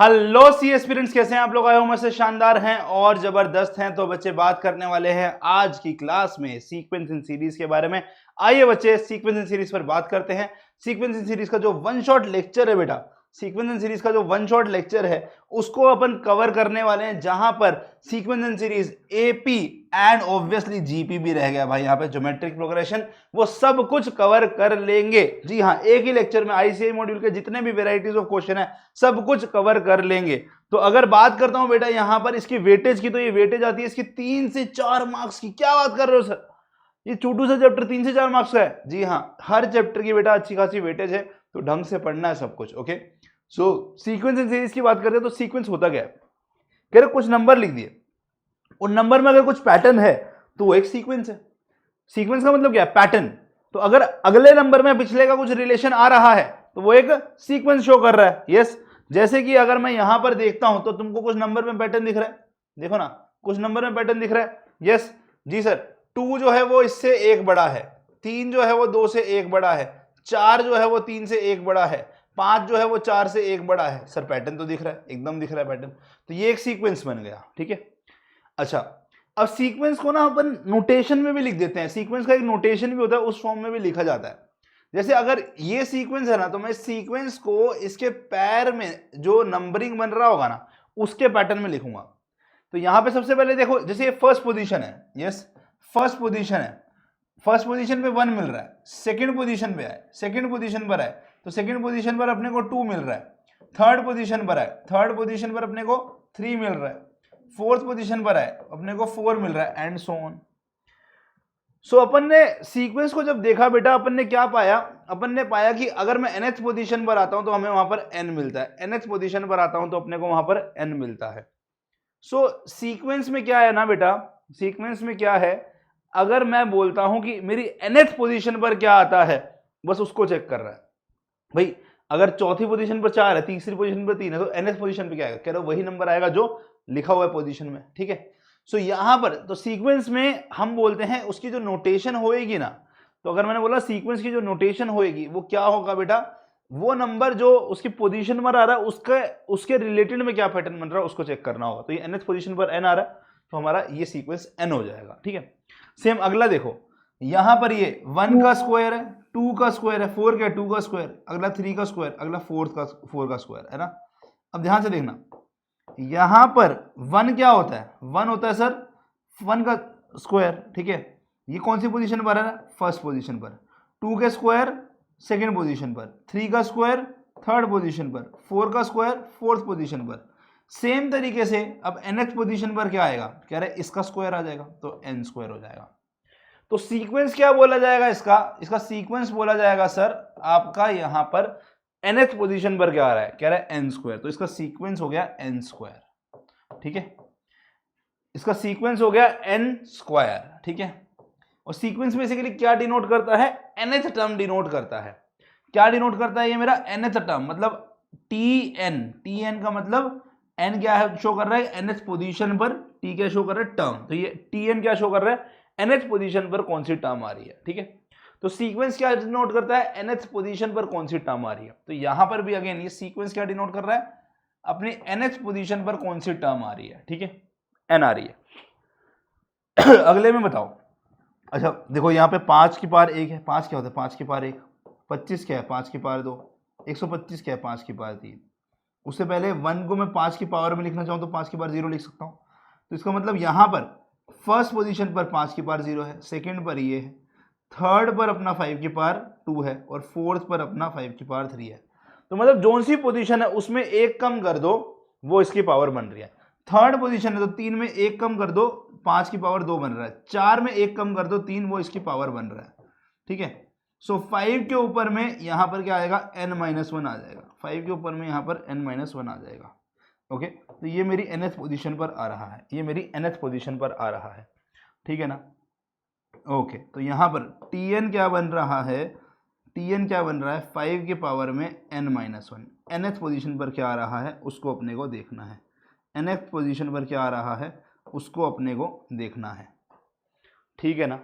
Hello सी aspirants, कैसे हैं आप लोग? आए हो से शानदार हैं और जबरदस्त हैं। तो बच्चे बात करने वाले हैं आज की क्लास में सीक्वेंस इन सीरीज के बारे में। आइए बच्चे सीक्वेंस इन सीरीज पर बात करते हैं। सीक्वेंस इन सीरीज का जो वन शॉट लेक्चर है बेटा, सीक्वेंस इन सीरीज का जो वन शॉट लेक्चर है उसको अपन कवर करने वाले हैं, जहां पर sequence in series AP and obviously GP भी रह गया भाई। यहाँ पे ज्योमेट्रिक प्रोग्रेशन वो सब कुछ कवर कर लेंगे। जी हाँ, एक ही लेक्चर में आईसीआई मॉड्यूल के जितने भी वेराइटीज ऑफ क्वेश्चन है सब कुछ कवर कर लेंगे। तो अगर बात करता हूं बेटा यहाँ पर इसकी वेटेज की, तो ये वेटेज आती है इसकी 3 से 4 मार्क्स की। क्या बात कर रहे हो सर, ये छोटू सा चैप्टर 3 से 4 मार्क्स का है? जी हाँ, हर चैप्टर की बेटा अच्छी खासी वेटेज है, तो ढंग से पढ़ना है सब कुछ। Okay, so sequence in series की बात करते हैं तो सीक्वेंस होता क्या है? कह रहे कुछ नंबर लिख दिए, उन नंबर में अगर कुछ पैटर्न है तो वो एक सीक्वेंस है। सीक्वेंस का मतलब क्या है? पैटर्न। तो अगर अगले नंबर में पिछले का कुछ रिलेशन आ रहा है तो वो एक सीक्वेंस शो कर रहा है। यस, जैसे कि अगर मैं यहां पर देखता हूं तो तुमको कुछ नंबर में पैटर्न दिख रहा है, देखो ना, कुछ नंबर में पैटर्न दिख रहा है। यस जी सर, 2 जो है वो इससे एक बड़ा है, 3 जो है वो 2 से एक बड़ा है, 4 जो है वो 3 से एक बड़ा है, 5 जो है वो 4 से एक बड़ा है। सर पैटर्न तो दिख रहा है, एकदम दिख रहा है पैटर्न। तो ये एक सीक्वेंस बन गया, ठीक है। अच्छा, अब सीक्वेंस को ना अपन नोटेशन में भी लिख देते हैं। सीक्वेंस का एक नोटेशन भी होता है, उस फॉर्म में भी लिखा जाता है। जैसे अगर ये सीक्वेंस है ना, तो मैं सीक्वेंस को इसके पैर में जो नंबरिंग बन रहा होगा ना उसके पैटर्न में लिखूंगा। तो यहां पे सबसे पहले देखो, जैसे ये फर्स्ट पोजीशन है, यस फर्स्ट पोजीशन है, फर्स्ट पोजीशन पे 1 मिल रहा है, सेकंड पोजीशन पे है, सेकंड पोजीशन पर है तो सेकंड पोजीशन पर अपने को 2 मिल रहा है, थर्ड पोजीशन पर है, थर्ड पोजीशन पर अपने को 3 मिल रहा है, फोर्थ पोजीशन पर है अपने को 4 मिल रहा है, एंड सो ऑन। सो अपन ने सीक्वेंस को जब देखा बेटा, अपन ने क्या पाया? अपन ने पाया कि अगर मैं nth पोजीशन पर आता हूं तो हमें वहां पर n मिलता है, nth पोजीशन पर आता हूं तो अपने को वहां पर n मिलता है। सो सीक्वेंस में क्या है ना बेटा, सीक्वेंस में क्या है, अगर मैं बोलता हूं कि मेरी nth पोजीशन पर क्या आता है, बस उसको चेक कर रहा है भाई। अगर चौथी पोजीशन पर 4 है, तीसरी पोजीशन पर 3 है, तो nth पोजीशन पर क्या आएगा? कह रहे हो वही नंबर आएगा जो लिखा हुआ है पोजीशन में, ठीक है। सो यहां पर तो सीक्वेंस में हम बोलते हैं उसकी जो नोटेशन होएगी ना, तो अगर मैंने बोला सीक्वेंस की जो नोटेशन होएगी वो क्या होगा बेटा, वो नंबर जो उसकी पोजीशन पर आ रहा है उसके रिलेटेड में क्या पैटर्न बन रहा है उसको चेक करना होगा। तो ये nth पोजीशन पर n आ रहा है तो हमारा ये सीक्वेंस n हो जाएगा, ठीक है। सेम अगला देखो, यहां पर ये 1 का स्क्वायर है, 2 का स्क्वायर है, 4 क्या 2 का स्क्वायर, अगला 3 का स्क्वायर, अगला 4 का स्क्वायर है ना। अब ध्यान से देखना, यहां पर 1 क्या होता है? 1 होता है सर 1 का स्क्वायर, ठीक है। ये कौन सी पोजीशन पर है? फर्स्ट पोजीशन पर। 2 का स्क्वायर सेकंड पोजीशन पर, 3 का स्क्वायर थर्ड पोजीशन पर, 4 का स्क्वायर फोर्थ पोजीशन पर। सेम तरीके से अब nth पोजीशन पर क्या आएगा? कह रहे इसका स्क्वायर आ जाएगा तो n स्क्वायर हो जाएगा। तो सीक्वेंस क्या बोला जाएगा इसका? इसका सीक्वेंस बोला जाएगा सर आपका यहां पर nth पोजीशन पर क्या आ रहा है? कह रहा है n स्क्वायर, तो इसका सीक्वेंस हो गया n स्क्वायर, ठीक है। इसका सीक्वेंस हो गया n स्क्वायर, ठीक है। और सीक्वेंस बेसिकली क्या डिनोट करता है? nth टर्म डिनोट करता है। क्या डिनोट करता है ये मेरा? nth टर्म, मतलब tn, tn का मतलब n क्या है शो कर रहा है? nth पोजीशन पर। t क्या शो कर रहा है? टर्म। तो ये tn क्या शो कर रहा है? nth पोजीशन पर कौन सी टर्म आ रही है, ठीक है। तो सीक्वेंस क्या डिनोट करता है? nth पोजीशन पर कौन सी टर्म आ रही है। तो यहां पर भी अगेन ये सीक्वेंस क्या डिनोट कर रहा है? अपनी nth पोजीशन पर कौन सी टर्म आ रही है, ठीक है, n आ रही है। अगले में बताओ। अच्छा देखो, यहाँ पे 5 की पावर 1 है, 5 क्या होता है? 5 की पावर 1, 25 क्या है? 5 की पावर 2, 125 क्या है? 5 की पावर 3। उससे पहले 1 को मैं 5 की पावर में लिखना चाहूँ तो 5 की पावर 0 लिख सकता हूँ। तो इसका मतलब यहाँ पर फर्स्ट पोजीशन पर 5 की पावर 0 है, सेकंड पर ये है, थर्ड पर अपना 5 की पावर 2 है, और फोर्थ पर अपना 5 की पावर 3 है। तो मतलब जोन सी पोजीशन है उसमें एक कम कर दो वो इसकी पावर बन रही है। थर्ड पोजीशन है तो 3 में एक कम कर दो 5 की पावर 2 बन रहा है, 4 में एक कम कर दो 3, वो इसकी पावर बन रहा है, ठीक है। सो 5 के ऊपर में यहां पर क्या आएगा? n-1 आ जाएगा। 5 के ऊपर में यहां पर n-1 आ जाएगा। ओके, तो ये मेरी nth पोजीशन पर आ रहा है, ये मेरी nth पोजीशन पर आ रहा है, ठीक है ना। ओके, तो यहां पर tn क्या बन रहा है? tn क्या बन रहा है? 5 के पावर में n-1। nth पोजीशन पर क्या आ रहा है उसको अपने को देखना है। nth पोजीशन पर क्या आ रहा है उसको अपने को देखना है, ठीक है ना।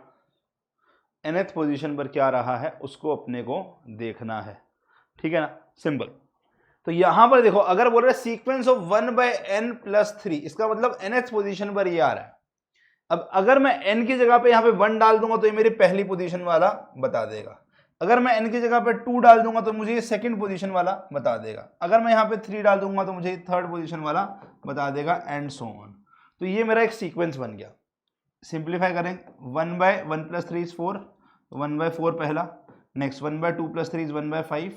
nth पोजीशन पर क्या आ रहा है उसको अपने को देखना है, ठीक है ना, सिंपल। तो यहां पर देखो, अगर बोल रहे सीक्वेंस ऑफ 1/n+3, इसका मतलब nth पोजीशन पर ये आ रहा है। अब अगर मैं n की जगह पे यहां पे 1 डाल दूंगा तो ये मेरी पहली पोजीशन वाला बता देगा। अगर मैं n की जगह पे 2 डाल दूंगा तो मुझे ये सेकंड पोजीशन वाला बता देगा। अगर मैं यहाँ पे 3 डाल दूंगा तो मुझे थर्ड पोजीशन वाला बता देगा, एंड सो ऑन। तो ये मेरा एक सीक्वेंस बन गया। सिंप्लीफाई करें, 1/1+3 इज 4, 1/4 पहला, नेक्स्ट 1/2+3 इज 1/5,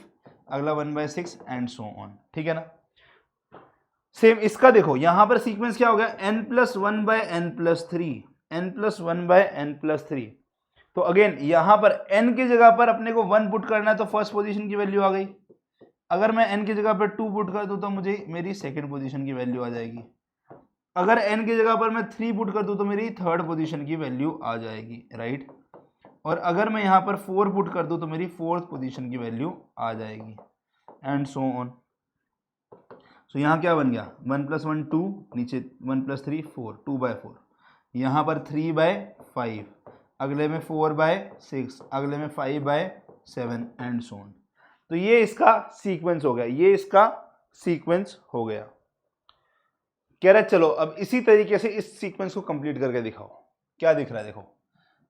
अगला 1/6 एंड सो ऑन। ठीक है ना। सेम इसका देखो, यहां पर सीक्वेंस क्या हो गया, n+1/n+3, n+1/n+3। तो अगेन यहां पर n की जगह पर अपने को 1 पुट करना है तो फर्स्ट पोजीशन की वैल्यू आ गई। अगर मैं n की जगह पर 2 पुट कर दूं तो मुझे मेरी सेकंड पोजीशन की वैल्यू आ जाएगी। अगर n की जगह पर मैं 3 पुट कर दूं तो मेरी थर्ड पोजीशन की वैल्यू आ जाएगी, राइट। और अगर मैं यहाँ पर 4 पुट कर दूं तो मेरी फोर्थ पोजीशन की वैल्यू आ जाएगी, एंड सो ऑन। तो यहाँ क्या बन गया, 1+1 2, नीचे 1+3 4, 2/4, यहाँ पर 3/5, अगले में 4/6, अगले में 5/7 एंड सो ऑन। तो ये इसका सीक्वेंस हो गया, ये इसका सीक्वेंस हो गया। कह रहा है चलो अब इसी तरीके से इस सीक्वेंस को कंप्लीट करके दिखाओ। क्या दिख रहा है देखो,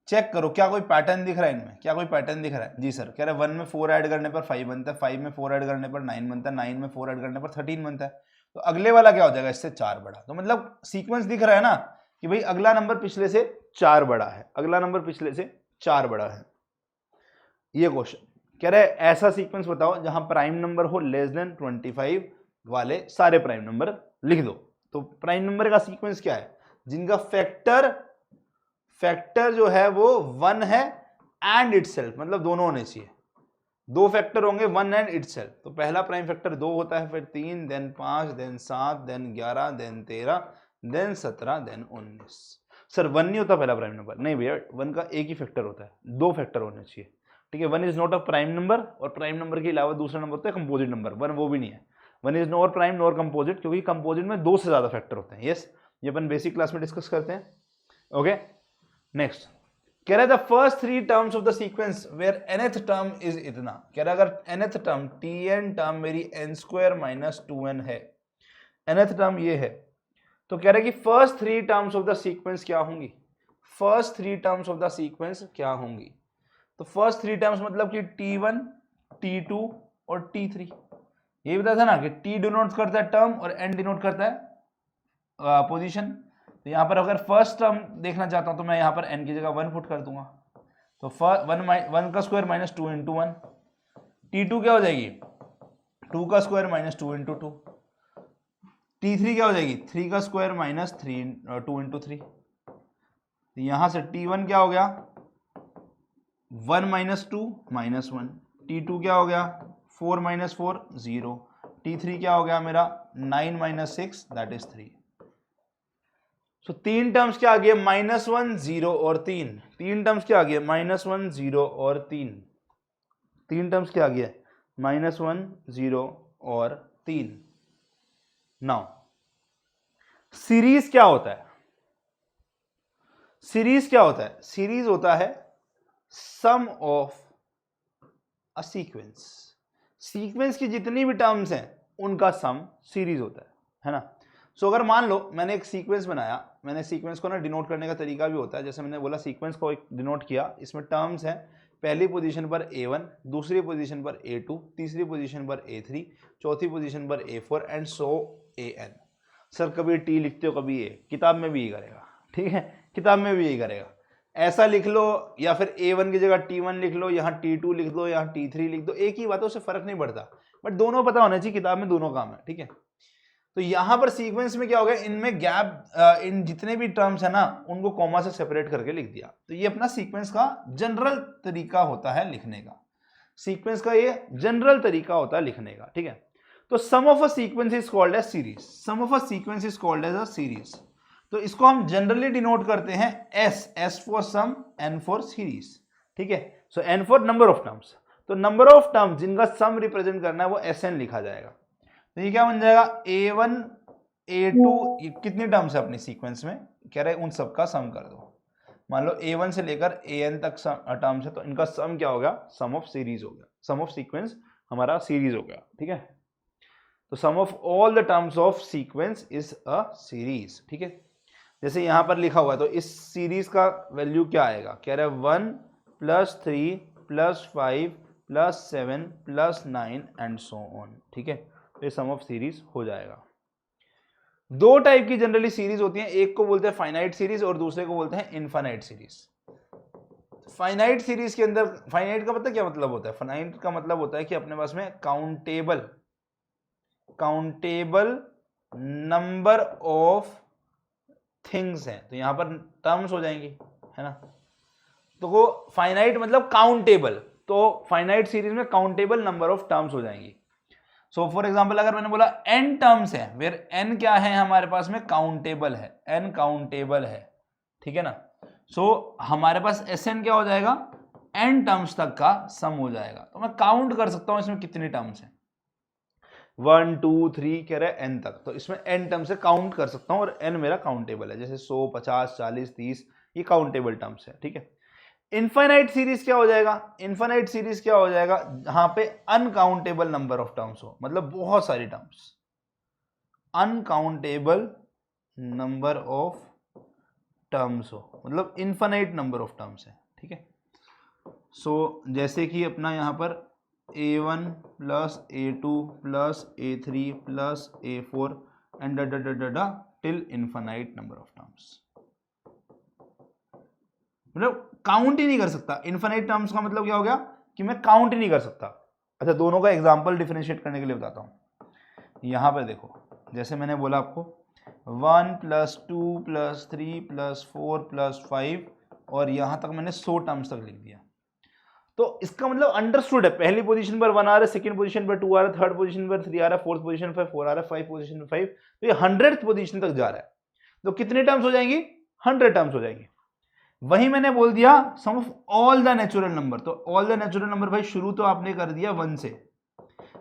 चेक करो, क्या कोई पैटर्न दिख रहा है इनमें, क्या कोई पैटर्न दिख रहा है। जी सर। कह रहा है 1 में 4 ऐड करने पर 5 बनता है, 5 में 4 ऐड करने पर 9 बनता है, 9 में 4 ऐड करने पर 13 बनता है। तो अगले वाला क्या हो जाएगा, इससे 4 बड़ा। तो मतलब सीक्वेंस दिख रहा है ना कि भाई अगला नंबर पिछले से 4 बड़ा है, अगला नंबर पिछले से 4 बड़ा है। ये क्वेश्चन कह रहा है ऐसा सीक्वेंस बताओ जहां प्राइम नंबर हो लेस देन 25 वाले सारे प्राइम नंबर लिख दो। तो प्राइम नंबर का सीक्वेंस क्या है, जिनका फैक्टर जो है वो 1 है एंड इटसेल्फ, मतलब दोनों होने चाहिए, 2 फैक्टर होंगे 1 एंड इटसेल्फ। तो पहला प्राइम फैक्टर 2 होता है, फिर 3, then 5, then 7, then 11, then 13, then 17, then 19। Sir 1 नहीं होता पहला प्राइम नंबर? नहीं भैया, 1 का एक ही फैक्टर होता है, 2 फैक्टर होने चाहिए। ठीक है, 1 is not a prime number, और प्राइम नंबर के अलावा दूसरा नंबर होता है कंपोजिट नंबर, 1 वो भी नहीं है। 1 is not prime nor composite, क्योंकि कंपोजिट में 2 से ज्यादा फैक्टर होते हैं। यस, ये अपन बेसिक क्लास में डिस्कस करते हैं। ओके, नेक्स्ट कह रहा है the first 3 terms of the sequence where nth term is इतना। कह रहा है अगर nth टर्म tn टर्म मेरी n² - 2n है, nth टर्म ये है, तो कह रहा है कि first 3 terms of the sequence क्या होंगी, first 3 terms of the sequence क्या होंगी। तो फर्स्ट 3 टर्म्स मतलब कि t1, t2 और t3। ये बताया था ना कि t डिनोट करता है टर्म और n डिनोट करता है पोजीशन। तो यहाँ पर अगर फर्स्ट टर्म देखना चाहता हूं तो मैं यहाँ पर n की जगह 1 पुट कर दूंगा। तो 1 का स्क्वायर - 2 × 1, t2 क्या हो जाएगी, 2 का स्क्वायर - 2 × 2, t3 क्या हो जाएगी, 3 का स्क्वायर - 2 × 3। तो यहां से t1 क्या हो गया, 1 - 2 -1, t2 क्या हो गया, 4 - 4 0, t3 क्या हो गया मेरा 9 - 6 दैट इज 3। सो 3 टर्म्स क्या आ गया, -1 0 और 3। 3 टर्म्स क्या आ गया, -1 0 और 3। 3 टर्म्स क्या आ गया, -1 0 और 3। नाउ सीरीज क्या होता है, सीरीज क्या होता है, सीरीज होता है sum of a sequence. Sequence की जितनी भी टर्म्स हैं उनका सम सीरीज होता है ना। सो अगर मान लो मैंने एक सीक्वेंस बनाया, मैंने सीक्वेंस को ना डिनोट करने का तरीका भी होता है, जैसे मैंने बोला सीक्वेंस को एक डिनोट किया, इसमें टर्म्स हैं, पहली पोजीशन पर A1, दूसरी पोजीशन पर A2, तीसरी पोजीशन पर A3, चौथी पोजीशन पर A4 and so AN। Sir कभी T लिखते हो कभी A, किताब में भी यही करेगा, ठीक है, किताब में भी यही करेगा। ऐसा लिख लो या फिर A1 की जगह T1 लिख लो, यहाँ T2 लिख दो, यहाँ T3 लिख दो, एक ही बात है, उससे फर्क नहीं पड़ता, बट दोनों पता होना चाहिए, किताब में दोनों काम है, ठीक है। तो यहां पर सीक्वेंस में क्या हो गया, इनमें गैप, इन जितने भी टर्म्स है ना उनको कॉमा से सेपरेट करके लिख दिया। तो ये अपना सीक्वेंस का जनरल तरीका होता है लिखने का, सीक्वेंस का ये जनरल तरीका होता है लिखने का, ठीक है। तो sum of a sequence is called as series, sum of a sequence is called as a series. तो इसको हम जनरली डिनोट करते हैं S for sum, N for series, ठीक है। So N for number of terms, तो number of terms जिनका sum represent करना है वो एस लिखा जाएगा। तो ये क्या बन जाएगा, A1 A2, ये कितनी टर्म्स है अपनी सीक्वेंस में, कह रहे हैं उन सबका सम कर दो। मान लो A1 से लेकर AN तक टर्म्स है, तो इनका सम क्या हो गया, सम ऑफ सीरीज हो गया, सम ऑफ सीक्वेंस हमारा सीरीज हो गया, ठीक है। तो sum of all the terms of sequence is a series. ठीक है, जैसे यहां पर लिखा हुआ है तो इस सीरीज का वैल्यू क्या आएगा, कह रहा है 1 + 3 + 5 + 7 + 9 एंड सो ऑन। ठीक है, तो ये सम ऑफ सीरीज हो जाएगा। दो टाइप की जनरली सीरीज होती हैं, एक को बोलते हैं फाइनाइट सीरीज और दूसरे को बोलते हैं इनफाइनाइट सीरीज। फाइनाइट सीरीज के अंदर, फाइनाइट का पता क्या मतलब होता है, फाइनाइट का मतलब होता है कि अपने पास में काउंटेबल नंबर ऑफ थिंग्स हैं, तो यहां पर टर्म्स हो जाएंगी, है ना। तो वो फाइनाइट मतलब काउंटेबल, तो फाइनाइट सीरीज में काउंटेबल नंबर ऑफ टर्म्स हो जाएंगी। सो फॉर एग्जाम्पल अगर मैंने बोला n टर्म्स है, वेयर n क्या है हमारे पास में, काउंटेबल है, n काउंटेबल है, ठीक है ना। सो हमारे पास Sn क्या हो जाएगा, n टर्म्स तक का सम हो जाएगा। तो मैं काउंट कर सकता हूं इसमें कितने टर्म्स हैं, 1 2 3 कह रहा है n तक, तो इसमें n टर्म्स से काउंट कर सकता हूं और n मेरा काउंटेबल है, जैसे 100 50 40 30 ये काउंटेबल टर्म्स है। ठीक है, इनफाइनाइट सीरीज क्या हो जाएगा, इनफाइनाइट सीरीज क्या हो जाएगा, जहां पे अनकाउंटेबल नंबर ऑफ टर्म्स हो, मतलब बहुत सारी terms, uncountable number of terms हो, मतलब इनफाइनाइट नंबर ऑफ टर्म्स है। ठीक है, सो जैसे कि अपना यहां पर a1 + a2 + a3 + a4 and till infinite number of terms, मतलब काउंट ही नहीं कर सकता। इनफाइनाइट टर्म्स का मतलब क्या हो गया कि मैं काउंट ही नहीं कर सकता। अच्छा, दोनों का एग्जांपल डिफरेंशिएट करने के लिए बताता हूं। यहां पर देखो, जैसे मैंने बोला आपको 1 + 2 + 3 + 4 + 5 और यहां तक मैंने 100 टर्म्स तक लिख दिया, तो इसका मतलब अंडरस्टूड है, पहली पोजीशन पर 1 आ रहा है, सेकंड पोजीशन पर 2 आ रहा है, थर्ड पोजीशन पर 3 आ रहा है, फोर्थ पोजीशन पर 4 आ रहा है, 5 पोजीशन पर 5, तो ये 100th पोजीशन तक जा रहा है। तो कितने टर्म्स हो जाएंगी, 100 टर्म्स हो जाएंगी। वही मैंने बोल दिया sum of all the natural number, तो ऑल द नेचुरल नंबर भाई शुरू तो आपने कर दिया 1 से,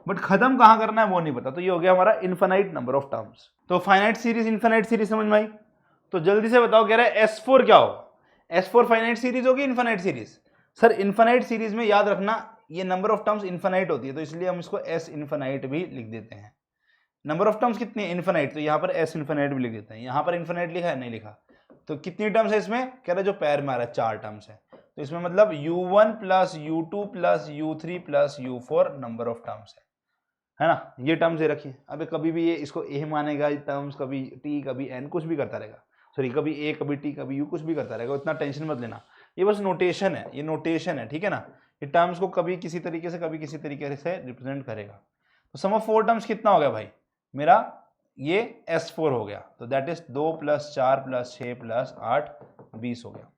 बट खत्म कहां करना है वो नहीं पता, तो ये हो गया हमारा इनफाइनाइट नंबर ऑफ टर्म्स। तो फाइनाइट सीरीज इनफाइनाइट सीरीज समझ में आई, तो जल्दी से बताओ, कह रहा है S4 क्या होगा, S4 फाइनाइट सीरीज होगी infinite series. Sir infinite series में याद रखना ये नंबर ऑफ टर्म्स इनफाइनाइट होती है, तो इसलिए हम इसको S इनफाइनाइट भी लिख देते हैं। नंबर ऑफ टर्म्स कितनी है, इनफाइनाइट, तो यहां पर S इनफाइनाइट भी लिख देते हैं। यहां पर इनफाइनाइट लिखा है, नहीं लिखा, तो कितनी टर्म्स है इसमें, कह रहा है जो पैर में आ रहा है 4 टर्म्स है, तो इसमें मतलब u1 + u2 + u3 + u4 number of terms है ना। ये टर्म्स दे रखी है, अबे कभी भी ये इसको a मानेगा टर्म्स, कभी t कभी n, कुछ भी करता रहेगा, सॉरी कभी a कभी t कभी u, कुछ भी करता रहेगा, इतना टेंशन मत लेना, ये बस नोटेशन है, ये नोटेशन है, ठीक है ना। ये टर्म्स को कभी किसी तरीके से कभी किसी तरीके से रिप्रेजेंट करेगा। तो सम ऑफ 4 टर्म्स कितना हो गया भाई, मेरा ये S4 हो गया, तो दैट इज 2 + 4 + 6 + 8 20 हो गया।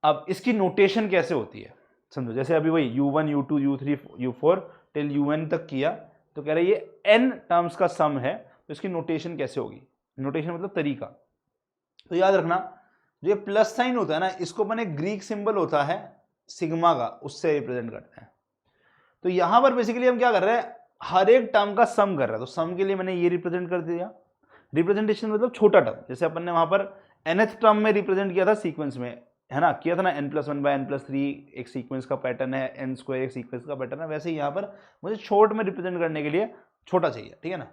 अब इसकी नोटेशन कैसे होती है समझो, जैसे अभी वही u1 u2 u3 u4 till un तक किया, तो कह रहे ये n टर्म्स का सम है, तो इसकी नोटेशन कैसे होगी, नोटेशन मतलब तरीका। तो याद रखना जो ये प्लस साइन होता है ना, इसको अपने ग्रीक सिंबल होता है सिग्मा का, उससे रिप्रेजेंट करते हैं। तो यहां पर बेसिकली हम क्या कर रहे हैं, हर एक टर्म का सम कर रहा है, तो सम के लिए मैंने ये रिप्रेजेंट कर दिया, रिप्रेजेंटेशन मतलब छोटा टर्म, जैसे अपन ने वहां पर nth टर्म में रिप्रेजेंट किया था सीक्वेंस में, है ना, किया था ना, n+1/n+3 एक सीक्वेंस का पैटर्न है, n² एक सीक्वेंस का पैटर्न है, वैसे ही यहाँ पर मुझे शॉर्ट में रिप्रेजेंट करने के लिए छोटा चाहिए, ठीक है ना।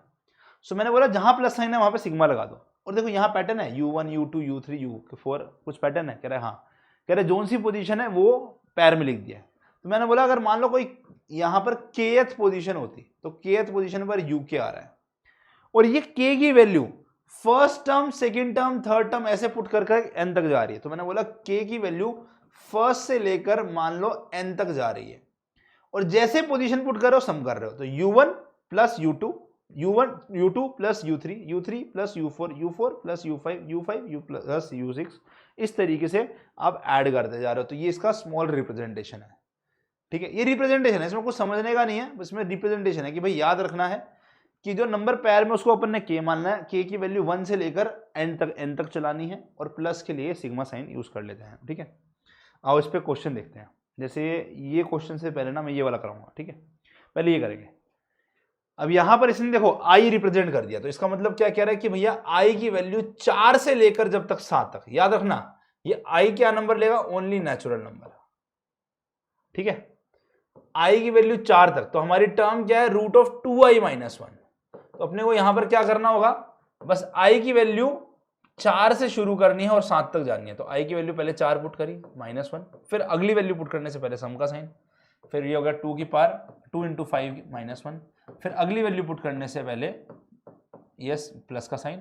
सो मैंने बोला जहां प्लस साइन है वहां पे सिग्मा लगा दो, और देखो यहाँ पैटर्न है u1 u2 u3 u4 कुछ पैटर्न है, कह रहे हाँ, कह रहे जोन सी पोजीशन है वो पैर में लिख दिया। तो मैंने बोला अगर मान लो कोई यहाँ पर kth पोजीशन होती, तो kth पोजीशन पर uk आ रहा है, और ये k की value first term second term third term ऐसे पुट कर n तक जा रही है, तो मैंने बोला k की वैल्यू फर्स्ट से लेकर मान लो n तक जा रही है, और जैसे पोजीशन पुट कर रहे हो सम कर रहे हो, तो u1 + u2 u1 u2 + u3 u3 + u4 u4 + u5 u5 u + u6 इस तरीके से आप ऐड करते जा रहे हो। तो ये इसका स्मॉल रिप्रेजेंटेशन है, ठीक है, ये रिप्रेजेंटेशन है, इसमें कुछ समझने का नहीं है, इसमें रिप्रेजेंटेशन है कि भाई याद रखना है कि जो नंबर पैर में उसको अपन ने k मानना है, k की वैल्यू 1 से लेकर n तक चलानी है, और प्लस के लिए सिग्मा साइन यूज कर लेते हैं, ठीक है। आओ इस पे क्वेश्चन देखते हैं। जैसे ये क्वेश्चन से पहले ना मैं ये वाला कराऊंगा, ठीक है, पहले ये करेंगे। अब यहां पर इसने देखो i रिप्रेजेंट कर दिया, तो इसका मतलब क्या कह रहा है कि भैया i की वैल्यू 4 से लेकर जब तक 7 तक, याद रखना ये i क्या नंबर लेगा, ओनली नेचुरल नंबर, ठीक है, i की वैल्यू 4 तक, तो हमारी टर्म क्या है, √2i - 1, तो अपने को यहां पर क्या करना होगा, बस i की वैल्यू 4 से शुरू करनी है और 7 तक जानी है। तो i की वैल्यू पहले 4 पुट करी -1, फिर अगली वैल्यू पुट करने से पहले सम का साइन, फिर ये होगा 2 की पावर 2 × 5 -1, फिर अगली वैल्यू पुट करने से पहले यस प्लस का साइन,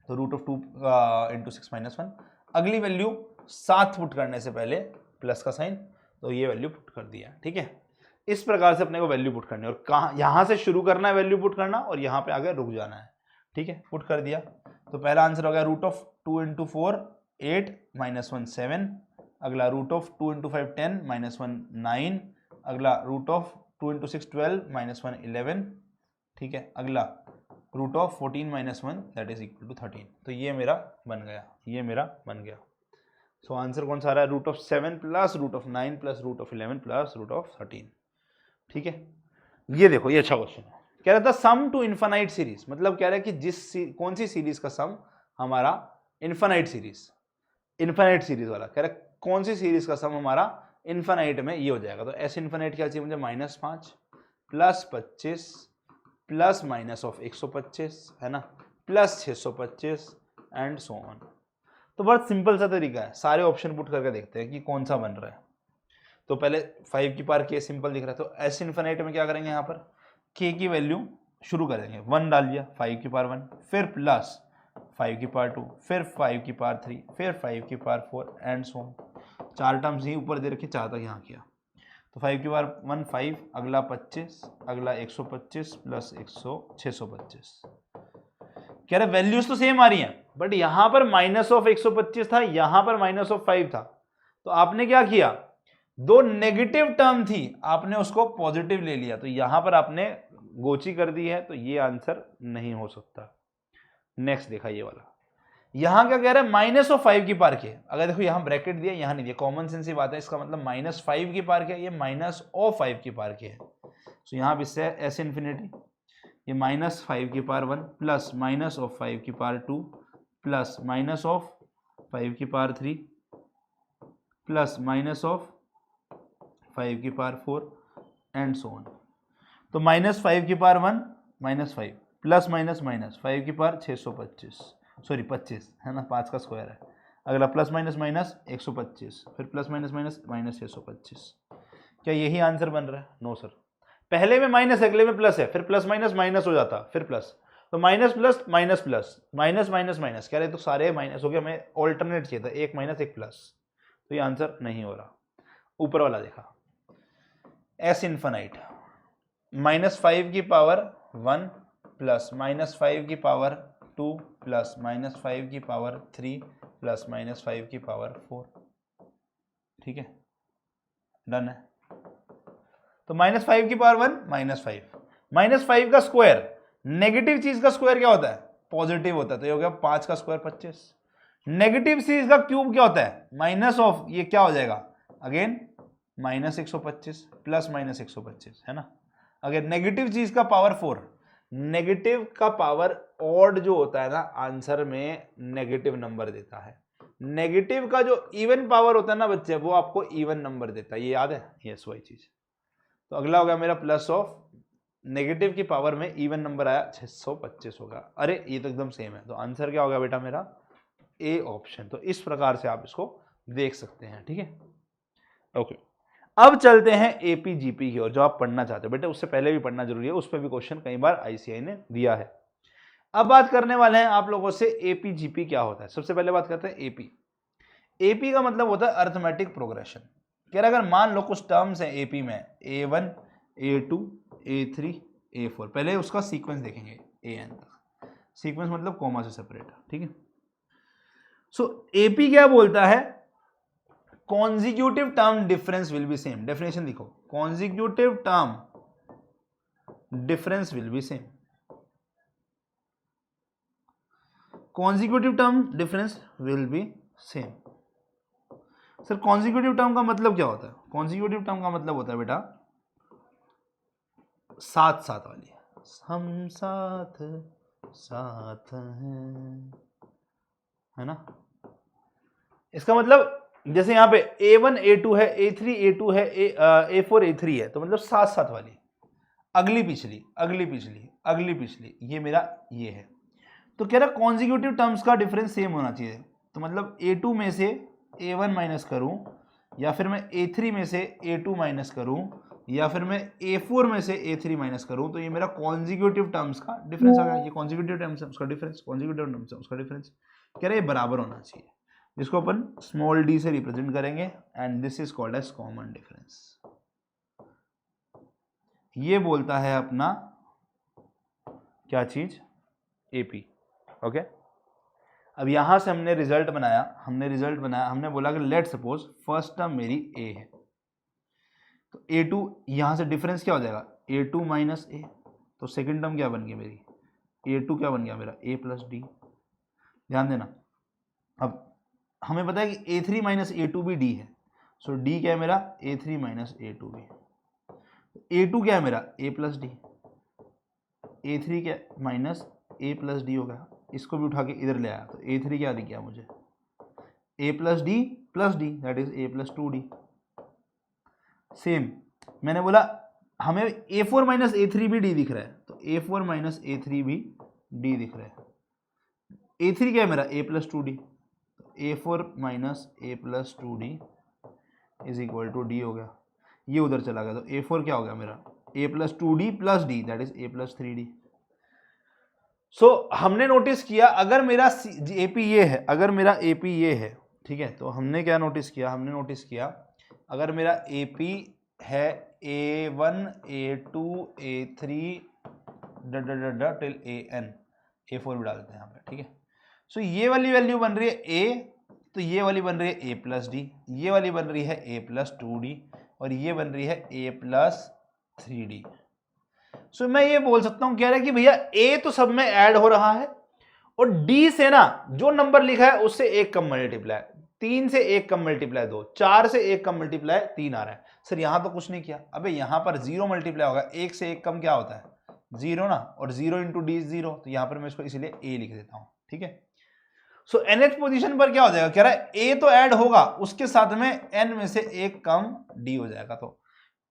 तो √2 × 6 -1, अगली वैल्यू 7 पुट करने से पहले प्लस का साइन, तो ये वैल्यू पुट कर दिया। ठीक है, इस प्रकार से अपने को वैल्यू पुट करनी है और कहाँ, यहां से शुरू करना है वैल्यू पुट करना और यहां पे आगे रुक जाना है। ठीक है, पुट कर दिया तो पहला आंसर हो गया √2 × 4 8 -1 7, अगला √2 × 5 10 -1 9, अगला √2 × 6 12 -1 11। ठीक है, अगला √14 -1 दैट इज इक्वल टू 13। तो ये मेरा बन गया, ये मेरा बन गया। सो आंसर कौन सा आ रहा है, √7 प्लस √9 प्लस √11 प्लस √13। ठीक है, ये देखो ये अच्छा क्वेश्चन है। कह रहा था सम टू इन्फानाइट सीरीज, मतलब कह रहा है कि कौन सी सीरीज का सम हमारा इन्फानाइट सीरीज वाला कह रहा है कौन सी सीरीज का सम हमारा इन्फानाइट में ये हो जाएगा। तो एस इन्फानाइट क्या चाहिए मुझे, -5 प्लस 25 प्लस माइनस ऑफ 125 है ना, प्लस 625 एंड सो ऑन। तो बहुत सिंपल सा तरीका है, सारे ऑप्शन पुट करके देखते हैं कि कौन सा बन रहा है। तो पहले 5 की पावर k सिंपल दिख रहा है, तो एस इन्फिनिट में क्या करेंगे, यहाँ पर k की वैल्यू शुरू करेंगे, 1 डाल दिया, 5 की पावर 1, फिर प्लस 5 की पावर 2, फिर 5 की पावर 3, फिर 5 की power 4 and so on. 4 terms ही ऊपर दे रखे, 4 तक यहाँ किया। तो 5 की पावर 1 5, अगला 25, अगला 125 प्लस 625। कह रहे वैल्यूज तो सेम आ रही हैं, बट यहां पर माइनस ऑफ 125 था, यहां पर माइनस ऑफ 5 था। तो आपने क्या किया, दो नेगेटिव टर्म थी, आपने उसको पॉजिटिव ले लिया, तो यहां पर आपने गोची कर दी है, तो ये आंसर नहीं हो सकता। नेक्स्ट देखा ये वाला, यहां क्या कह रहा है, माइनस ऑफ 5 की पावर के। अगर देखो यहां ब्रैकेट दिया, यहां नहीं दिया, कॉमन सेंस की बात है, इसका मतलब -5 की पावर के, ये माइनस ऑफ 5 की पावर के है। तो यहां भी इससे एस इन्फिनिटी, ये -5 की पावर 1 प्लस माइनस ऑफ 5 की पावर 2 प्लस माइनस ऑफ 5 की पावर 3 प्लस माइनस ऑफ 5 की पावर 4 एंड सो ऑन। तो -5 की पावर 1 -5 प्लस माइनस माइनस 5 की पावर 625, सॉरी 25 है ना, 5 का स्क्वायर है, अगला प्लस माइनस माइनस 125, फिर प्लस माइनस माइनस -625। क्या यही आंसर बन रहा है? नो सर, पहले में माइनस अगले में प्लस है, फिर प्लस माइनस माइनस हो जाता, फिर प्लस, तो minus plus minus plus minus minus minus, कह रहे तो सारे माइनस हो गया, हमें ऑल्टरनेट चाहिए था, एक माइनस एक प्लस, तो ये आंसर नहीं हो रहा। ऊपर वाला देखा, एस इन्फिनिट -5 की पावर 1 प्लस -5 की पावर 2 प्लस -5 की पावर 3 प्लस -5 की पावर 4। ठीक है, डन है। तो -5 की पावर 1 -5 का स्क्वायर, नेगेटिव चीज का स्क्वायर क्या होता है, पॉजिटिव होता है, तो ये हो गया 5 का स्क्वायर 25। नेगेटिव चीज का क्यूब क्या होता है, माइनस ऑफ, ये क्या हो जाएगा अगेन -125 प्लस -125 है ना। अगर नेगेटिव चीज का पावर 4, नेगेटिव का पावर ऑड जो होता है ना, आंसर में नेगेटिव नंबर देता है। नेगेटिव का जो इवन पावर होता है ना बच्चे, वो आपको इवन नंबर देता है, ये याद है, यस वही चीज। तो अगला होगा मेरा प्लस ऑफ, नेगेटिव की पावर में इवन नंबर आया 625 होगा। अरे ये तो एकदम सेम है, तो आंसर क्या होगा बेटा मेरा, ए ऑप्शन। तो इस प्रकार से आप इसको देख सकते हैं। ठीक है, ओके। अब चलते हैं एपीजीपी की ओर, जो आप पढ़ना चाहते हो बेटा, उससे पहले भी पढ़ना जरूरी है, उस पर भी क्वेश्चन कई बार आईसीआई ने दिया है। अब बात करने वाले हैं आप लोगों से एपीजीपी क्या होता है। सबसे पहले बात करते हैं एपी। एपी का मतलब होता है अर्थमेटिक प्रोग्रेशन। कह रहा अगर मान लो कुछ टर्म्स हैं एपी में, A1 A2 A3 A4, पहले उसका सीक्वेंस देखेंगे AN तक, सीक्वेंस मतलब कॉमा से सेपरेट। ठीक है, सो एपी क्या बोलता है, consecutive term difference will be same. Definition देखो, consecutive term difference will be same, consecutive term difference will be same. Sir consecutive term का मतलब क्या होता है, कॉन्जिक्यूटिव टर्म का मतलब होता है बेटा साथ साथ वाली, हम साथ साथ हैं, है ना। इसका मतलब जैसे यहाँ पे A1 A2 है, A3 A2 है, A4 A3 है, तो मतलब साथ साथ वाली। अगली पिछली, अगली पिछली, अगली पिछली, ये मेरा ये है। तो कह रहा कॉन्जिक्यूटिव टर्म्स का डिफरेंस सेम होना चाहिए। तो मतलब A2 में से A1 माइनस करूं, या फिर मैं A3 में से A2 माइनस करूं, या फिर मैं A4 में से A3 माइनस करूं, तो ये मेरा कॉन्जिक्यूटिव टर्म्स का डिफरेंस आ गया। ये कॉन्जिक्यूटिव टर्म्स है उसका डिफरेंस, कॉन्जिक्यूटिव टर्म्स है उसका डिफरेंस। कह रहे ये बराबर होना चाहिए, जिसको अपन स्मॉल d से रिप्रेजेंट करेंगे, and this is called as common difference. ये बोलता है अपना क्या चीज, AP। ओके, अब यहां से हमने रिजल्ट बनाया, हमने बोला कि लेट सपोज फर्स्ट टर्म मेरी A है, तो A2 यहां से डिफरेंस क्या हो जाएगा, A2 माइनस A। तो सेकेंड टर्म क्या बन गई मेरी, A2 क्या बन गया मेरा, A प्लस D। ध्यान देना, अब हमें पता है कि A3 माइनस A2 भी D है, सो D क्या है मेरा, A3 माइनस A2 भी। A2 क्या है मेरा, A प्लस डी, A3 क्या माइनस A प्लस डी हो गया। इसको भी उठा के इधर ले आया, तो A3 क्या दिख गया मुझे, A plus D, that is A plus 2D। Same मैंने बोला हमें A4 माइनस A3 भी D दिख रहा है, तो A4 माइनस A3 भी D दिख रहा है। A3 क्या है मेरा, A plus 2D, A4 minus A plus 2D is equal to D हो गया। ये उधर चला गया, तो A4 क्या हो गया मेरा, A plus 2D plus D, that is A plus 3D। सो हमने नोटिस किया अगर मेरा AP ये है, अगर मेरा AP ये है, ठीक है, तो हमने क्या नोटिस किया, हमने नोटिस किया अगर मेरा AP है A1 A2 A3 till AN, A4 भी डाल देते हैं यहाँ पे, ठीक है। सो ये वाली वैल्यू बन रही है A, तो ये वाली बन रही है A प्लस D, ये वाली बन रही है A प्लस 2D, और ये बन रही है A प्लस 3D। सो मैं ये बोल सकता हूं, कह रहा है कि भैया A तो सब में ऐड हो रहा है, और D से ना जो नंबर लिखा है उससे एक कम मल्टीप्लाई, 3 से एक कम मल्टीप्लाई 2, 4 से एक कम मल्टीप्लाई 3 आ रहा है। सर यहां तो कुछ नहीं किया, अबे यहां पर 0 मल्टीप्लाई होगा, 1 से एक कम क्या होता है, 0 ना, और 0 इंटू D 0, तो यहां पर मैं इसको इसीलिए A लिख देता हूं, ठीक है। सो nth पोजीशन पर क्या हो जाएगा, कह रहा है A तो ऐड होगा, उसके साथ में n में से एक कम D हो जाएगा, तो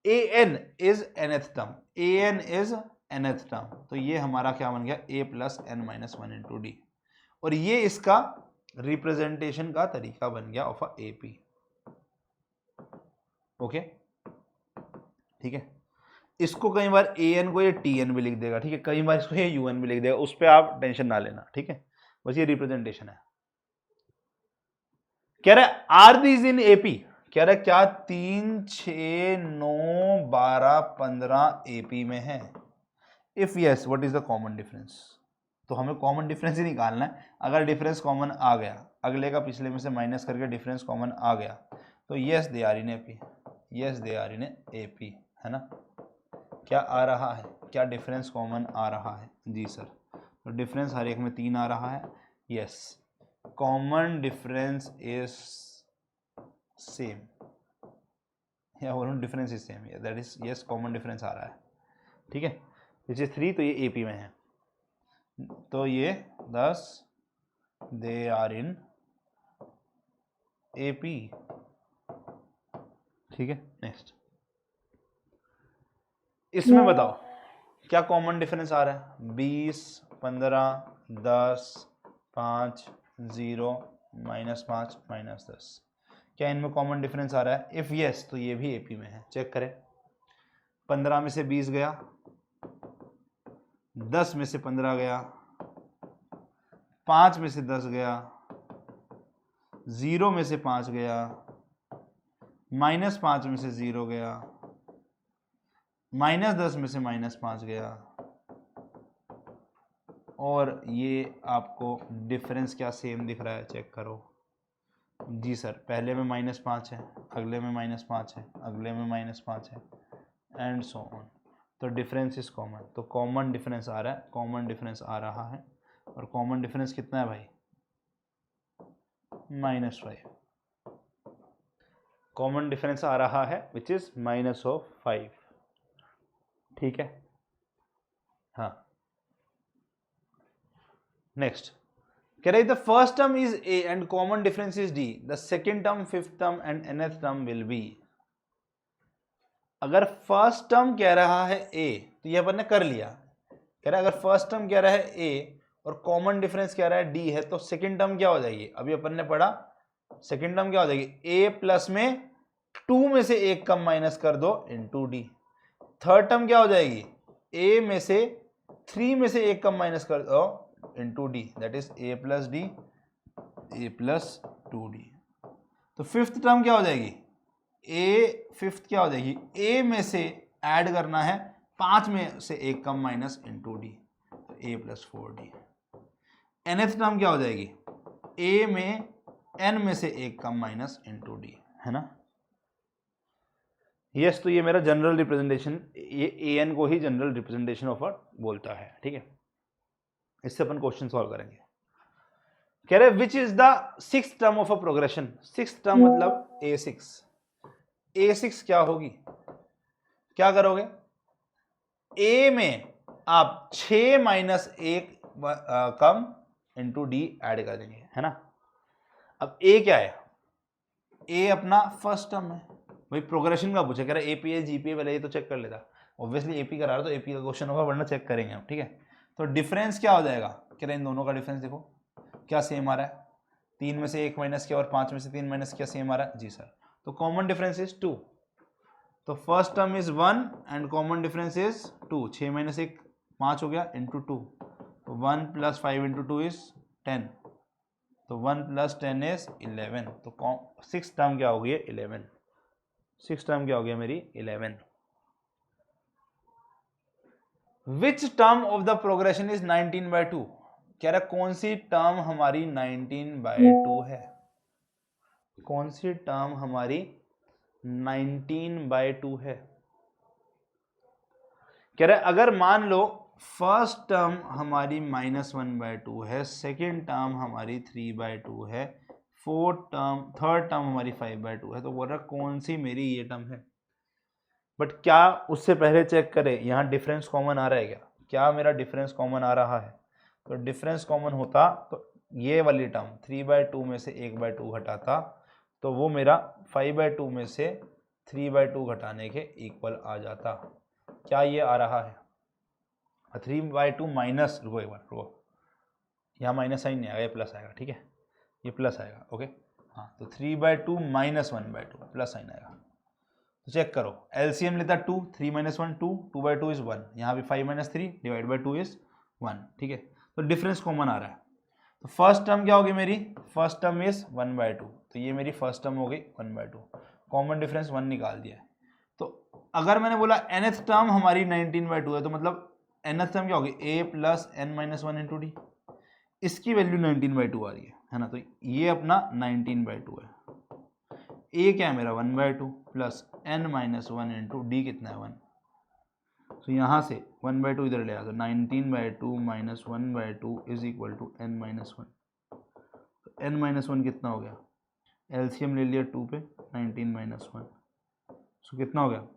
AN is nth term, AN is nth term, तो ये हमारा क्या बन गया, A plus n minus 1 into D, और ये इसका रिप्रेजेंटेशन का तरीका बन गया ऑफ AP। ओके, ठीक है। इसको कई बार AN को ये TN भी लिख देगा, ठीक है, कई बार इसको ये UN भी लिख देगा, उस पर आप टेंशन ना लेना, ठीक है, बस ये रिप्रेजेंटेशन है। कह रहा है आर दीज इन AP, कह रहा है क्या 3 6 9 12 15 AP में है, if yes what is the common difference. तो हमें कॉमन डिफरेंस ही निकालना है, अगर डिफरेंस कॉमन आ गया, अगले का पिछले में से माइनस करके डिफरेंस कॉमन आ गया, तो yes they are in AP, yes they are in AP, है ना। क्या आ रहा है, क्या डिफरेंस कॉमन आ रहा है, जी सर, तो डिफरेंस हर एक में 3 आ रहा है, yes, common difference is same, या बोलूं difference is same, that is yes, common difference आ रहा है, ठीक है, विच इज 3, तो ये AP में है, तो ये 10 दे आर इन AP, ठीक है। नेक्स्ट, इसमें बताओ क्या कॉमन डिफरेंस आ रहा है, 20 15 10 5 0 -5 -10, क्या इनमें कॉमन डिफरेंस आ रहा है, इफ यस तो ये भी AP में है। चेक करें, 15 में से 20 गया, 10 में से 15 गया, 5 में से 10 गया, 0 में से 5 गया, -5 में से 0 गया, -10 में से -5 गया, और ये आपको डिफरेंस क्या सेम दिख रहा है, चेक करो। जी सर, पहले में -5 है, अगले में -5 है, अगले में -5 है, एंड सो ऑन, तो डिफरेंस इज कॉमन, तो कॉमन डिफरेंस आ रहा है, कॉमन डिफरेंस आ रहा है, और कॉमन डिफरेंस कितना है भाई, -5, कॉमन डिफरेंस आ रहा है विच इज -5, ठीक है। हाँ, नेक्स्ट, कह रही the first term is A and common difference is D, the second term, fifth term and nth term will be. अगर फर्स्ट टर्म कह रहा है A, तो ये अपन ने कर लिया। कह रहा है अगर फर्स्ट टर्म कह रहा है ए और कॉमन डिफरेंस कह रहा है डी है, तो सेकंड टर्म क्या हो जाएगी, अभी अपन ने पढ़ा, सेकंड टर्म क्या हो जाएगी, ए प्लस में 2 में से एक कम माइनस कर दो इनटू डी। थर्ड टर्म क्या हो जाएगी, ए में से 3 में से एक कम माइनस कर दो into D, that is a plus D, A plus 2d। तो फिफ्थ टर्म क्या हो जाएगी, ए फिफ्थ क्या हो जाएगी, ए में से ऐड करना है 5 में से एक कम माइनस इनटू डी, तो ए प्लस 4d। nth टर्म क्या हो जाएगी, a में n में से एक कम माइनस इनटू डी, है ना। यस, तो ये मेरा जनरल रिप्रेजेंटेशन, ये an को ही जनरल रिप्रेजेंटेशन ऑफ बोलता है, ठीक है। इससे अपन क्वेश्चन सॉल्व करेंगे। कह रहे which is the sixth term of a progression, sixth term मतलब a6। a6 क्या होगी, क्या करोगे, a में आप 6 माइनस 1 कम इंटू डी ऐड कर देंगे, है ना। अब a क्या है, a अपना फर्स्ट टर्म है, भाई प्रोग्रेशन का पूछे, कह रहा है एपीए जीपीए, पहले ये तो चेक कर लेता, ऑब्वियसली एपी करा रहा तो एपी का क्वेश्चन होगा, वरना चेक करेंगे हम, ठीक है। तो डिफरेंस क्या हो जाएगा, कह रहे इन दोनों का डिफरेंस देखो क्या सेम आ रहा है, 3 में से 1 माइनस किया और 5 में से 3 माइनस किया, सेम आ रहा है जी सर। तो कॉमन डिफरेंस इज 2, तो first term is 1 and common difference is 2, 6 minus 1 5 हो गया इंटू 2, तो 1 प्लस 5 इंटू 2 इज 10, तो 1 प्लस 10 इज 11, तो सिक्स टर्म क्या हो गई है 11, सिक्स टर्म क्या हो गया मेरी 11। Which term of the progression is 19/2, कह रहा कौन सी टर्म हमारी 19/2 है, कौन सी टर्म हमारी 19/2 है। कह रहा है अगर मान लो फर्स्ट टर्म हमारी -1/2 है, सेकेंड टर्म हमारी 3/2 है, थर्ड टर्म हमारी 5/2 है, तो बोल रहा कौन सी मेरी ये टर्म है। बट क्या उससे पहले चेक करें यहाँ डिफरेंस कॉमन आ रहा है क्या मेरा डिफरेंस कॉमन आ रहा है, तो डिफरेंस कॉमन होता तो ये वाली टर्म 3/2 में से 1/2 घटाता, तो वो मेरा 5/2 में से 3/2 घटाने के इक्वल आ जाता। क्या ये आ रहा है 3/2 माइनस, रुको एक बार रुको, यहाँ माइनस साइन नहीं आएगा, ये प्लस आएगा, ठीक है, ये प्लस आएगा, ओके हाँ, तो 3/2 माइनस 1/2 प्लस साइन आएगा। तो चेक करो, एलसीएम लेता 2, 3 माइनस 1 2, 2/2 इज 1, यहाँ भी 5 माइनस 3 डिवाइड बाई 2 इज 1, ठीक है। तो डिफरेंस कॉमन आ रहा है, तो फर्स्ट टर्म क्या होगी मेरी, फर्स्ट टर्म इज 1/2, तो ये मेरी फर्स्ट टर्म हो गई 1/2, कॉमन डिफरेंस 1 निकाल दिया है। तो अगर मैंने बोला nth टर्म हमारी 19/2 है, तो मतलब nth टर्म क्या होगी, a plus n minus 1 into D, इसकी वैल्यू 19/2 आ रही है ना, तो ये अपना 19/2 है। a क्या है मेरा 1/2 plus n minus 1 into D कितना है 1, तो यहाँ से 1/2 इधर ले आ, तो 19/2 minus 1/2 is equal to n minus 1, तो n माइनस 1 कितना हो गया, एलसीएम ले लिया 2 पे, 19 माइनस 1, सो कितना हो गया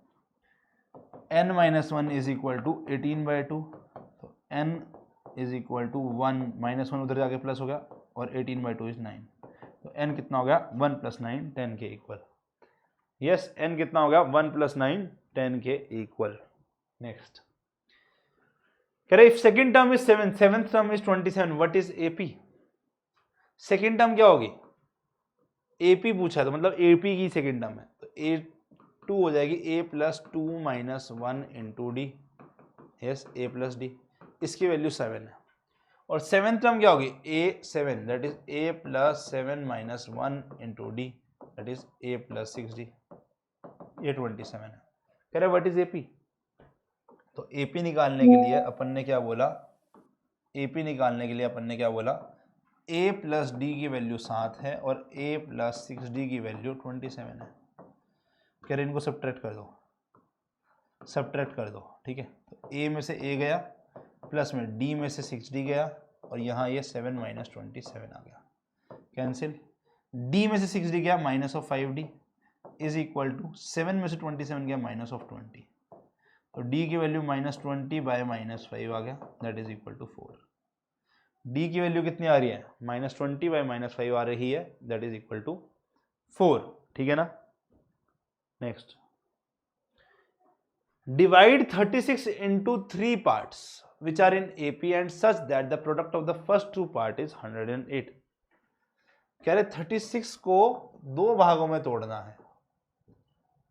n minus 1 is equal to 18/2, तो n is equal to 1 minus 1 उधर जाके प्लस हो गया, और 18/2 इज 9, तो n कितना हो गया 1 प्लस 9 10 के इक्वल। यस, n कितना हो गया 1 प्लस 9 10 के इक्वल। नेक्स्ट कह रहे if second term is 7, seventh term is 27, what is AP. Second term क्या होगी, एपी पूछा तो मतलब एपी की सेकेंड टर्म है, तो a2 हो जाएगी a plus 2 minus 1 into D, yes a plus D, इसकी वैल्यू 7 है। और सेवेंथ टर्म क्या होगी a7, that is a plus 7 minus 1 into D, that is a plus 6d, ये 27 है। कह रहे व्हाट इज एपी, तो एपी निकालने के लिए अपन ने क्या बोला, एपी निकालने के लिए अपन ने क्या बोला, a प्लस डी की वैल्यू 7 है और a प्लस 6d की वैल्यू 27 है। कह रहे इनको सब्ट्रैक्ट कर दो, सब्ट्रैक्ट कर दो, ठीक है। तो a में से a गया, प्लस में d में से 6d गया, और यहाँ ये 7 माइनस 27 आ गया, कैंसिल, d में से 6d गया minus of 5d is equal to 7 में से 27 गया माइनस ऑफ 20, तो d की वैल्यू -20 बाय -5 आ गया, that is equal to 4। d की वैल्यू कितनी आ रही है -20 बाय -5 आ रही है, दैट इज इक्वल टू 4, ठीक है ना। Next divide 36 into 3 parts which are in AP and such that the product of the first two part is 108. कह रहे 36 को 2 भागों में तोड़ना है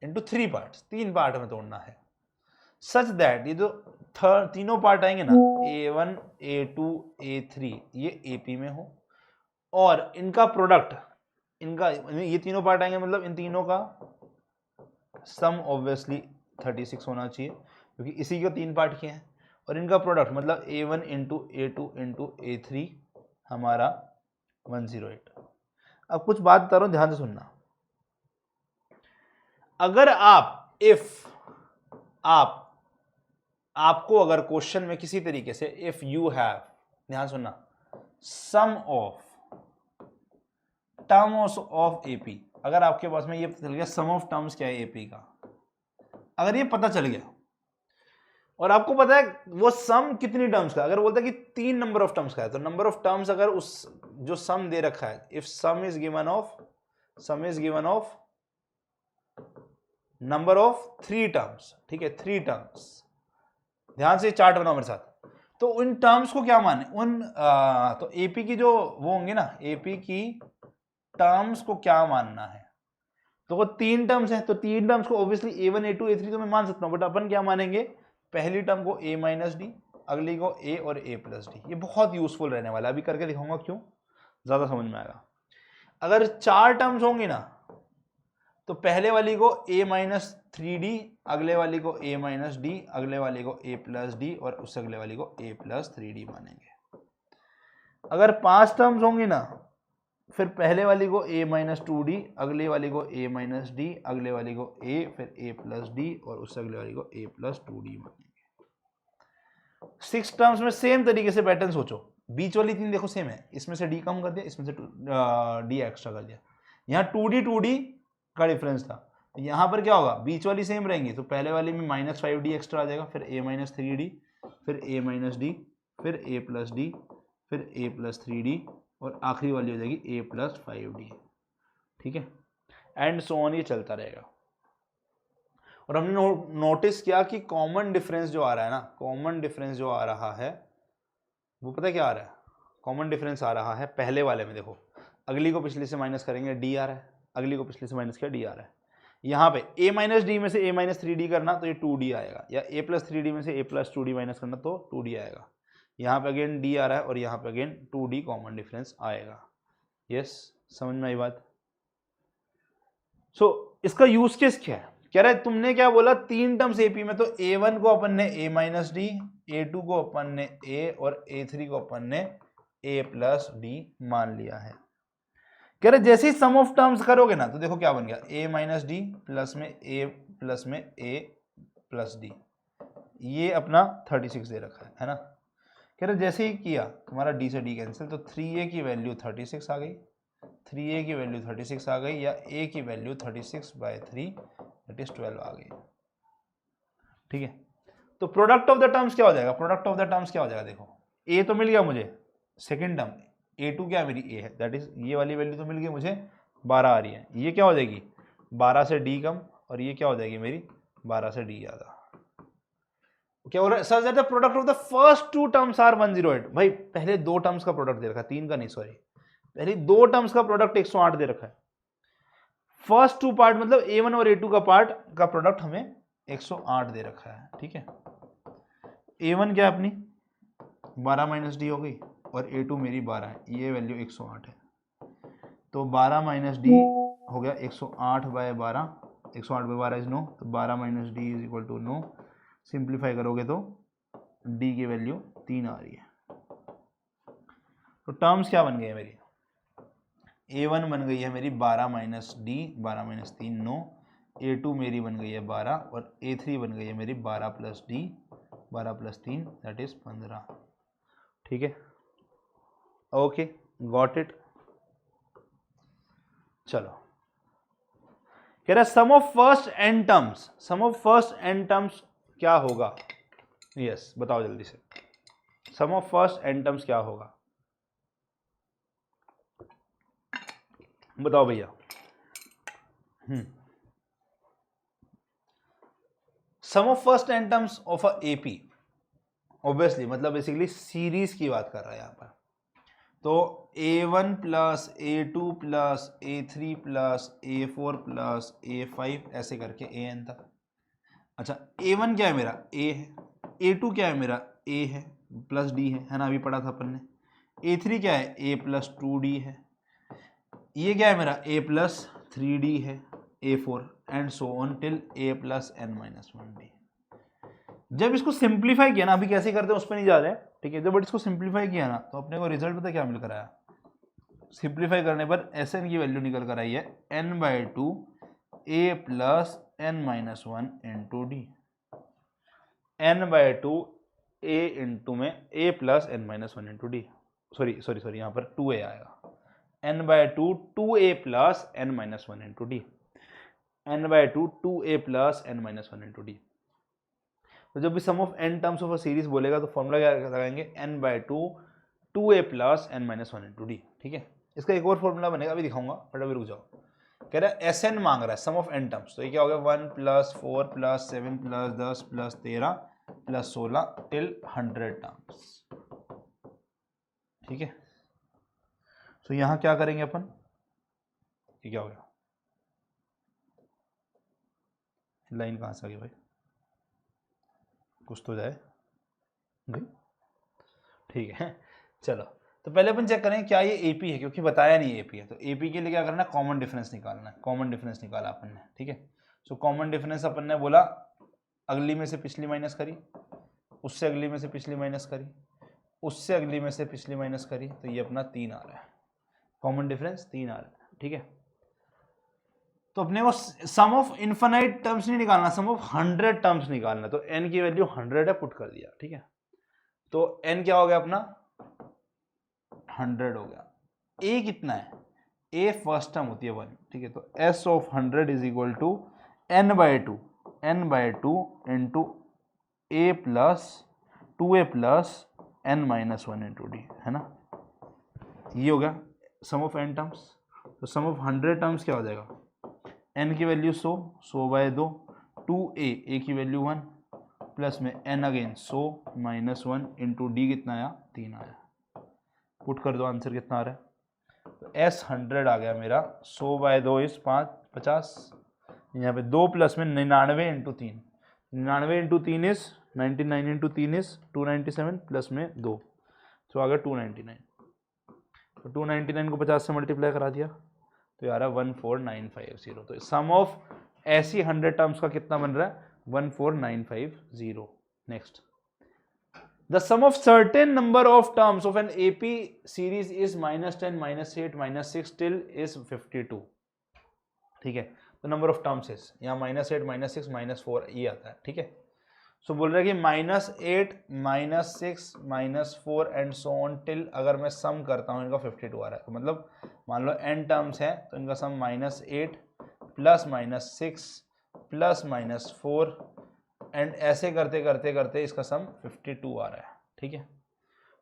into 3 parts, 3 पार्ट में तोड़ना है, such that ये जो तीनों पार्ट आएंगे ना A1 A2 A3 ये AP में हो और इनका प्रोडक्ट, इनका ये तीनों पार्ट आएंगे मतलब इन तीनों का सम ऑब्वियसली 36 होना चाहिए क्योंकि इसी के 3 पार्ट किए हैं, और इनका प्रोडक्ट मतलब A1 into A2 into A3 हमारा 108। अब कुछ बात बता रहा हूं, ध्यान से सुनना। अगर आप आपको अगर क्वेश्चन में किसी तरीके से इफ यू हैव, ध्यान सुनना, सम ऑफ टर्म्स ऑफ एपी, अगर आपके पास में ये पता चल गया सम ऑफ टर्म्स क्या है एपी का, अगर ये पता चल गया और आपको पता है वो सम कितनी टर्म्स का, अगर बोलता है कि 3 नंबर ऑफ टर्म्स का है, तो नंबर ऑफ टर्म्स अगर उस जो सम दे रखा है, if some is given of number of 3 terms, ठीक है 3 टर्म्स, ध्यान से चार्ट बनाओ मेरे साथ। तो उन टर्म्स को क्या माने, तो एपी की जो वो होंगे ना, एपी की टर्म्स को क्या मानना है, तो वो 3 टर्म्स है, तो 3 टर्म्स को ऑब्वियसली A1 A2 A3 तो मैं मान सकता हूं, बट अपन क्या मानेंगे, पहली टर्म को A माइनस डी, अगली को A और A प्लस डी। ये बहुत यूजफुल रहने वाला है, अभी करके दिखाऊंगा क्यों, ज्यादा समझ में आएगा। अगर 4 टर्म्स होंगी ना तो पहले वाली को A माइनस 3D, अगले वाली को A माइनस डी, अगले वाली को A प्लस डी और उससे अगले वाली को A प्लस 3D मानेंगे। अगर 5 टर्म्स होंगी ना फिर पहले वाली को A माइनस 2D, अगले वाली को A माइनस डी, अगले वाली को A, फिर A प्लस डी और उससे अगले वाली को A प्लस 2D मानेंगे। 6 टर्म्स में सेम तरीके से पैटर्न सोचो, बीच वाली 3 देखो सेम है, इसमें से D कम कर दिया, इसमें से D एक्स्ट्रा कर दिया, यहाँ 2D का डिफरेंस था, यहाँ पर क्या होगा, बीच वाली सेम रहेंगी, तो पहले वाली में माइनस 5D एक्स्ट्रा आ जाएगा, फिर A माइनस 3D, फिर A माइनस डी, फिर A प्लस डी, फिर A प्लस 3D और आखिरी वाली हो जाएगी A प्लस 5D, ठीक है, एंड सो ऑन, ये चलता रहेगा। और हमने नोटिस किया कि कॉमन डिफरेंस जो आ रहा है ना, कॉमन डिफरेंस जो आ रहा है वो पता है क्या आ रहा है, कॉमन डिफरेंस आ रहा है पहले वाले में, देखो अगली को पिछले से माइनस करेंगे D आ रहा है, अगली को पिछले से माइनस किया D आ रहा है, यहाँ पे A माइनस डी में से A माइनस 3D करना तो ये 2D आएगा, या A प्लस 3D में से A प्लस 2D माइनस करना तो 2D आएगा, यहाँ पे अगेन D आ रहा है और यहाँ पे अगेन 2D कॉमन डिफरेंस आएगा। यस, समझ में आई बात। इसका यूज केस क्या है, कह रहा है तुमने क्या बोला 3 टर्म्स एपी में, तो A1 को अपन ने A माइनस डी, A2 को अपन ने A और A3 को अपन ने A प्लस डी मान लिया है। कह रहे जैसे ही सम ऑफ टर्म्स करोगे ना तो देखो क्या बन गया, A माइनस डी प्लस में A प्लस में A प्लस डी, ये अपना 36 दे रखा है ना। कह रहे जैसे ही किया तुम्हारा D से D कैंसिल, तो 3A की वैल्यू 36 आ गई, 3A की वैल्यू 36 आ गई, या A की वैल्यू 36/3 दैट इज 12 आ गई, ठीक है। तो प्रोडक्ट ऑफ द टर्म्स क्या हो जाएगा, प्रोडक्ट ऑफ द टर्म्स क्या हो जाएगा, देखो A तो मिल गया मुझे, सेकेंड टर्म A2 क्या मेरी A है, दैट इज ये वाली वैल्यू तो मिल गई मुझे 12 आ रही है, ये क्या हो जाएगी 12 से D कम, और ये क्या हो जाएगी मेरी 12 से D ज्यादा। क्या हो रहा है, such that the product of the first 2 terms are 108। भाई पहले 2 टर्म्स का प्रोडक्ट दे रखा है, 3 का नहीं सॉरी, पहले 2 टर्म्स का प्रोडक्ट 108 दे रखा है। फर्स्ट 2 पार्ट मतलब A1 और A2 का पार्ट का प्रोडक्ट हमें 108 दे रखा है, ठीक है। A1 क्या अपनी 12 माइनस डी हो गई और A2 मेरी 12 है, ये वैल्यू 108 है, तो 12 माइनस डी हो गया 108/12, 108/12 इज 9, तो 12 minus D is equal to 9, simplify करोगे तो D की वैल्यू 3 आ रही है। तो टर्म्स क्या बन गई है मेरी, A1 बन गई है मेरी 12 माइनस डी, 12 माइनस 3 9, A2 मेरी बन गई है 12 और A3 बन गई है मेरी 12 plus D, 12 plus 3 that is 15, ठीक है। Okay got it. चलो कह रहा है sum of first N terms, sum of first N terms क्या होगा, यस बताओ जल्दी से, sum of first N terms क्या होगा, बताओ भैया। Sum of first N terms of a AP, obviously मतलब बेसिकली सीरीज की बात कर रहा है यहाँ पर। तो a1 plus a2 plus a3 plus a4 plus a5 ऐसे करके an तक। अच्छा a1 क्या है मेरा a है, a2 क्या है मेरा a है प्लस d है ना, अभी पढ़ा था अपन ने। a3 क्या है a प्लस 2d है, ये क्या है मेरा a प्लस 3d है, a4 and so on till a plus n minus 1d। जब इसको सिंप्लीफाई किया ना, अभी कैसे करते हैं उस पर नहीं जा रहे हैं, ठीक है, जब इसको सिंप्लीफाई किया ना तो अपने को रिजल्ट पता क्या मिल कर आया, सिंप्लीफाई करने पर एस एन की वैल्यू निकल कर आई है n/2 a plus n minus 1 into D. n/2 a into में a plus n minus 1 into D, sorry यहाँ पर 2a आएगा, n/2 2a plus n minus 1 into D, n/2 2a plus n minus 1 into D. तो जब भी sum of n terms of a series बोलेगा तो formula क्या लगाएंगे, n/2 2a plus n minus 1 into D, ठीक है। इसका एक और फॉर्मूला बनेगा, अभी दिखाऊंगा, बट अभी रुक जाओ। कह रहा है Sn मांग रहा है सम ऑफ n टर्म्स, तो ये क्या हो गया 1 plus 4 plus 7 plus 10 plus 13 plus 16 till 100 terms, ठीक है। तो यहां क्या करेंगे अपन, ये क्या हो गया, लाइन कहां से आ गई भाई, कुछ तो जाए भाई, ठीक है। चलो तो पहले अपन चेक करें क्या ये एपी है, क्योंकि बताया नहीं एपी है। तो एपी के लिए क्या करना है, कॉमन डिफरेंस निकालना है। कॉमन डिफरेंस निकाला अपन ने, ठीक है। सो कॉमन डिफरेंस अपन ने बोला अगली में से पिछली माइनस करी, उससे अगली में से पिछली माइनस करी, उससे अगली में से पिछली माइनस करी, तो ये अपना 3 आ रहा है, कॉमन डिफरेंस 3 आ रहा है, ठीक है। तो अपने को सम ऑफ इनफाइनाइट टर्म्स नहीं निकालना, सम ऑफ 100 टर्म्स निकालना। तो n की वैल्यू 100 है, पुट कर दिया, ठीक है। तो n क्या हो गया अपना 100 हो गया। a कितना है, a फर्स्ट टर्म होती है 1, ठीक है। तो s of 100 is equal to n/2 into a plus 2a plus n minus 1 into D, है ना। ये हो गया सम ऑफ n टर्म्स। तो सम ऑफ 100 टर्म्स क्या हो जाएगा, n की वैल्यू 100/2 2a की वैल्यू 1 प्लस में n again 100 minus 1 into D कितना आया 3 आया। पुट कर दो, आंसर कितना आ रहा है, तो s 100 आ गया मेरा, 100/2 इज 50, यहाँ पे 2 प्लस में 99 into 3, 99 into 3 is 99 into 3 is 297 plus में 2, तो आ गया 299। तो 299 को 50 से मल्टीप्लाई करा दिया तो यार 14950। तो सम ऑफ ऐसी 100 टर्म्स का कितना बन रहा है 14950। Next, the sum of certain number of terms of an AP series is -10 -8 -6 till is 52, ठीक है। तो नंबर ऑफ टर्म्स इज यहाँ -8 -6 -4 ये आता है, ठीक है। सो बोल रहा है कि -8 -6 -4 एंड सो ऑन टिल, अगर मैं सम करता हूँ इनका 52 आ रहा है। तो मतलब मान लो n टर्म्स है तो इनका सम -8 प्लस -6 प्लस -4 एंड ऐसे करते करते करते इसका सम 52 आ रहा है, ठीक है।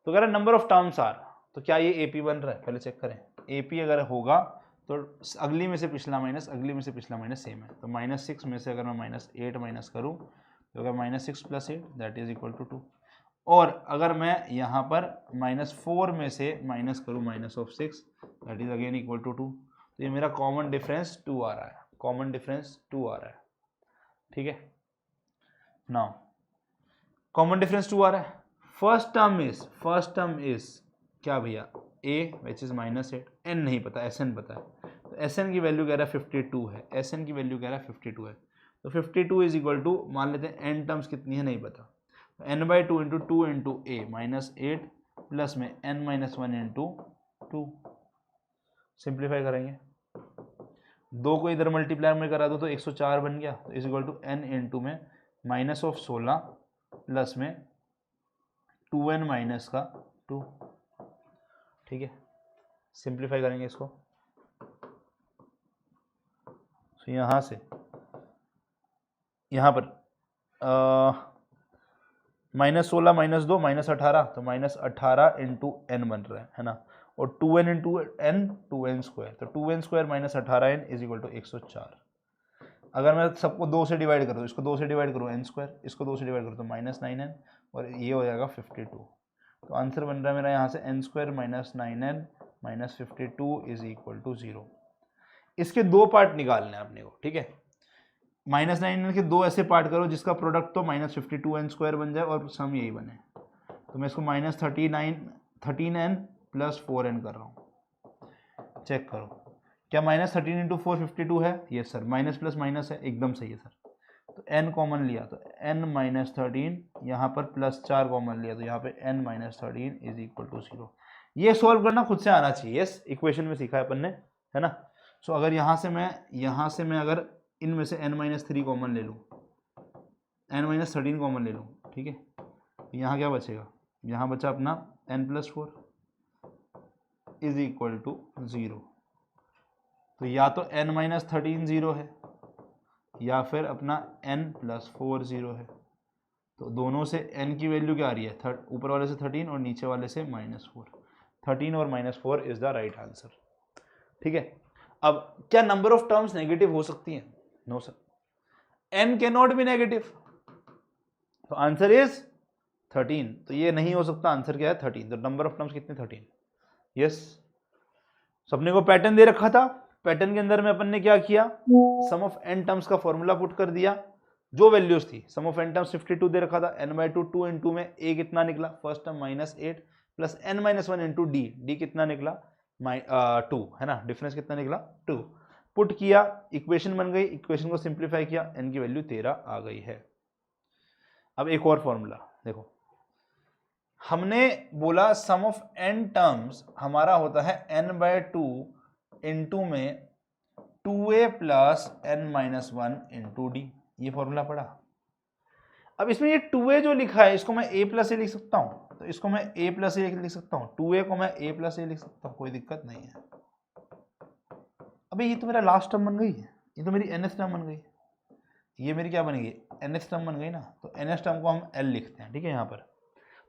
तो कह रहा है नंबर ऑफ टर्म्स आर, तो क्या ये एपी बन रहा है, पहले चेक करें। एपी अगर होगा तो अगली में से पिछला माइनस, अगली में से पिछला माइनस सेम है। तो -6 में से अगर मैं -8 माइनस करूँ तो अगर -6 + 8 दैट इज इक्वल टू 2। और अगर मैं यहाँ पर -4 में से माइनस करूँ -6 that is again equal to 2। तो ये मेरा कॉमन डिफरेंस 2 आ रहा है, कॉमन डिफरेंस 2 आ रहा है, ठीक है। नाउ कॉमन डिफरेंस 2 आ रहा है। फर्स्ट टर्म इज क्या भैया a विच इज -8, n नहीं पता, sn पता है। तो sn की वैल्यू कह रहा है 52 है, sn की वैल्यू कह रहा है 52 है। तो 52 इज इक्वल टू, मान लेते हैं n टर्म्स कितनी है नहीं पता, तो n/2 into 2 into a -8 plus में n माइनस 1 इंटू 2। सिंप्लीफाई करेंगे, 2 को इधर मल्टीप्लाई में करा दो तो 104 बन गया। तो is equal to n into में -16 प्लस में 2n माइनस का 2, ठीक है। सिंप्लीफाई करेंगे इसको, तो यहाँ से यहाँ पर -16 -2 -18, तो -18 इंटू n बन रहा है ना। और 2n into n 2n square, तो 2n square -18n is equal to 104। अगर मैं सबको 2 से डिवाइड करूँ, इसको 2 से डिवाइड करूँ n², इसको 2 से डिवाइड करूँ तो -9n, और ये हो जाएगा 52। तो आंसर बन रहा है मेरा यहाँ से n² - 9n - 52 is equal to 0। इसके दो पार्ट निकालने हैं अपने को, ठीक है। -9n के दो ऐसे पार्ट करो जिसका प्रोडक्ट तो -52n² बन जाए और सम यही बने। तो मैं इसको -13n + 4n कर रहा हूँ, चेक करो क्या -13 × 4 52 है? Yes sir, minus plus minus है, एकदम सही है सर। तो n कॉमन लिया तो n - 13, यहाँ पर +4 कॉमन लिया तो यहाँ पे n - 13 इज इक्वल टू 0। ये सॉल्व करना खुद से आना चाहिए, यस, इक्वेशन में सीखा है अपन ने, है ना। सो अगर यहाँ से मैं अगर इनमें से n - 3 कॉमन ले लूँ, n - 13 कॉमन ले लूँ, ठीक है, यहाँ क्या बचेगा? यहाँ बचा अपना n + 4 इज इक्वल टू 0। तो या तो n - 13 0 है या फिर अपना n + 4 0 है। तो दोनों से n की वैल्यू क्या आ रही है? ऊपर वाले से 13 और नीचे वाले से -4। 13 और -4 इज द राइट आंसर, ठीक है। अब क्या नंबर ऑफ टर्म्स नेगेटिव हो सकती हैं? No sir, n can not be negative, तो आंसर इज 13। तो ये नहीं हो सकता, आंसर क्या है? 13। तो नंबर ऑफ टर्म्स कितने? 13। यस, सबने को पैटर्न दे रखा था, पैटर्न के अंदर में अपन ने क्या किया? सम ऑफ n टर्म्स का फॉर्मूला पुट कर दिया, जो वैल्यूज थी। सम ऑफ n टर्म्स 52 दे रखा था, n/2 2 × में a कितना निकला? First term -8 plus n - 1 × d कितना निकला? 2, है ना। डिफरेंस कितना निकला? 2। पुट किया, इक्वेशन बन गई, इक्वेशन को सिंप्लीफाई किया, n की वैल्यू 13 आ गई है। अब एक और फॉर्मूला देखो, हमने बोला सम ऑफ n टर्म्स हमारा होता है n/2 × में 2a + n - 1 × d। ये फॉर्मूला पढ़ा। अब इसमें ये 2a जो लिखा है इसको मैं a + a लिख सकता हूं, तो इसको मैं a + a लिख सकता हूं, 2a को मैं a + a लिख सकता हूं, कोई दिक्कत नहीं है। अबे ये तो मेरा लास्ट टर्म बन गई, ये तो मेरी nth टर्म बन गई, ये मेरी क्या बनेगी? nth टर्म बन गई ना। तो nth टर्म को हम l लिखते हैं, ठीक है। यहाँ पर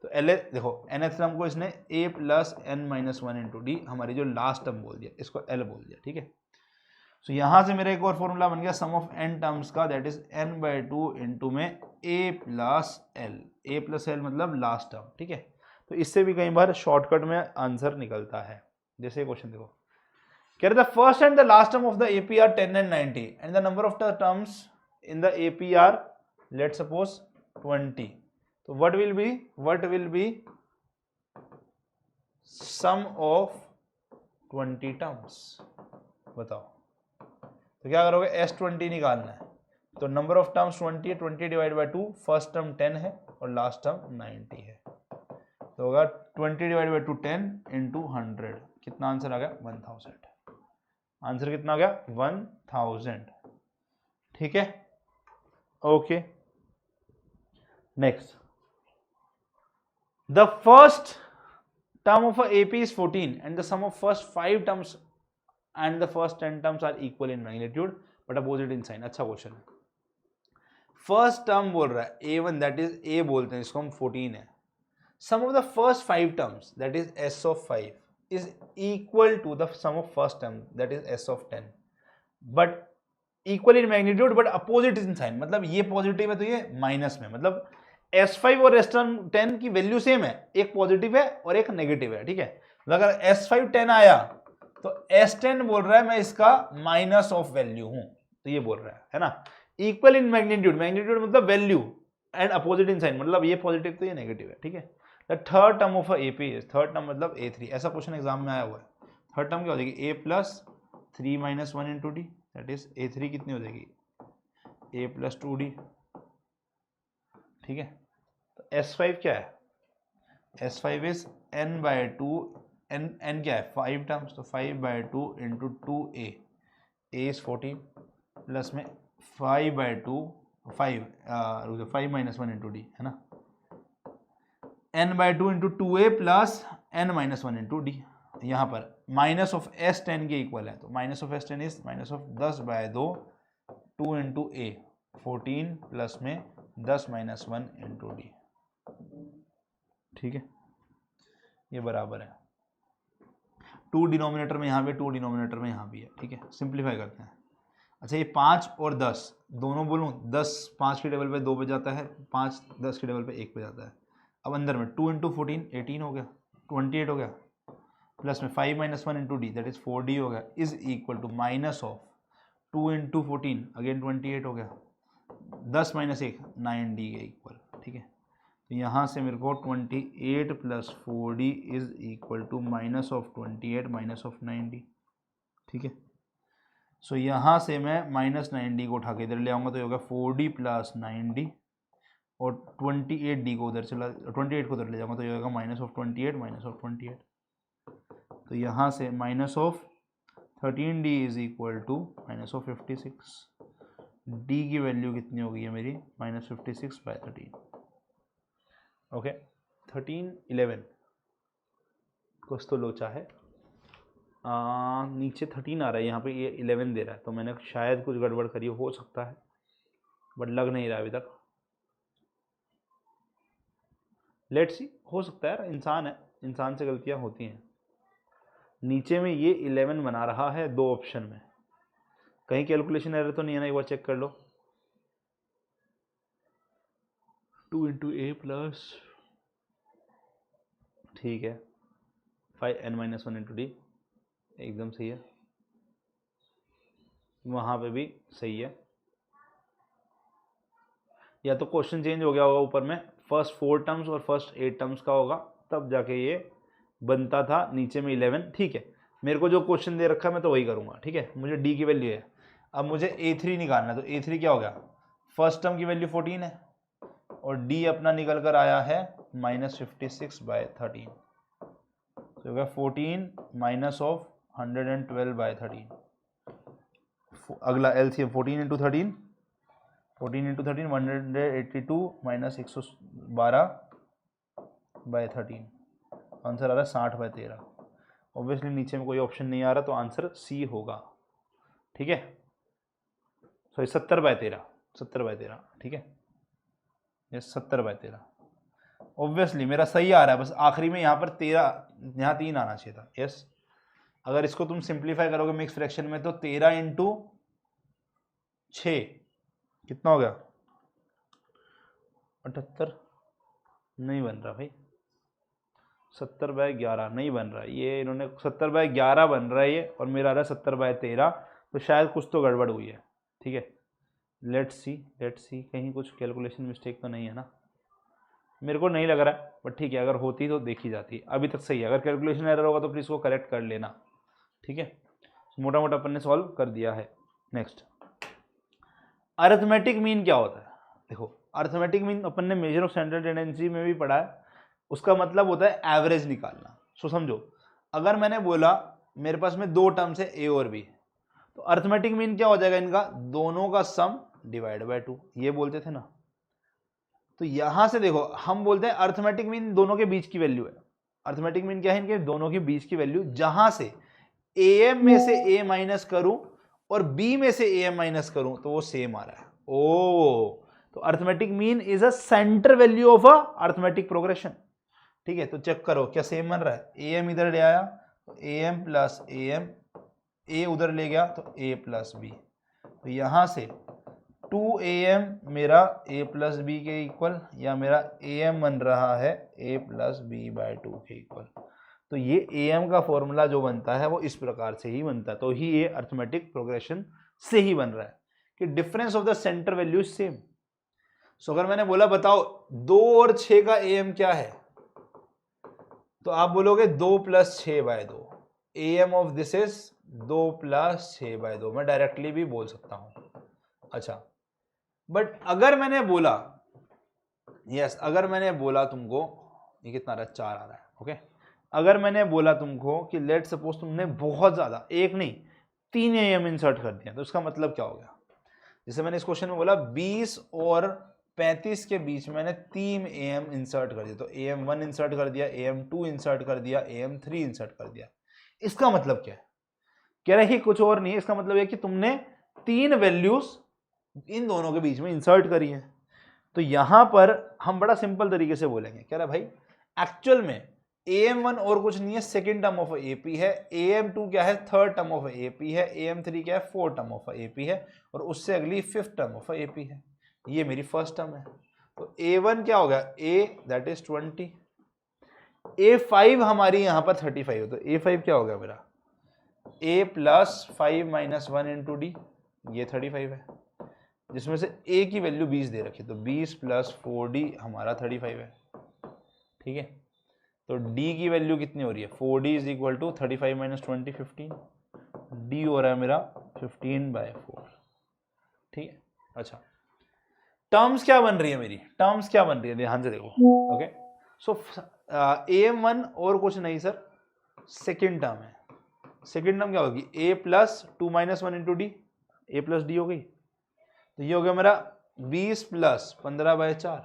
तो l देखो, nth टर्म को इसने a + n - 1 × d, हमारी जो लास्ट टर्म बोल दिया, इसको l बोल दिया, ठीक है। सो यहां से मेरा एक और फॉर्मूला बन गया सम ऑफ n टर्म्स का, दैट इज n/2 × में a + l। a + l मतलब लास्ट टर्म, ठीक है। तो इससे भी कई बार शॉर्टकट में आंसर निकलता है। जैसे क्वेश्चन देखो, कह रहे the first and the last term of the AP are 10 and 90 and the number of the terms in the AP are, let suppose 20। तो what will be sum of 20 terms? बताओ। तो क्या करोगे? S20 निकालना है। तो नंबर ऑफ टर्म्स 20 है, 20 / 2, first term 10 है और लास्ट टर्म 90 है। तो होगा 20 / 2 10 × 100। कितना आंसर आ गया? 1000। आंसर कितना आ गया? 1000, ठीक है। Okay, next, the first term of AP is 14 and the sum of first 5 terms and the first 10 terms are equal in magnitude but opposite in sign। अच्छा क्वेश्चन है। फर्स्ट टर्म बोल रहा है A1, दैट इज A बोलते हैं इसको हम, 14 है। Sum of the first 5 terms that is S of 5 is equal to the sum of first term that is S of 10 but equal in magnitude but opposite in sign. मतलब ये positive है तो ये माइनस में, मतलब S5 और S10 की value same है, एक पॉजिटिव है और एक नेगेटिव है, ठीक है। अगर S5 10 आया तो S10 बोल रहा है मैं इसका माइनस ऑफ वैल्यू हूं, तो ये बोल रहा है ना। इक्वल इन मैग्नीट्यूड, मैग्नीट्यूड मतलब value, and opposite in sign, मतलब ये पॉजिटिव तो ये नेगेटिव है, ठीक है। The third term of AP is, third term मतलब A3। ऐसा क्वेश्चन एग्जाम में आया हुआ है। थर्ड टर्म क्या हो जाएगी? A + 3 - 1 × d, that is A3 कितनी हो जाएगी? A + 2d, ठीक है। तो S5 क्या है? S5 इज n/2, n क्या है? 5 टर्म्स, तो 5/2 × 2a, a इज 14 प्लस में 5/2 5 5 - 1 × d, है ना। n/2 × 2a plus n - 1 × d। यहाँ पर माइनस ऑफ S10 के इक्वल है, तो minus of S10 is -10/2 2 × a 14 plus में 10 - 1 × d, ठीक है। ये बराबर है 2 डिनोमिनेटर में यहाँ पे, 2 डिनोमिनेटर में यहाँ भी है, ठीक है। सिंप्लीफाई करते हैं। अच्छा ये 5 और 10 दोनों बोलूँ, 10 5 के टेबल पे 2 पे जाता है, 5 10 के टेबल पे 1 पे जाता है। अब अंदर में 2 इंटू 14 18 हो गया, 28 हो गया, प्लस में 5 minus 1 into D that is 4d हो गया, is equal to minus of 2 into 14 again 28 हो गया, 10 माइनस 1 9d के इक्वल। ठीक है, तो यहाँ से मेरे को 28 plus 4d is equal to minus of 28 minus of 9d। ठीक है, सो यहाँ से मैं माइनस 9d को उठा के इधर ले आऊँगा तो ये होगा 4d प्लस 9d, और 28d को उधर चला 28 को उधर ले जाऊँगा तो ये होगा माइनस ऑफ 28 माइनस ऑफ 28। तो यहाँ से minus of 13d is equal to minus of 56। d की वैल्यू कितनी हो गई है मेरी, माइनस 56 बाय 13। ओके 13 11 कुछ तो लोचा है, नीचे 13 आ रहा है, यहाँ पे ये 11 दे रहा है, तो मैंने शायद कुछ गड़बड़ करी हो सकता है, बट लग नहीं रहा अभी तक। लेट्स सी, हो सकता है, इंसान है, इंसान से गलतियाँ होती हैं। नीचे में ये 11 बना रहा है दो ऑप्शन में, कहीं कैलकुलेशन एरर तो नहीं है ना, एक बार चेक कर लो। 2 इंटू ए प्लस, ठीक है, 5n माइनस 1 इंटू डी, एकदम सही है, वहाँ पे भी सही है। या तो क्वेश्चन चेंज हो गया होगा, ऊपर में फर्स्ट 4 टर्म्स और फर्स्ट 8 टर्म्स का होगा, तब जाके ये बनता था, नीचे में 11। ठीक है, मेरे को जो क्वेश्चन दे रखा है मैं तो वही करूँगा। ठीक है, मुझे डी की वैल्यू है, अब मुझे a3 निकालना है, तो a3 क्या हो गया, फर्स्ट टर्म की वैल्यू 14 है और d अपना निकल कर आया है माइनस 56 बाय 13, तो होगा 14 माइनस ऑफ 112 बाय 13। अगला LCM 14 into 13, 14 into 13 182 minus 112 by 13, answer आ रहा है 60 बाय 13। ऑब्वियसली नीचे में कोई ऑप्शन नहीं आ रहा, तो आंसर सी होगा। ठीक है, सॉरी 70 बाय 13, 70 बाय 13। ठीक है, यस 70 बाय 13, ऑब्वियसली मेरा सही आ रहा है, बस आखिरी में यहाँ पर 13, यहाँ 3 आना चाहिए था। यस, अगर इसको तुम सिंप्लीफाई करोगे मिक्स फ्रैक्शन में तो 13 इंटू 6 कितना हो गया, 78, नहीं बन रहा भाई, 70 बाय 11 नहीं बन रहा, ये इन्होंने 70 बाय 11 बन रहा है ये, और मेरा आ रहा है 70 बाय 13, तो शायद कुछ तो गड़बड़ हुई है। ठीक है, लेट्स सी कहीं कुछ कैलकुलेशन मिस्टेक तो नहीं है ना, मेरे को नहीं लग रहा है, बट ठीक है, अगर होती तो देखी जाती। अभी तक सही है, अगर कैलकुलेशन एरर होगा तो प्लीज़ को करेक्ट कर लेना। ठीक है, मोटा मोटा अपन ने सॉल्व कर दिया है। नेक्स्ट, अरिथमेटिक मीन क्या होता है। देखो, अरिथमेटिक मीन अपन ने मेजर ऑफ सेंट्रल टेंडेंसी में भी पढ़ा है, उसका मतलब होता है एवरेज निकालना। सो समझो, अगर मैंने बोला मेरे पास में दो टर्म्स है ए और बी, तो अरिथमेटिक मीन क्या हो जाएगा इनका, दोनों का सम डिवाइड बाय 2, ये बोलते थे ना। तो यहां से देखो, हम बोलते हैं अरिथमेटिक मीन दोनों के बीच की वैल्यू है। अरिथमेटिक मीन क्या है, इनके दोनों के बीच की वैल्यू, जहां से am में से a माइनस करूं और b में से am माइनस करूं तो वो सेम आ रहा है। ओ, तो arithmetic mean is a centre value of a arithmetic progression. ठीक है, तो चेक करो क्या सेम बन रहा है, am इधर ले आया तो am प्लस am, a उधर ले गया तो a प्लस b, तो यहां से 2am मेरा a प्लस बी के इक्वल, या मेरा am बन रहा है a प्लस बी बाय 2 के इक्वल। तो ये am का फॉर्मूला जो बनता है वो इस प्रकार से ही बनता है, तो ही ये अरिथमेटिक प्रोग्रेशन से ही बन रहा है कि difference of the centre value same. So अगर मैंने बोला बताओ 2 और 6 का am क्या है, तो आप बोलोगे 2 plus 6 by 2, am of this is 2 plus 6 by 2, मैं डायरेक्टली भी बोल सकता हूं। अच्छा, बट अगर मैंने बोला, यस अगर मैंने बोला तुमको, ये कितना आ रहा है, 4 आ रहा है। ओके, अगर मैंने बोला तुमको कि लेट सपोज तुमने बहुत ज्यादा, एक नहीं 3 am इंसर्ट कर दिया, तो इसका मतलब क्या हो गया, जैसे मैंने इस क्वेश्चन में बोला 20 और 35 के बीच मैंने 3 am इंसर्ट कर दिया, तो am1 इंसर्ट कर दिया, am2 इंसर्ट कर दिया, am3 इंसर्ट कर दिया। इसका मतलब क्या है, कह रहा है कि कुछ और नहीं है, इसका मतलब है कि तुमने 3 वैल्यूज इन दोनों के बीच में इंसर्ट करी है। तो यहां पर हम बड़ा सिंपल तरीके से बोलेंगे, कह रहा है भाई एक्चुअल में AM1 और कुछ नहीं है, सेकेंड टर्म ऑफ AP है, AM2 क्या है, थर्ड टर्म ऑफ AP है, AM3 क्या है, फोर्थ टर्म ऑफ AP है, और उससे अगली फिफ्थ टर्म ऑफ AP है। ये मेरी फर्स्ट टर्म है। तो A1 क्या हो गया, A दैट इज 20, A5 हमारी यहां पर 35 है, तो A5 क्या हो गया मेरा, A plus 5 minus 1 into D, ये 35 है, जिसमें से A की वैल्यू 20 दे रखी है, तो 20 प्लस 4D हमारा 35 है। ठीक है, तो D की वैल्यू कितनी हो रही है, 4D is equal to 35 minus 20 15, D हो रहा है मेरा 15/4। ठीक है, अच्छा टर्म्स क्या बन रही है मेरी, टर्म्स क्या बन रही है, ध्यान से देखो। ओके, सो AM1 और कुछ नहीं सर, सेकेंड टर्म है। सेकेंड टर्म क्या होगी, A plus 2 minus 1 into D, A plus D हो गई, तो ये हो गया मेरा 20 प्लस 15/4,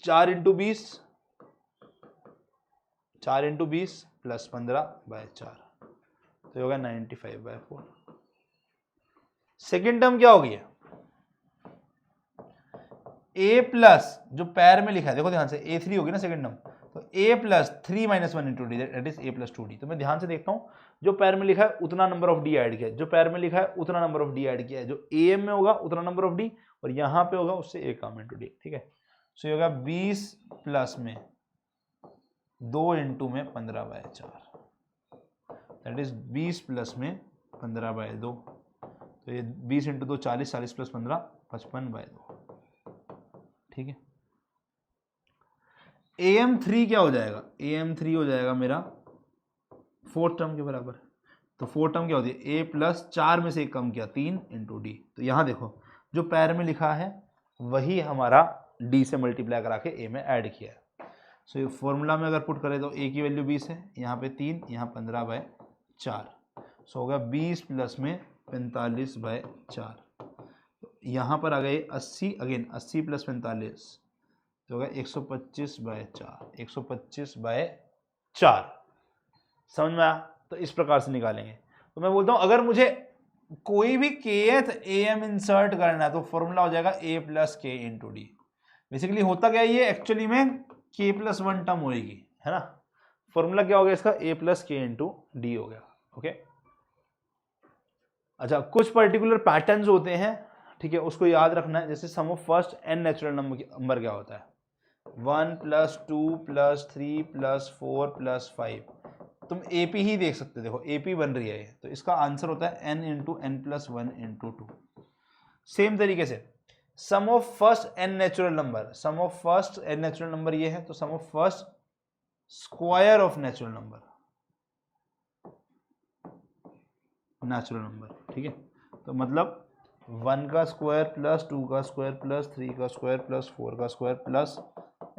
4 इंटू 20, 4 इंटू 20 प्लस 15/4, तो होगा 95/4। सेकेंड टर्म क्या होगी, A प्लस जो पैर में लिखा है, देखो ध्यान से, A3 होगी ना सेकेंड टर्म, तो A plus 3 minus 1 into D that is A plus 2D। तो मैं ध्यान से देखता हूं, जो पैर में लिखा है उतना नंबर ऑफ डी ऐड किया है, जो पैर में लिखा है उतना नंबर ऑफ डी ऐड किया है, जो AM में होगा उतना नंबर ऑफ डी, और यहां पे होगा उससे एक कम इंटू डी। ठीक है, सो ये होगा 20 प्लस में 2 इंटू में 15/4, दैट इज 20 प्लस में 15/2, तो ये 20 इंटू 2 40, 40 प्लस 15 55/2। ठीक है, AM3 क्या हो जाएगा, AM3 हो जाएगा मेरा फोर्थ टर्म के बराबर, तो फोर्थ टर्म क्या होती है, A प्लस 4 में से एक कम किया 3 इंटू डी, तो यहां देखो जो पैर में लिखा है वही हमारा D से मल्टीप्लाई करा के A में ऐड किया है। सो ये फॉर्मूला में अगर पुट करें तो A की वैल्यू 20 है, यहाँ पे 3, यहाँ 15/4, सो होगा 20 प्लस में 45/4, यहाँ पर आ गए 80, अगेन 80 प्लस 45, तो होगा 125/4, 125/4। समझ में आया, तो इस प्रकार से निकालेंगे। तो मैं बोलता हूं अगर मुझे कोई भी kth AM इंसर्ट करना है तो फॉर्मूला हो जाएगा A plus K into D. Basically होता क्या है, ये एक्चुअली में K प्लस 1 टर्म होगी, है ना, फॉर्मूला क्या हो गया इसका, A plus K into D हो गया। ओके, अच्छा कुछ पर्टिकुलर पैटर्न्स होते हैं, ठीक है, उसको याद रखना है। जैसे sum of first n natural number क्या होता है, 1 प्लस 2 प्लस 3 प्लस 4 प्लस 5, तुम AP ही देख सकते हो, देखो AP बन रही है ये, तो इसका आंसर होता है n into n plus 1 into 2। Same तरीके से sum of first n natural number, sum of first n natural number ये है, तो sum of first square of natural number, ठीक है, तो मतलब 1 का स्क्वायर प्लस 2 का स्क्वायर प्लस 3 का स्क्वायर प्लस 4 का स्क्वायर प्लस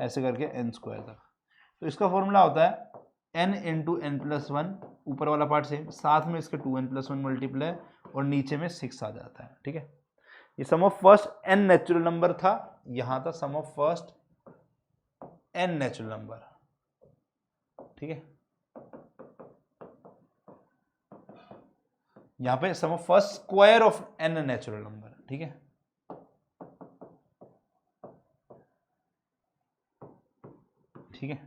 ऐसे करके n स्क्वायर तक। तो इसका फॉर्मूला होता है n इंटू n प्लस 1, ऊपर वाला पार्ट सेम, साथ में इसके 2n प्लस 1 मल्टीप्लाई और नीचे में 6 आ जाता है। ठीक है, ये sum of first n natural number था, यहां था sum of first n natural number. ठीक है, यहां पे sum of first square of n natural number. ठीक है, ठीक है,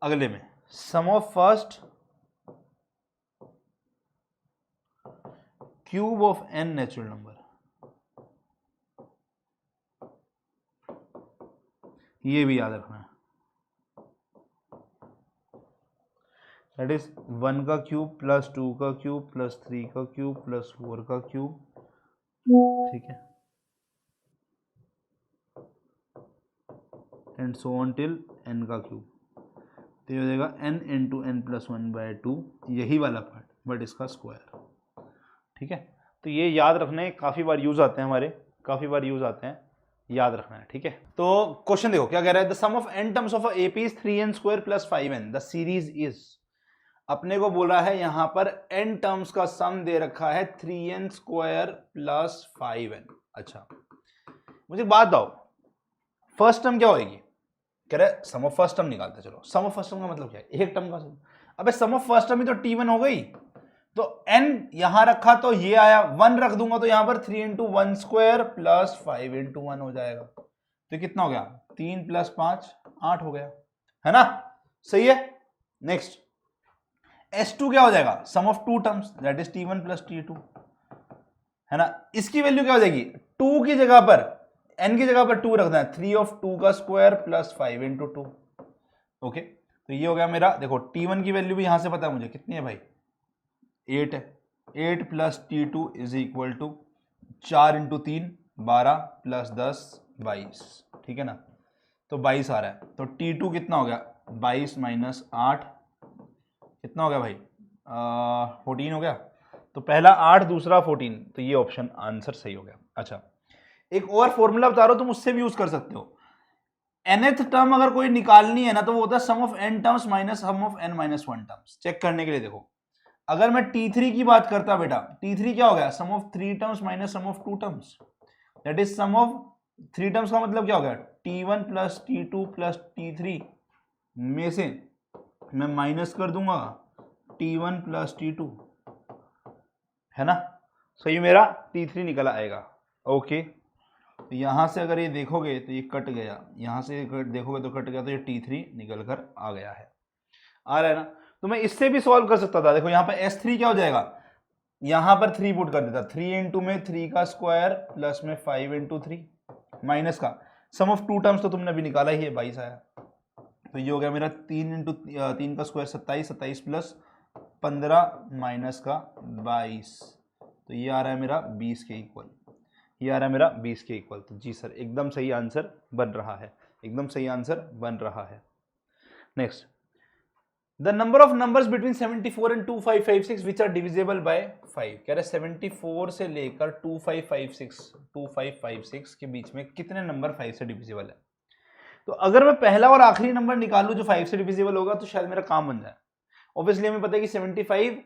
अगले में sum of first cube of n natural number, ये भी याद रखना है, दैट इज 1 का क्यूब प्लस 2 का क्यूब प्लस 3 का क्यूब प्लस 4 का क्यूब। ठीक है, and so on till n का क्यूब, तो ये हो जाएगा n इंटू n प्लस 1/2, यही वाला पार्ट बट इसका स्क्वायर। ठीक है, तो ये याद रखने काफ़ी बार यूज आते हैं, हमारे काफ़ी बार यूज आते हैं, याद रखना है। ठीक है, तो क्वेश्चन देखो क्या कह रहा है, the sum of n terms of AP is 3n square plus 5n, the series is, अपने को बोला है यहां पर n टर्म्स का सम दे रखा है 3n स्क्वायर प्लस 5n। अच्छा मुझे बात बताओ, फर्स्ट टर्म क्या होगी, कह रहे सम ऑफ फर्स्ट टर्म निकालते, चलो सम ऑफ फर्स्ट टर्म का मतलब क्या है, एक टर्म का सम। अबे सम ऑफ फर्स्ट टर्म ही तो T1 हो गई, तो n यहां रखा तो ये आया, 1 रख दूंगा तो यहां पर 3 इंटू 1 स्क्वायर प्लस 5 इंटू 1 हो जाएगा, तो कितना हो गया, 3 प्लस 5 8 हो गया। है ना, सही है। नेक्स्ट S2 क्या हो जाएगा, sum of two terms that is T1 plus T2, है ना। इसकी वैल्यू क्या हो जाएगी, 2 की जगह पर n की जगह पर 2 रखना है, 3 ऑफ 2 का स्क्वायर प्लस 5 इंटू 2। ओके, तो ये हो गया मेरा, देखो T1 की वैल्यू भी यहां से पता है मुझे कितनी है भाई, 8 है। 8 plus T2 is equal to 4 into 3 12 plus 10 22, ठीक है ना। तो 22 आ रहा है, तो T2 कितना हो गया, 22 माइनस 8 कितना हो गया भाई, 14 हो गया। तो पहला 8 दूसरा 14, तो ये ऑप्शन आंसर सही हो गया। अच्छा, एक और फॉर्मूला बता रहा हूं, तुम उससे भी यूज कर सकते हो। nth टर्म अगर कोई निकालनी है ना, तो वो होता है sum of n terms minus sum of n minus 1 terms. Check करने के लिए देखो, अगर मैं T3 की बात करता बेटा, T3 क्या हो गया, sum of 3 terms minus sum of 2 terms, that is sum of 3 terms का मतलब क्या हो गया, T1 plus T2 plus T3 में से मैं माइनस कर दूंगा T1 प्लस T2, है ना। सो ये मेरा T3 निकल आएगा। ओके, तो यहां से अगर ये देखोगे तो ये कट गया, यहां से देखोगे तो कट गया, तो ये T3 निकल कर आ गया है, आ रहा है ना। तो मैं इससे भी सॉल्व कर सकता था, देखो यहाँ पर S3 क्या हो जाएगा, यहां पर 3 पुट कर देता, 3 इंटू में 3 का स्क्वायर प्लस में 5 इंटू 3 माइनस का सम ऑफ 2 टर्म्स, तो तुमने अभी निकाला ही है, 22 आया। तो ये हो गया मेरा 3 इंटू 3 का स्क्वायर 27, 27 प्लस 15 माइनस का 22, तो ये आ रहा है मेरा 20 के इक्वल, ये आ रहा है मेरा 20 के इक्वल। तो जी सर, एकदम सही आंसर बन रहा है, एकदम सही आंसर बन रहा है। Next, the number of numbers between 74 and 2556 which are divisible by 5। कह रहे 74 से लेकर 2556 के बीच में कितने नंबर 5 से डिविजिबल है। तो अगर मैं पहला और आखिरी नंबर निकालूं जो 5 से डिविजिबल होगा, तो शायद मेरा काम बन जाए। ऑब्वियसली हमें पता है कि 75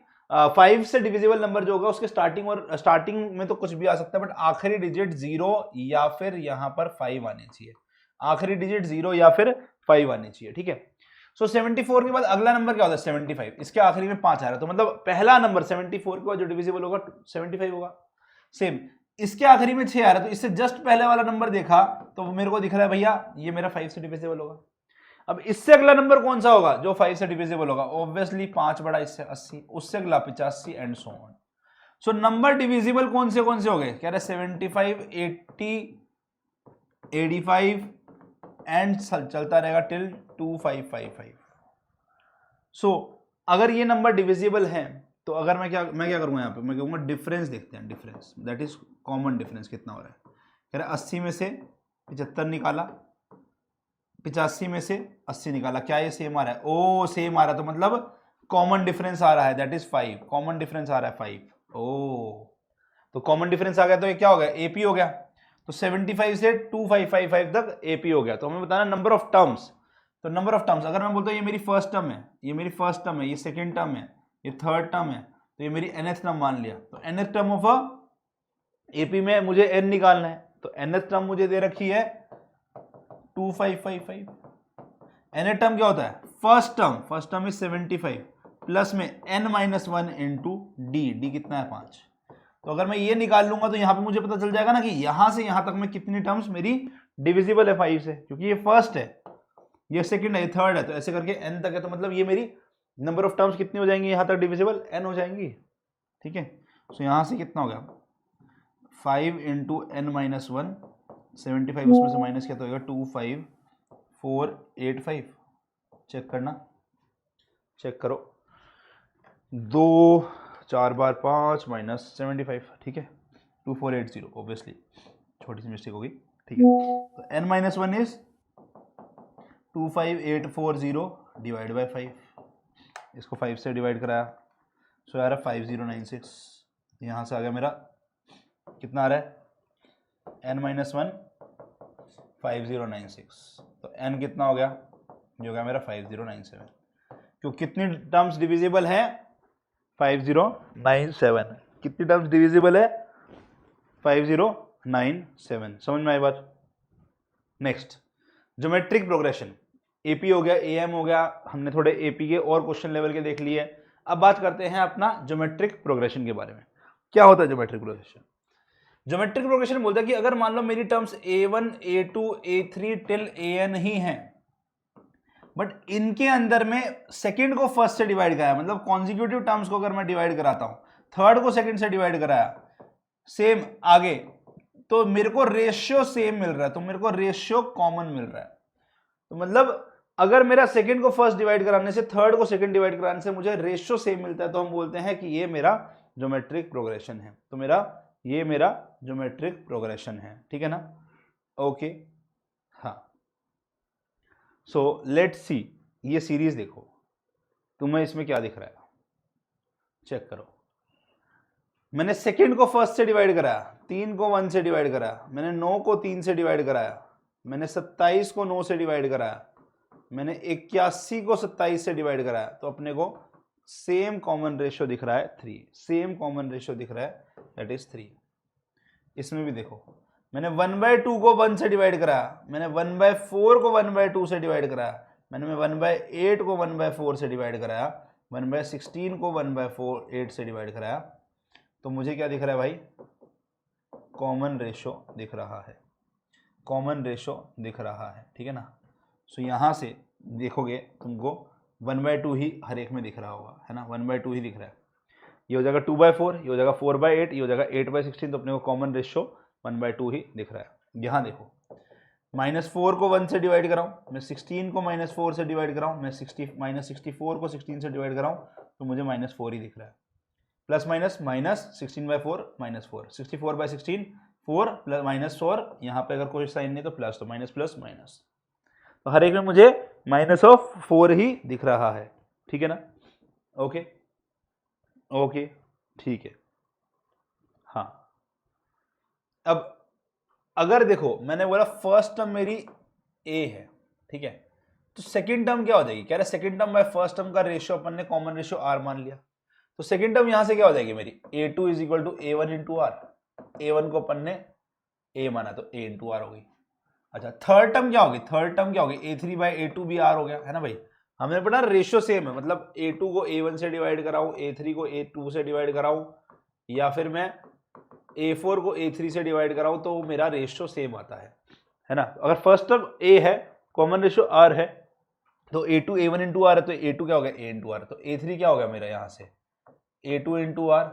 5 से डिविजिबल नंबर जो होगा उसके स्टार्टिंग में तो कुछ भी आ सकता है, बट आखिरी डिजिट 0 या फिर यहां पर 5 आने चाहिए, आखिरी डिजिट 0 या फिर 5 आने चाहिए, ठीक है। सो 74 के बाद अगला नंबर क्या होता है, 75, इसके आखिरी में 5 आ रहा है, तो मतलब पहला नंबर 74 के बाद जो डिविजिबल होगा 75 होगा। सेम इसके आखिरी में 6 आ रहा है, तो इससे जस्ट पहले वाला नंबर देखा तो मेरे को दिख रहा है भैया ये मेरा 5 से डिविजिबल होगा। अब इससे अगला नंबर कौन सा होगा जो 5 से डिविजिबल होगा, ऑब्वियसली 5 बड़ा इससे 80, उससे अगला 85 and so on. So number divisible कौन से हो गए, कह रहे 75 80 85 एंड चलता रहेगा टिल 2555। सो अगर ये नंबर डिविजिबल है, तो अगर मैं क्या करूंगा यहाँ पे, मैं कहूंगा डिफरेंस देखते हैं, difference that is common difference कितना हो रहा है। कह रहे 80 में से 75 निकाला, 85 में से 80 निकाला, क्या ये सेम आ रहा है, ओ सेम आ रहा है, तो मतलब कॉमन डिफरेंस आ रहा है, दैट इज 5, कॉमन डिफरेंस आ रहा है 5। ओ तो कॉमन डिफरेंस आ गया, तो ये क्या हो गया, एपी हो गया। तो 75 से 2555 तक एपी हो गया। तो हमें बताना नंबर ऑफ टर्म्स, तो नंबर ऑफ टर्म्स अगर मैं बोलता हूँ ये मेरी फर्स्ट टर्म है, ये मेरी फर्स्ट टर्म है, ये सेकेंड टर्म है, ये थर्ड टर्म है, तो ये मेरी nth टर्म मान लिया। तो nth टर्म ऑफ एपी में मुझे n निकालना है, तो nth टर्म मुझे दे रखी है 2555। nth टर्म क्या होता है, फर्स्ट टर्म इज 75 प्लस में n माइनस 1 इंटू डी कितना है 5। तो अगर मैं ये निकाल लूंगा तो यहां पे मुझे पता चल जाएगा ना कि यहां से यहां तक में कितनी टर्म्स मेरी डिविजिबल है 5 से, क्योंकि ये फर्स्ट है, ये सेकंड है, ये थर्ड है, तो ऐसे करके n तक है, तो मतलब ये मेरी नंबर ऑफ टर्म्स कितनी हो जाएंगी यहां तक डिविजिबल, n हो जाएंगी, ठीक है। तो यहां से कितना हो गया 5 इंटू n माइनस 1, 75 उसमें से माइनस क्या तो होगा 25485। चेक करना, चेक करो, 2 4 बार 5 माइनस 75, ठीक है 2480, ऑब्वियसली छोटी सी मिस्टेक होगी, ठीक है। तो n minus 1 is 25840 divide by 5, इसको 5 से डिवाइड कराया, सो यार 5096, यहाँ से आ गया मेरा कितना आ रहा है n माइनस 1 5096, तो n कितना हो गया, जो गया मेरा 5097, क्यों कितनी टर्म्स डिविजिबल है 5097, कितनी टर्म्स डिविजिबल है 5097, समझ में आई बात। नेक्स्ट ज्योमेट्रिक प्रोग्रेशन, एपी हो गया, एएम हो गया, हमने थोड़े एपी के और क्वेश्चन लेवल के देख लिए। अब बात करते हैं अपना ज्योमेट्रिक प्रोग्रेशन के बारे में। क्या होता है ज्योमेट्रिक प्रोग्रेशन, ज्योमेट्रिक प्रोग्रेशन बोलता है कि अगर मान लो मेरी terms a1 a2 a3 till an ही हैं, बट इनके अंदर में सेकंड को फर्स्ट से डिवाइड कराया, मतलब कॉन्जिक्यूटिव टर्म्स को अगर मैं डिवाइड कराता हूं, थर्ड को सेकंड से डिवाइड कराया, सेम आगे, तो मेरे को रेशियो सेम मिल रहा है, तो मेरे को रेशियो कॉमन मिल रहा है। तो मतलब अगर मेरा सेकंड को फर्स्ट डिवाइड कराने से, थर्ड को सेकंड डिवाइड कराने से मुझे रेशियो सेम मिलता है, तो हम बोलते हैं कि ये मेरा ज्योमेट्रिक प्रोग्रेशन है। तो ये मेरा ज्योमेट्रिक प्रोग्रेशन है, ठीक है ना। ओके, हाँ। सो लेट्स सी, ये सीरीज देखो, तुम्हें इसमें क्या दिख रहा है, चेक करो। मैंने सेकंड को फर्स्ट से डिवाइड कराया, 3 को 1 से डिवाइड कराया, मैंने 9 को 3 से डिवाइड कराया, मैंने 27 को 9 से डिवाइड कराया, मैंने 81 को 27 से डिवाइड कराया, तो अपने को सेम कॉमन रेशियो दिख रहा है 3, सेम कॉमन रेशियो दिख रहा है, दैट इज 3। इसमें भी देखो, मैंने 1/2 को 1 से डिवाइड कराया, मैंने 1/4 को 1/2 से डिवाइड कराया, मैंने 1/8 को 1/4 से डिवाइड कराया, 1/16 को 1/8 से डिवाइड कराया, तो मुझे क्या दिख रहा है भाई, कॉमन रेशियो दिख रहा है, कॉमन रेशियो दिख रहा है, ठीक है ना। सो यहाँ से देखोगे तुमको 1/2 ही हर एक में दिख रहा होगा, है ना, 1/2 ही दिख रहा है। ये हो जाएगा 2/4, ये हो जाएगा 4/8, ये हो जाएगा 8/16, तो अपने को कॉमन रेशियो 1/2 ही दिख रहा है। यहाँ देखो, -4 को 1 से डिवाइड कराऊँ, मैं 16 को -4 से डिवाइड कराऊँ, मैं -64 को 16 से डिवाइड कराऊँ, तो मुझे -4 ही दिख रहा है। प्लस माइनस -16/4 -4, 64/16 4 प्लस -4, यहाँ पे अगर कोई साइन नहीं तो प्लस, तो माइनस प्लस माइनस, तो हर एक में मुझे -4 ही दिख रहा है, ठीक है ना। ओके ओके, ठीक है। हाँ, अब अगर देखो मैंने बोला फर्स्ट टर्म मेरी ए है, ठीक है, तो सेकंड टर्म क्या हो जाएगी, कह रहे second term by first term का रेशियो अपन ने कॉमन रेशियो आर मान लिया, तो सेकंड टर्म यहां से क्या हो जाएगी मेरी, a2 is equal to a1 into r, a1 को अपन ने a माना तो a इंटू आर हो गई। अच्छा, थर्ड टर्म क्या होगी, थर्ड टर्म क्या होगी, a3 बाई a2 भी आर हो गया, है ना भाई। हमने पढ़ा रेशियो सेम है, मतलब a2 को a1 से डिवाइड कराऊं, a3 को a2 से डिवाइड कराऊं, या फिर मैं a4 को a3 से डिवाइड कराऊं, तो मेरा रेशियो सेम आता है ना। अगर फर्स्ट टर्म a है, कॉमन रेशियो r है, तो a2 a1 इंटू आर है, तो a2 क्या हो गया, a इंटू आर, तो a3 क्या हो गया मेरा यहाँ से a2 इंटू आर,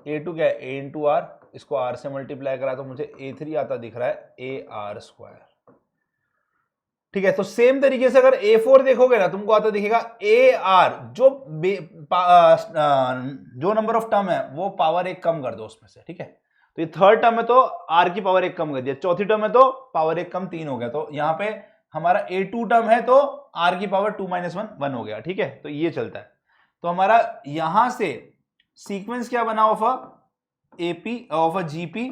a2 क्या है a इंटू आर, इसको r से मल्टीप्लाई करा तो मुझे a3 आता दिख रहा है ar², ठीक है। तो सेम तरीके से अगर a4 देखोगे ना, तुमको आता दिखेगा ar, जो नंबर ऑफ टर्म है वो पावर 1 कम कर दो उसमें से, ठीक है। तो ये थर्ड टर्म है तो r की पावर 1 कम कर दिया, चौथी टर्म है तो पावर 1 कम 3 हो गया, तो यहाँ पे हमारा a2 टर्म है तो r की पावर 2 - 1 हो गया, ठीक है। तो ये चलता है, तो हमारा यहां से सीक्वेंस क्या बना of a GP,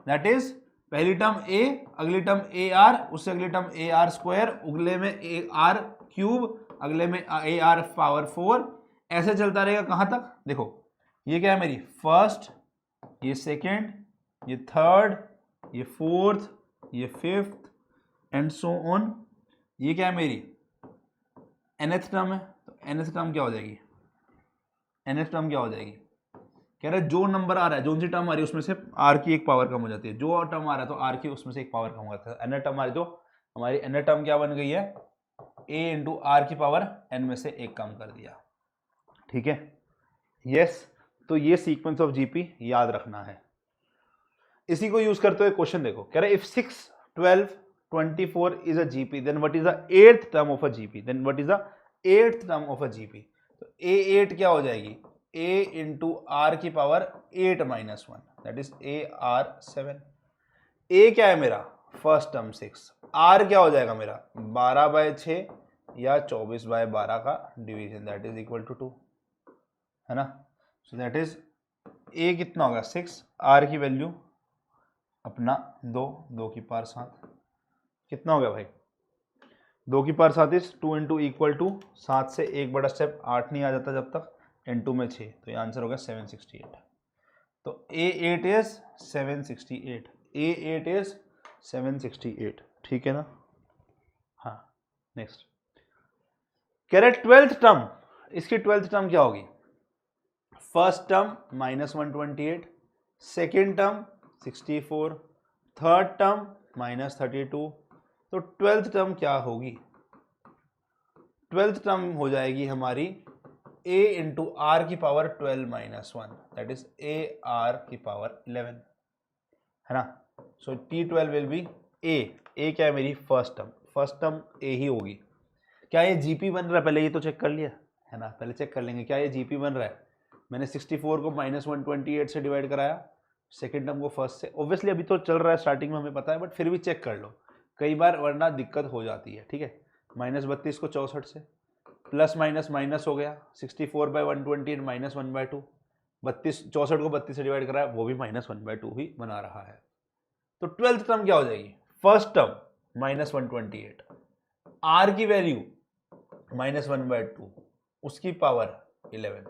that is पहली टर्म a, अगली टर्म ar, उससे अगली टर्म ar², अगले में ar³, अगले में ar⁴, ऐसे चलता रहेगा कहां तक, देखो ये क्या है मेरी फर्स्ट, ये सेकेंड, ये थर्ड, ये फोर्थ, ये फिफ्थ एंड सो ऑन। ये क्या है मेरी nth टर्म है, तो nth टर्म क्या हो जाएगी, nth टर्म क्या हो जाएगी, कह रहा है जो नंबर आ रहा है, जो सी टर्म आ रही है उसमें से r की एक पावर कम हो जाती है, जो टर्म आ रहा है तो r की उसमें से एक पावर कम हो जाता है। nth टर्म आ रही तो हमारी nth टर्म क्या बन गई है, a इंटू आर की पावर n में से एक कम कर दिया, ठीक है। यस, तो ये सीक्वेंस ऑफ जीपी याद रखना है। इसी को यूज करते हुए क्वेश्चन देखो, कह रहा है if 6, 12, 24 is a GP, then what is the 8th term of a GP? Then what is the 8th term of a GP? तो A8 क्या हो जाएगी, A इंटू आर की power 8 - 1, that is AR7। A क्या है मेरा first term 6, R क्या हो जाएगा मेरा 12/6 या 24/12 का division, that is equal to 2, है ना। सो दैट इज A कितना होगा 6, R की वैल्यू अपना 2 की पावर 7, कितना हो गया भाई 2 की power 7 is 2 into equal to 7 से एक बड़ा स्टेप 8 नहीं आ जाता जब तक, n2 में 6, तो ये आंसर होगा 768। तो A8 इज 768, A8 इज 768, ठीक है ना। हाँ, नेक्स्ट कह रहे 12th टर्म, इसकी 12th टर्म क्या होगी, first term -128, second term 64, third term -32, तो 12th टर्म क्या होगी, ट्वेल्थ टर्म हो जाएगी हमारी a इंटू आर की power 12 minus 1, that is a r की पावर 11, है ना। सो t12 विल बी a क्या है मेरी फर्स्ट टर्म a ही होगी। क्या ये जीपी बन रहा है, पहले ये तो चेक कर लिया है ना, पहले चेक कर लेंगे क्या ये जीपी बन रहा है। मैंने 64 को -128 से डिवाइड कराया, सेकेंड टर्म को फर्स्ट से। ऑब्वियसली अभी तो चल रहा है, स्टार्टिंग में हमें पता है, बट फिर भी चेक कर लो, कई बार वरना दिक्कत हो जाती है, ठीक है। -32 को 64 से, प्लस माइनस माइनस हो गया, 64/128 -1/2, 64 को 32 से डिवाइड कराया, वो भी -1/2 ही बना रहा है। तो ट्वेल्थ टर्म क्या हो जाएगी, फर्स्ट टर्म -128, आर की वैल्यू -1/2, उसकी पावर 11,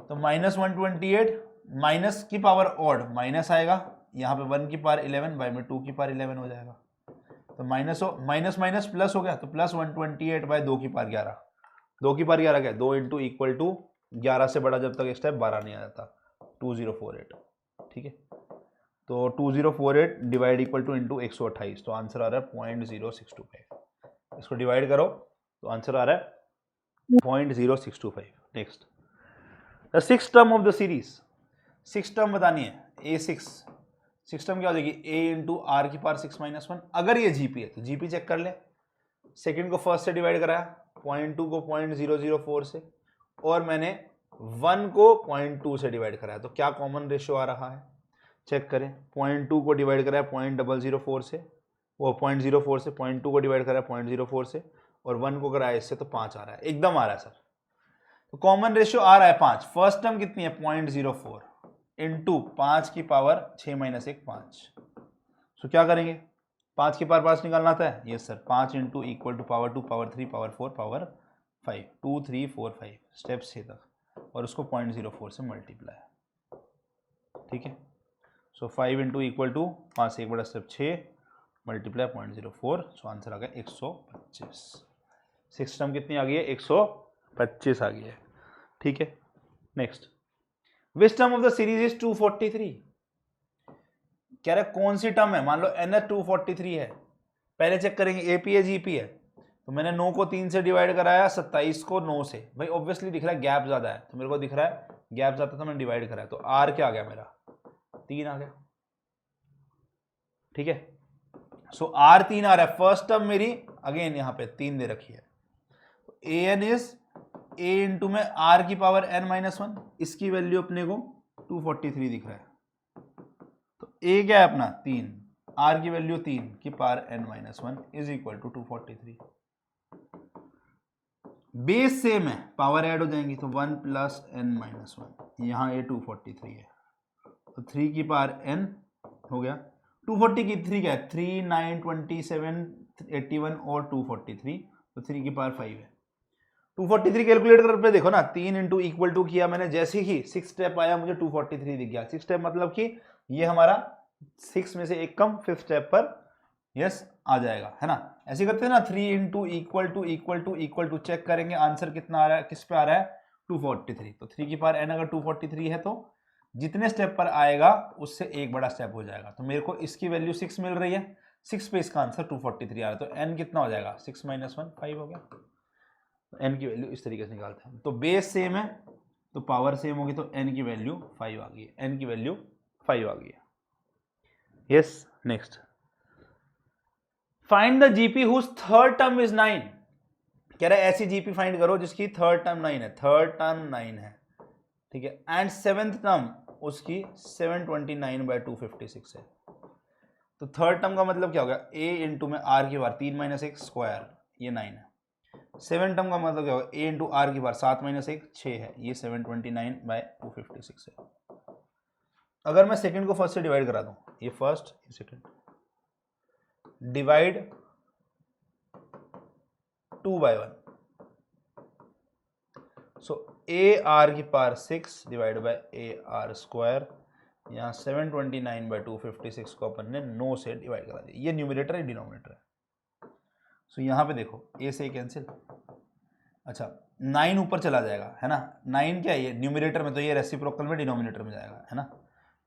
तो -128 माइनस की पावर ऑड माइनस आएगा, यहाँ पे 1 की पावर 11 बाय में 2 की पावर 11 हो जाएगा, तो माइनस माइनस प्लस हो गया, तो प्लस 128 बाय 2 की पावर 11, 2 की पावर 11 क्या, 2 इंटू इक्वल टू 11 से बड़ा जब तक स्टेप 12 नहीं आ जाता, 2048, ठीक है। तो 2048 डिवाइड इक्वल टू इंटू 128, तो आंसर आ रहा है 0.0625, इसको डिवाइड करो तो आंसर आ रहा है 0.0625। Next, the six term of the series, six term बतानी है, A6, सिक्स टर्म क्या हो जाएगी, a इंटू आर की पावर 6 माइनस 1। अगर ये जीपी है तो जीपी चेक कर ले, सेकंड को फर्स्ट से डिवाइड कराया, 0.2 को 0.004 से, और मैंने 1 को 0.2 से डिवाइड कराया, तो क्या कॉमन रेशियो आ रहा है, चेक करें। 0.2 को डिवाइड कराया 0.004 से, वो 0.04 से, 0.2 को डिवाइड कराया 0.04 से, और 1 को कराया इससे, तो 5 आ रहा है, एकदम आ रहा है सर। तो कॉमन रेशियो आ रहा है 5, फर्स्ट टर्म कितनी है 0.04 इंटू 5 की पावर 6 माइनस 1 5। सो क्या करेंगे, 5 की पावर 5 निकालना आता है, yes sir, 5 into equal to power 2 power 3 power 4 power 5, 2 3 4 5 step 6 तक, और उसको 0.04 से मल्टीप्लाई, ठीक है। सो 5 इंटू इक्वल टू 5 से एक बड़ा स्टेप 6 मल्टीप्लाई 0.04, सो आंसर आ गया 125। सिक्स टर्म कितनी आ गई है, 125 आ गई है, ठीक है। Next, which term of the series is 243, कह रहा है कौन सी टर्म है, मान लो NH 243 है, पहले चेक करेंगे AP है GP है, तो मैंने 9 को 3 से डिवाइड कराया, 27 को 9 से, भाई ऑब्वियसली दिख रहा है गैप ज्यादा है, तो मेरे को दिख रहा है गैप ज्यादा, तो मैंने डिवाइड कराया, तो R क्या आ गया मेरा, 3 आ गया, ठीक है। सो R 3 आ रहा है, फर्स्ट टर्म मेरी अगेन यहाँ पे 3 दे रखी है, तो AN इज A इंटू में R की पावर N माइनस 1, इसकी वैल्यू अपने को 243 दिख रहा है, तो A क्या है अपना 3, R की वैल्यू 3 की power N minus 1 is equal to 243। Base same है, पावर ऐड हो जाएंगी, तो 1 प्लस N माइनस 1, यहाँ A 243 है, तो 3 की पावर N हो गया, 240 की 3 क्या है, 3 9 27 81 और 243, तो 3 की पावर 5 है। 243 कैलकुलेटर पे देखो ना, 3 इंटू इक्वल टू किया मैंने, जैसे ही 6 स्टेप आया मुझे 243 दिख गया। 6 स्टेप मतलब कि ये हमारा 6 में से एक कम 5th स्टेप पर यस आ जाएगा, है ना। ऐसे करते हैं ना, 3 इंटू इक्वल टू चेक करेंगे आंसर कितना आ रहा है, किस पे आ रहा है 243, तो 3 की पावर n अगर 243 है तो जितने स्टेप पर आएगा उससे एक बड़ा स्टेप हो जाएगा, तो मेरे को इसकी वैल्यू 6 मिल रही है, 6 पे इसका आंसर 243 आ रहा है, तो n कितना हो जाएगा 6 माइनस 1 5 हो गया, तो n की वैल्यू इस तरीके से निकालते हैं। तो बेस सेम है तो पावर सेम होगी, तो n की वैल्यू 5 आ गई है, n की वैल्यू 5 आ गई है। Yes, next, find the GP whose third term is 9, कह रहा है ऐसी जीपी फाइंड करो जिसकी थर्ड टर्म 9 है, थर्ड टर्म 9 है, ठीक है, एंड सेवेंथ टर्म उसकी 729/256 है। तो थर्ड टर्म का मतलब क्या होगा, a इंटू में r की बार 3 माइनस 1 स्क्वायर, ये 9 है। सेवन टर्म का मतलब क्या होगा, a इंटू आर की बार 7 माइनस 1 6 है, ये 729/256 है। अगर मैं सेकंड को फर्स्ट से डिवाइड करा दूं, ये फर्स्ट ये second, divide 2/1, so a r की power 6 divide by a r square, यहाँ 729/256 को अपन ने 9 से डिवाइड करा दिया, ये न्यूमरेटर है डिनोमिनेटर है। सो यहाँ पे देखो a से कैंसिल, अच्छा 9 ऊपर चला जाएगा, है ना, 9 क्या है ये न्यूमरेटर में, तो ये रेसिप्रोकल में डिनोमिनेटर में जाएगा, है ना।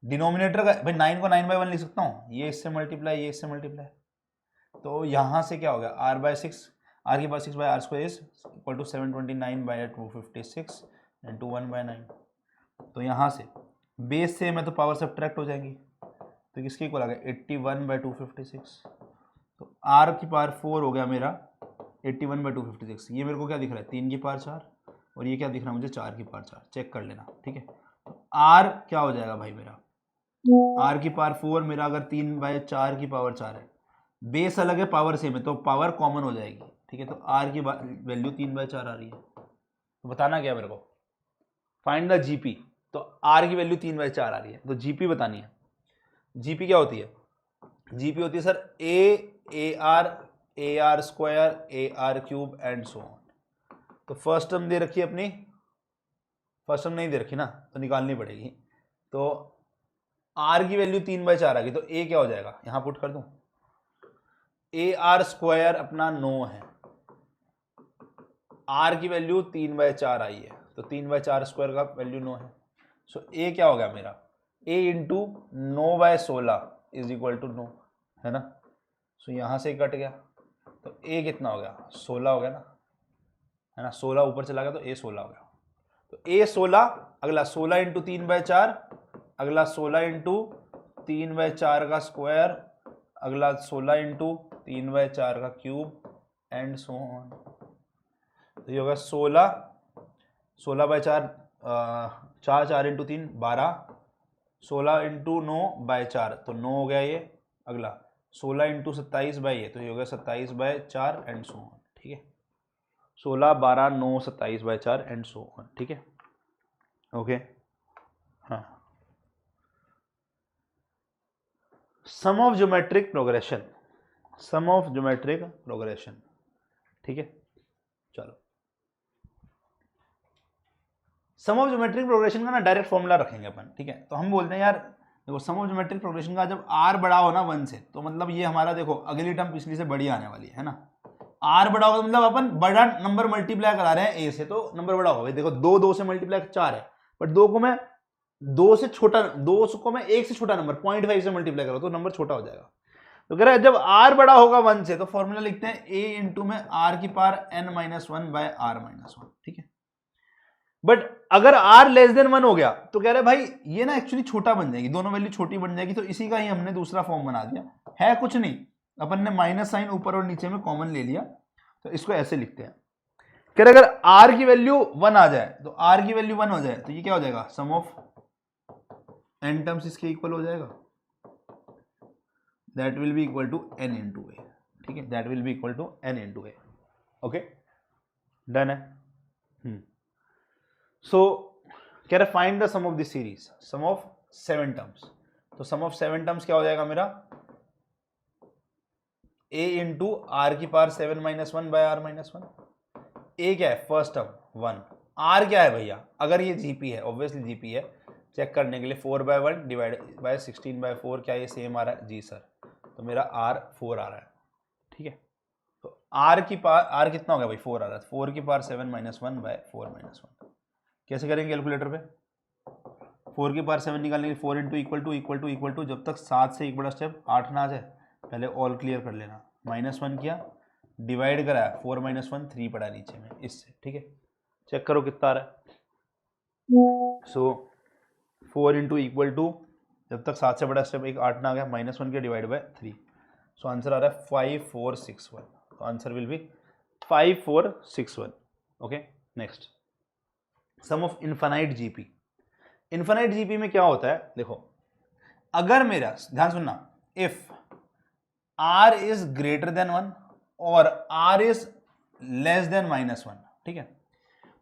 डिनोमिनेटर का भाई 9 को 9/1 लिख सकता हूँ, ये इससे मल्टीप्लाई ये इससे मल्टीप्लाई, तो यहाँ से क्या हो गया r/6, आर की power 6 by r square is equal to 729 by 256 into 1/9। तो यहाँ से बेस से मैं तो पावर सब्ट्रैक्ट हो जाएंगी, तो किसके इक्वल आ गया 81 बाय 256। तो आर की पावर 4 हो गया मेरा 81 बाय 256। ये मेरे को क्या दिख रहा है 3 की पावर 4, और ये क्या दिख रहा है मुझे 4 की पावर 4, चेक कर लेना, ठीक है। तो आर क्या हो जाएगा भाई मेरा, आर की पावर 4 मेरा अगर 3 बाय 4 की पावर 4 है, बेस अलग है पावर सेम है, तो पावर कॉमन हो जाएगी, ठीक है। तो आर की वैल्यू 3 बाय 4 आ रही है। तो बताना क्या मेरे को, फाइंड द जीपी। तो आर की वैल्यू 3 बाय 4 आ रही है, तो जीपी बतानी है। जीपी क्या होती है, जीपी होती है sir A R square A R cube and so on. तो फर्स्ट टर्म दे रखी है अपनी, फर्स्ट टर्म नहीं दे रखी ना, तो निकालनी पड़ेगी। तो आर की वैल्यू 3 बाय 4 आ गई, तो ए क्या हो जाएगा, यहां पुट कर दूं, ए आर स्क्वायर अपना 9 है, आर की वैल्यू 3 बाय 4 आई है, तो 3 बाय 4 स्क्वायर का वैल्यू 9 है। सो ए क्या हो गया मेरा, A into 9 by 16 is equal to 9, है ना। सो यहां से कट गया, तो ए कितना हो गया 16 हो गया ना, है ना, 16 ऊपर चला गया तो ए 16 हो गया। तो ए 16, अगला 16 इंटू 3 बाय 4, अगला 16 इंटू 3 बाय 4 का स्क्वायर, अगला 16 इंटू 3 बाय 4 का क्यूब एंड सो ऑन। तो ये होगा 16 बाय 4, 4 इंटू 3 12, 16 इंटू 9 बाय 4 तो 9 हो गया ये, अगला 16 इंटू 27 बाय ये, तो ये हो गया 27 बाय 4 एंड सो ऑन, ठीक है। 16 12 9 27 बाय 4 एंड सो ऑन, ठीक है, ओके। हाँ, sum of geometric progression, sum of geometric progression, ठीक है। चलो, सम ऑफ ज्योमेट्रिक प्रोग्रेशन का ना डायरेक्ट फॉर्मूला रखेंगे अपन, ठीक है। तो हम बोलते हैं यार देखो, सम ऑफ ज्योमेट्रिक प्रोग्रेशन का जब आर बड़ा हो ना 1 से, तो मतलब ये हमारा देखो अगली टर्म पिछली से बड़ी आने वाली है ना। आर बड़ा होगा मतलब अपन बड़ा नंबर मल्टीप्लाई करा रहे हैं ए से, तो नंबर बड़ा होगा। देखो 2 से मल्टीप्लाई 4 है, बट 2 को मैं 2 से छोटा, 2 को मैं 1 से छोटा नंबर 0.5 से मल्टीप्लाई करो तो नंबर छोटा हो जाएगा। तो कह रहा है जब आर बड़ा होगा 1 से, तो फॉर्मूला लिखते हैं ए इंटू में आर की पावर n-1 बाय r-1, ठीक है। बट अगर r लेस देन 1 हो गया तो कह रहे भाई ये ना एक्चुअली छोटा बन जाएगी, दोनों वैल्यू छोटी बन जाएगी, तो इसी का ही हमने दूसरा फॉर्म बना दिया है, कुछ नहीं, अपन ने माइनस साइन ऊपर और नीचे में कॉमन ले लिया, तो इसको ऐसे लिखते हैं। कह रहे अगर r की वैल्यू 1 आ जाए, तो r की वैल्यू 1 हो जाए तो ये क्या हो जाएगा, सम ऑफ n टर्म्स इसके इक्वल हो जाएगा, that will be equal to n into A, ठीक है, that will be equal to n into A, okay, done है। सो कह रहे find the sum of this series, sum of 7 terms. तो sum of 7 terms क्या हो जाएगा मेरा, a इंटू आर की पावर 7-1 बाय r-1। a क्या है फर्स्ट टर्म 1, r क्या है भैया, अगर ये जीपी है, ऑब्वियसली जीपी है, चेक करने के लिए 4/1 डिवाइड बाय 16/4, क्या ये सेम आ रहा है, जी सर, तो मेरा r 4 आ रहा है, ठीक है। तो r की पावर, r कितना हो गया भाई 4 आ रहा है, 4 की पावर 7-1 बाय 4-1, कैसे करेंगे कैलकुलेटर पे, 4 की पावर 7 निकालने के लिए 4 इंटू इक्वल टू जब तक 7 से एक बड़ा स्टेप 8 ना आ जाए, पहले ऑल क्लियर कर लेना, -1 किया, डिवाइड कराया, 4-1 3 पड़ा नीचे में इससे, ठीक है। चेक करो कितना आ रहा है, सो 4 इंटू इक्वल टू जब तक 7 से बड़ा स्टेप एक 8 ना आ गया, -1 के डिवाइड बाय 3, सो आंसर आ रहा है 5461, तो answer will be 5461, okay. Next, sum of infinite GP. Infinite GP में क्या होता है, देखो अगर मेरा, ध्यान सुनना, if r is greater than 1 और r इज लेस देन -1, ठीक है,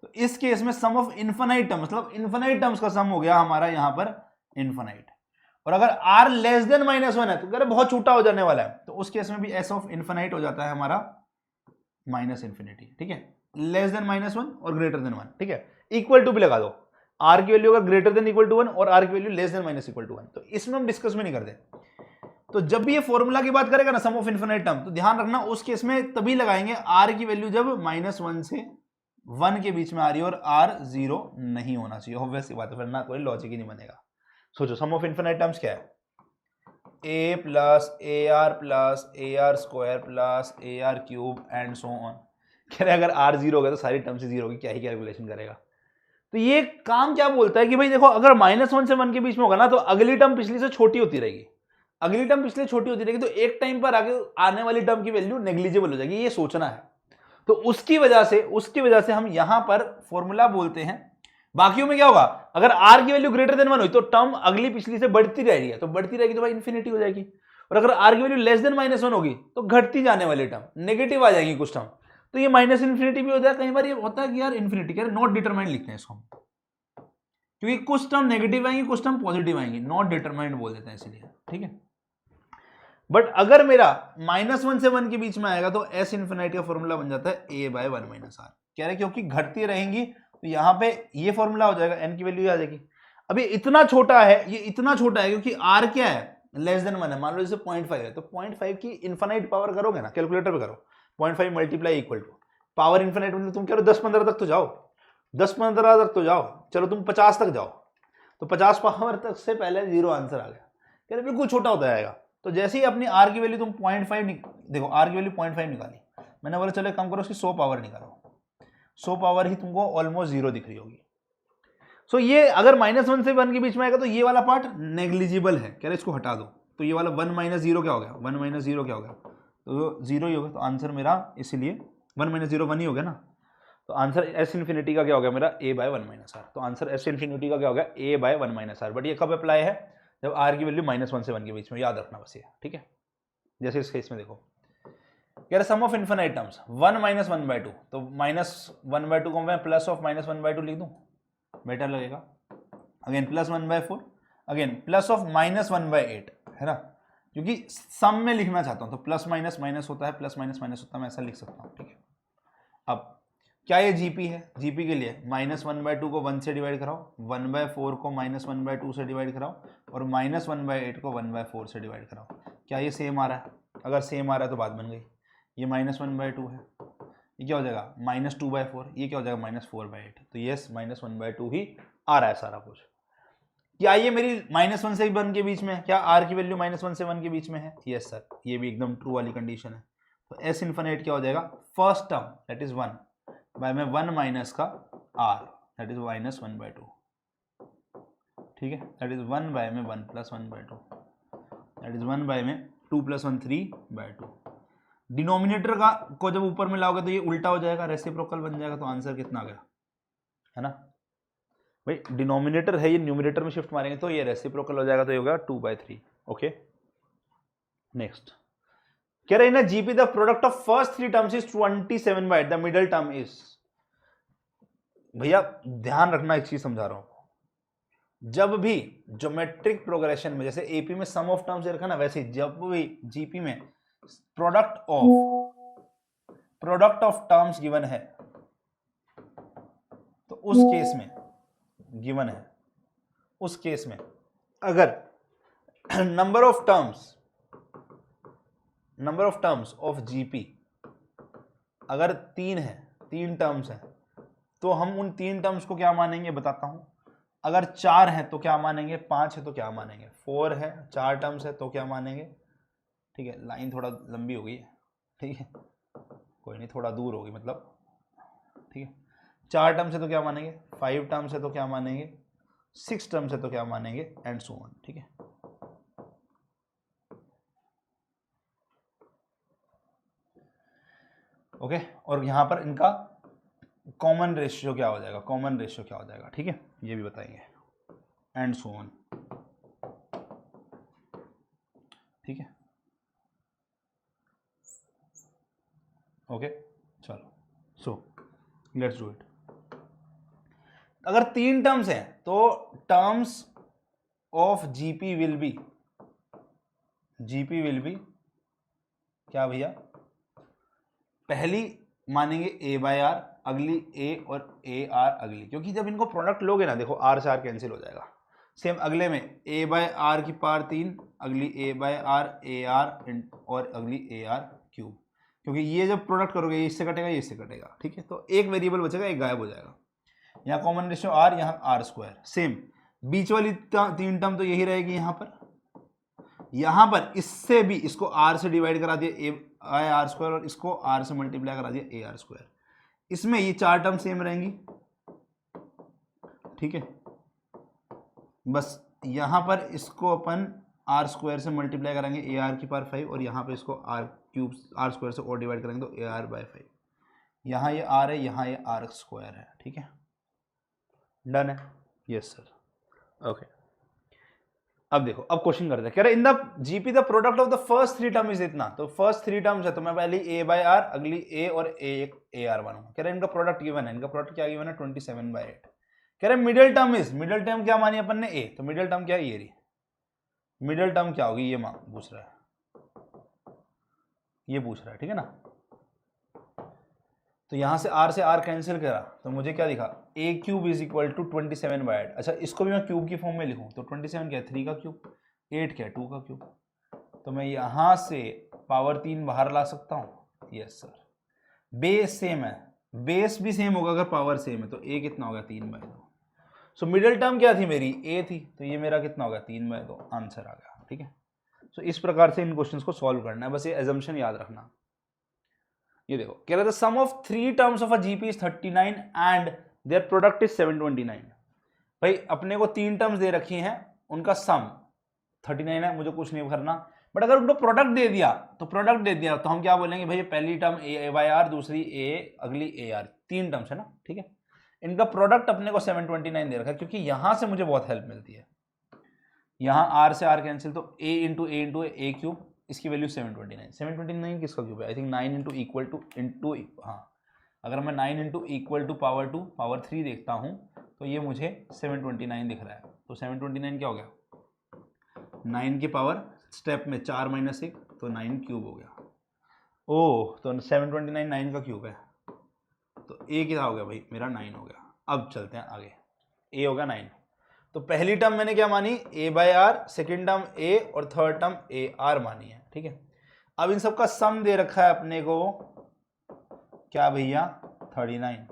तो इस केस में सम ऑफ इनफाइनाइट टर्म, मतलब इनफाइनाइट टर्म्स का सम हो गया हमारा यहां पर इनफाइनाइट। और अगर r लेस देन -1 है तो अगर बहुत छोटा हो जाने वाला है, तो उस केस में भी s ऑफ इनफाइनाइट हो जाता है हमारा -इन्फिनिटी, ठीक है, लेस देन -1 और ग्रेटर देन 1, ठीक है। इक्वल टू भी लगा दो, r की वैल्यू अगर ग्रेटर देन इक्वल टू 1 और r की वैल्यू less than minus equal to 1, तो इसमें हम डिस्कस में नहीं करते। तो जब भी ये फॉर्मूला की बात करेगा ना सम ऑफ इनफिनिट टर्म, तो ध्यान रखना उस केस में तभी लगाएंगे r की वैल्यू जब -1 से 1 के बीच में आ रही है और r 0 नहीं होना चाहिए, ऑब्वियस बात है, वरना कोई लॉजिक ही नहीं बनेगा। सोचो सम ऑफ इनफिनिट टर्म्स क्या है, a plus A R square plus A R cube and so on, कह रहे अगर r जीरो होगा तो सारी टर्म से जीरो होगी, क्या ही कैलकुलेशन करेगा। तो ये काम क्या बोलता है कि भाई देखो अगर -1 से 1 के बीच में होगा ना तो अगली टर्म पिछली से छोटी होती रहेगी, अगली टर्म पिछले छोटी होती रहेगी, तो एक टाइम पर आगे आने वाली टर्म की वैल्यू नेग्लिजिबल हो जाएगी, ये सोचना है। तो उसकी वजह से हम यहां पर फॉर्मूला बोलते हैं। बाकियों में क्या होगा, अगर r की वैल्यू ग्रेटर देन 1 हुई तो टर्म अगली पिछली से बढ़ती रहेगी, तो बढ़ती रहेगी तो भाई इंफिनिटी हो जाएगी। और अगर r की वैल्यू लेस देन -1 होगी तो घटती जाने वाली टर्म, नेगेटिव आ जाएगी कुछ टर्म, तो ये माइनस इन्फिनिटी भी हो जाए। कई बार ये होता है कि यार इन्फिनिटी कह रहे नॉट डिटरमाइंड लिखते हैं इसको हम, क्योंकि कुछ टर्म नेगेटिव आएंगी कुछ टर्म पॉजिटिव आएंगी, नॉट डिटरमाइंड बोल देते हैं इसलिए, ठीक है। बट अगर मेरा -1 से 1 के बीच में आएगा तो s इन्फिनिटी का फॉर्मूला बन जाता है a/1 - r। कह रहे क्योंकि घटती रहेंगी तो यहां पे ये फॉर्मूला हो जाएगा, n की वैल्यू आ जाएगी। अब ये इतना छोटा है, ये इतना छोटा है क्योंकि r क्या है, लेस देन 1 है। मान लो जैसे 0.5 है तो 0.5 की इन्फिनाइट पावर करोगे ना, कैलकुलेटर पे करो, 0.5 multiply equal to power infinite, मतलब तुम कह रहे हो 10-15 तक तो जाओ, 10-15 तक तो जाओ, चलो तुम 50 तक जाओ, तो 50 पावर तक से पहले जीरो आंसर आ गया। कह रहे बिल्कुल छोटा होता जाएगा। तो जैसे ही अपनी r की वैल्यू तुम 0.5 देखो, r की वैल्यू 0.5 निकाली, मैंने बोला चलो कम करो उसकी 100 पावर निकालो, 100 पावर ही तुमको ऑलमोस्ट जीरो दिख रही होगी। सो ये अगर -1 से 1 के बीच में आएगा तो ये वाला पार्ट नेग्लिजिबल है, कह रहे इसको हटा दो, तो ये वाला 1 - 0 क्या हो गया, 1 - 0 क्या हो गया, तो जीरो ही होगा। तो आंसर मेरा इसीलिए 1 - 0 1 ही हो गया ना, तो आंसर s इन्फिनिटी का क्या हो गया मेरा a/1 - r। तो आंसर s इन्फिनिटी का क्या हो गया a/1 - r। बट ये कब अप्लाई है, जब r की वैल्यू -1 से 1 के बीच में, याद रखना बस ये, ठीक है। जैसे इस केस में देखो, कह रहे सम ऑफ इन्फिनाइट टर्म्स 1 - 1/2, तो -1/2 को मैं प्लस ऑफ -1/2 लिख दूं, बेटर लगेगा। Again plus 1/4, again plus of -1/8, है ना, क्योंकि सम में लिखना चाहता हूं तो प्लस माइनस माइनस होता है, प्लस माइनस माइनस होता है, मैं ऐसा लिख सकता हूं, ठीक है। अब क्या ये जीपी है, जीपी के लिए -1/2 को 1 से डिवाइड कराओ, 1/4 को -1/2 से डिवाइड कराओ, और -1/8 को 1/4 से डिवाइड कराओ। क्या ये सेम आ रहा है, अगर सेम आ रहा है तो बात बन गई। ये -1/2 है, ये क्या हो जाएगा -2/4, ये क्या हो जाएगा -4/8। तो यस -1/2 ही आ रहा है सारा कुछ। क्या ये मेरी -1 से 1 के बीच में है, क्या r की वैल्यू -1 से 1 के बीच में है, यस सर, ये भी एकदम ट्रू वाली कंडीशन है। तो s इन्फिनिट क्या हो जाएगा, first term that is 1 by में 1 माइनस का r दैट इज -1/2, ठीक है, दैट इज 1 बाय में 1 + 1/2, दैट इज 1 बाय में 2 + 1 3/2। डिनोमिनेटर का को जब ऊपर में लाओगे तो ये उल्टा हो जाएगा, रेसिप्रोकल बन जाएगा। तो आंसर कितना आ गया, है ना भाई, डिनोमिनेटर है ये, न्यूमरेटर में शिफ्ट मारेंगे तो ये रेसिप्रोकल हो जाएगा, तो ये होगा 2/3। ओके, नेक्स्ट कह रहे हैं ना GP the product of first 3 terms is 27/8, the middle term is. भैया ध्यान रखना, एक चीज समझा रहा हूं, जब भी ज्योमेट्रिक प्रोग्रेशन में जैसे एपी में सम ऑफ टर्म्स रखा ना, वैसे जब भी जीपी में प्रोडक्ट ऑफ टर्म्स गिवन है तो उस केस में गिवन है, उस केस में अगर number of terms of GP अगर 3 है, 3 टर्म्स है, तो हम उन 3 टर्म्स को क्या मानेंगे बताता हूं। अगर 4 है तो क्या मानेंगे, 5 है तो क्या मानेंगे, 4 है 4 टर्म्स है तो क्या मानेंगे, ठीक है। लाइन थोड़ा लंबी हो गई है, ठीक है, कोई नहीं, थोड़ा दूर होगी मतलब, ठीक है। 4 टर्म्स है तो क्या मानेंगे, 5 टर्म्स है तो क्या मानेंगे, 6 टर्म्स है तो क्या मानेंगे, एंड सो ऑन, ठीक है। ओके, और यहां पर इनका कॉमन रेशियो क्या हो जाएगा, ठीक है, ये भी बताएंगे, एंड सो ऑन, ठीक है। ओके, चलो, सो लेट्स डू इट। अगर 3 टर्म्स हैं तो terms of GP will be क्या भैया, पहली मानेंगे a/r, अगली a और ar अगली, क्योंकि जब इनको प्रोडक्ट लोगे ना, देखो r से r कैंसिल हो जाएगा। सेम अगले में a/r की पावर 3, अगली a/r ar और अगली ar क्यूब, क्योंकि ये जब प्रोडक्ट करोगे ये इससे कटेगा, ये इससे कटेगा, ठीक है। तो एक वेरिएबल बचेगा, एक गायब हो जाएगा। यहाँ कॉमन रेशियो r, यहाँ r², सेम बीच वाली 3 टर्म तो यही रहेगी। यहाँ पर इससे भी इसको r से डिवाइड करा दिया a/r² और इसको r से मल्टीप्लाई करा दिया ar²। इसमें ये 4 टर्म सेम रहेंगी, ठीक है। बस यहाँ पर इसको अपन आर स्क्वायर से मल्टीप्लाई करेंगे, ए आर की पावर 5, और यहाँ पे इसको आर क्यूब आर स्क्वायर से और डिवाइड करेंगे तो ए आर बाय 5। यहाँ ये आर है, यहाँ ये आर स्क्वायर है, ठीक है। डन है, यस सर, ओके। अब देखो, अब क्वेश्चन करते हैं, कह रहे in the GP the product of the first 3 term is इतना। तो फर्स्ट 3 टर्म्स है तो मैं पहले ए बाय आर, अगली ए और ए आर बनूंगा। कह रहे इनका प्रोडक्ट गिवन है, इनका प्रोडक्ट क्या गिवन है 27/8। कह रहे middle term is, middle term क्या मानी अपन ने ए, तो मिडिल टर्म क्या है ये रही, मिडिल टर्म क्या होगी ये पूछ रहा है, ये पूछ रहा है, ठीक है ना। तो यहां से r कैंसिल करा तो मुझे क्या दिखा, a cube is equal to 27/8। अच्छा, इसको भी मैं क्यूब की फॉर्म में लिखूं तो 27 क्या है 3 का क्यूब, 8 क्या है 2 का क्यूब। तो मैं यहां से पावर 3 बाहर ला सकता हूं, यस सर। बेस सेम है, बेस भी सेम होगा अगर पावर सेम है, तो a कितना होगा 3/2। सो मिडिल टर्म क्या थी मेरी, a थी, तो ये मेरा कितना होगा 3/2, आंसर आ गया, ठीक है। सो इस प्रकार से इन क्वेश्चंस को सॉल्व करना है, बस ये एजम्पशन याद रखना। ये देखो, कह रहा था sum of 3 terms of a GP is 39 and their product is 729। भाई अपने को 3 टर्म्स दे रखी हैं, उनका सम 39 है, मुझे कुछ नहीं करना। बट अगर उनको प्रोडक्ट दे दिया तो हम क्या बोलेंगे भाई, पहली टर्म ए बाय आर, दूसरी ए, अगली ए आर, 3 टर्म्स है ना, ठीक है। इनका प्रोडक्ट अपने को 729 दे रखा है, क्योंकि यहां से मुझे बहुत हेल्प मिलती है। यहां आर से आर कैंसिल, तो ए इंटू ए क्यूब, इसकी वैल्यू 729। 729 किसका क्यूब है, I think 9 into equal to हाँ, अगर मैं 9 into equal to power 2 power 3 देखता हूँ तो ये मुझे 729 दिख रहा है। तो 729 क्या हो गया, 9 की पावर स्टेप में 4 माइनस 1, तो 9 क्यूब हो गया। ओह, तो 729 9 का क्यूब है, तो ए क्या हो गया भाई मेरा 9 हो गया। अब चलते हैं आगे, ए होगा 9। तो पहली टर्म मैंने क्या मानी, a by r, second term a और थर्ड टर्म ए आर मानी है, ठीक है। अब इन सबका सम दे रखा है अपने को क्या भैया 39।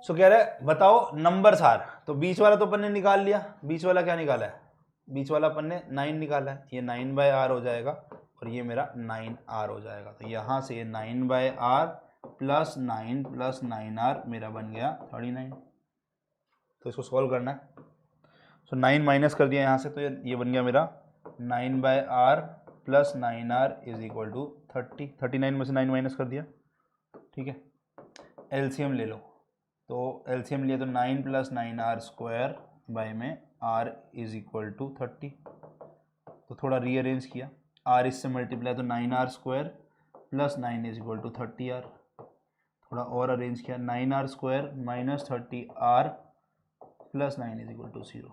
सो कह रहे बताओ नंबर सार, तो बीच वाला तो अपन ने निकाल लिया, बीच वाला क्या निकाला है, बीच वाला अपन ने 9 निकाला है, ये 9/r हो जाएगा और ये मेरा 9r हो जाएगा। तो यहां से 9/r प्लस 9 प्लस 9r मेरा बन गया 39। तो इसको सॉल्व करना है, सो 9 माइनस कर दिया यहाँ से, तो ये बन गया मेरा 9/r plus 9r is equal to 30। 39 में से 9 माइनस कर दिया, ठीक है। एलसीएम ले लो, तो एलसीएम लिए तो 9 प्लस 9r स्क्वायर बाय में r इज इक्वल टू 30। तो थोड़ा रीअरेंज किया, r इससे मल्टीप्लाई तो 9r square plus 9 is equal to 30r। थोड़ा और अरेंज किया, 9r square minus 30r plus 9 is equal to 0।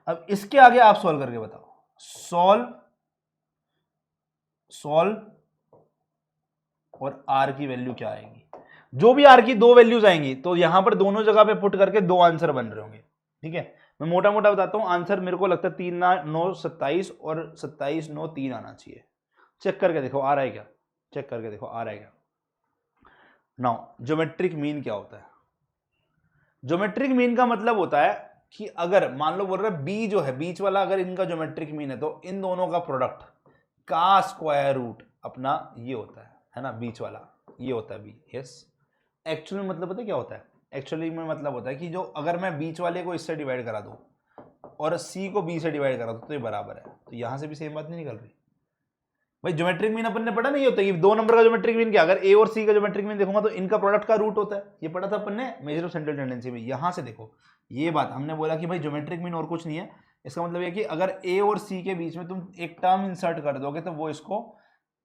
अब इसके आगे आप सॉल्व करके बताओ, सॉल्व और r की वैल्यू क्या आएगी। जो भी r की 2 वैल्यूज आएंगी तो यहां पर दोनों जगह पे पुट करके 2 आंसर बन रहे होंगे, ठीक है। मैं मोटा मोटा बताता हूं, आंसर मेरे को लगता है 3 9 27 और 27 9 3 आना चाहिए। चेक करके देखो आ रहा है क्या, चेक करके देखो आ रहा है क्या। नाउ ज्योमेट्रिक मीन क्या होता है, ज्योमेट्रिक मीन का मतलब होता है कि अगर मान लो बोल रहे बी जो है बीच वाला, अगर इनका ज्योमेट्रिक मीन है तो इन दोनों का प्रोडक्ट का स्क्वायर रूट अपना ये होता है ना, बीच वाला ये होता है बी। यस, एक्चुअली मतलब पता है क्या होता है, एक्चुअली में मतलब होता है कि जो अगर मैं बीच वाले को इससे डिवाइड करा दूं और सी को बी से डिवाइड करा दूं तो ये बराबर है। तो यहां से भी सेम बात नहीं निकल रही भाई। ज्योमेट्रिक मीन अपन ने पढ़ा नहीं होता कि 2 नंबर का ज्योमेट्रिक मीन क्या, अगर ए और सी का ज्योमेट्रिक मीन देखूंगा तो इनका प्रोडक्ट का रूट होता है, ये पढ़ा था अपन ने मेजर ऑफ सेंट्रल टेंडेंसी में। यहां से देखो ये बात हमने बोला कि भाई ज्योमेट्रिक मीन और कुछ नहीं है, इसका मतलब ये कि अगर ए और सी के बीच में तुम एक टर्म इंसर्ट कर दोगे तो वो इसको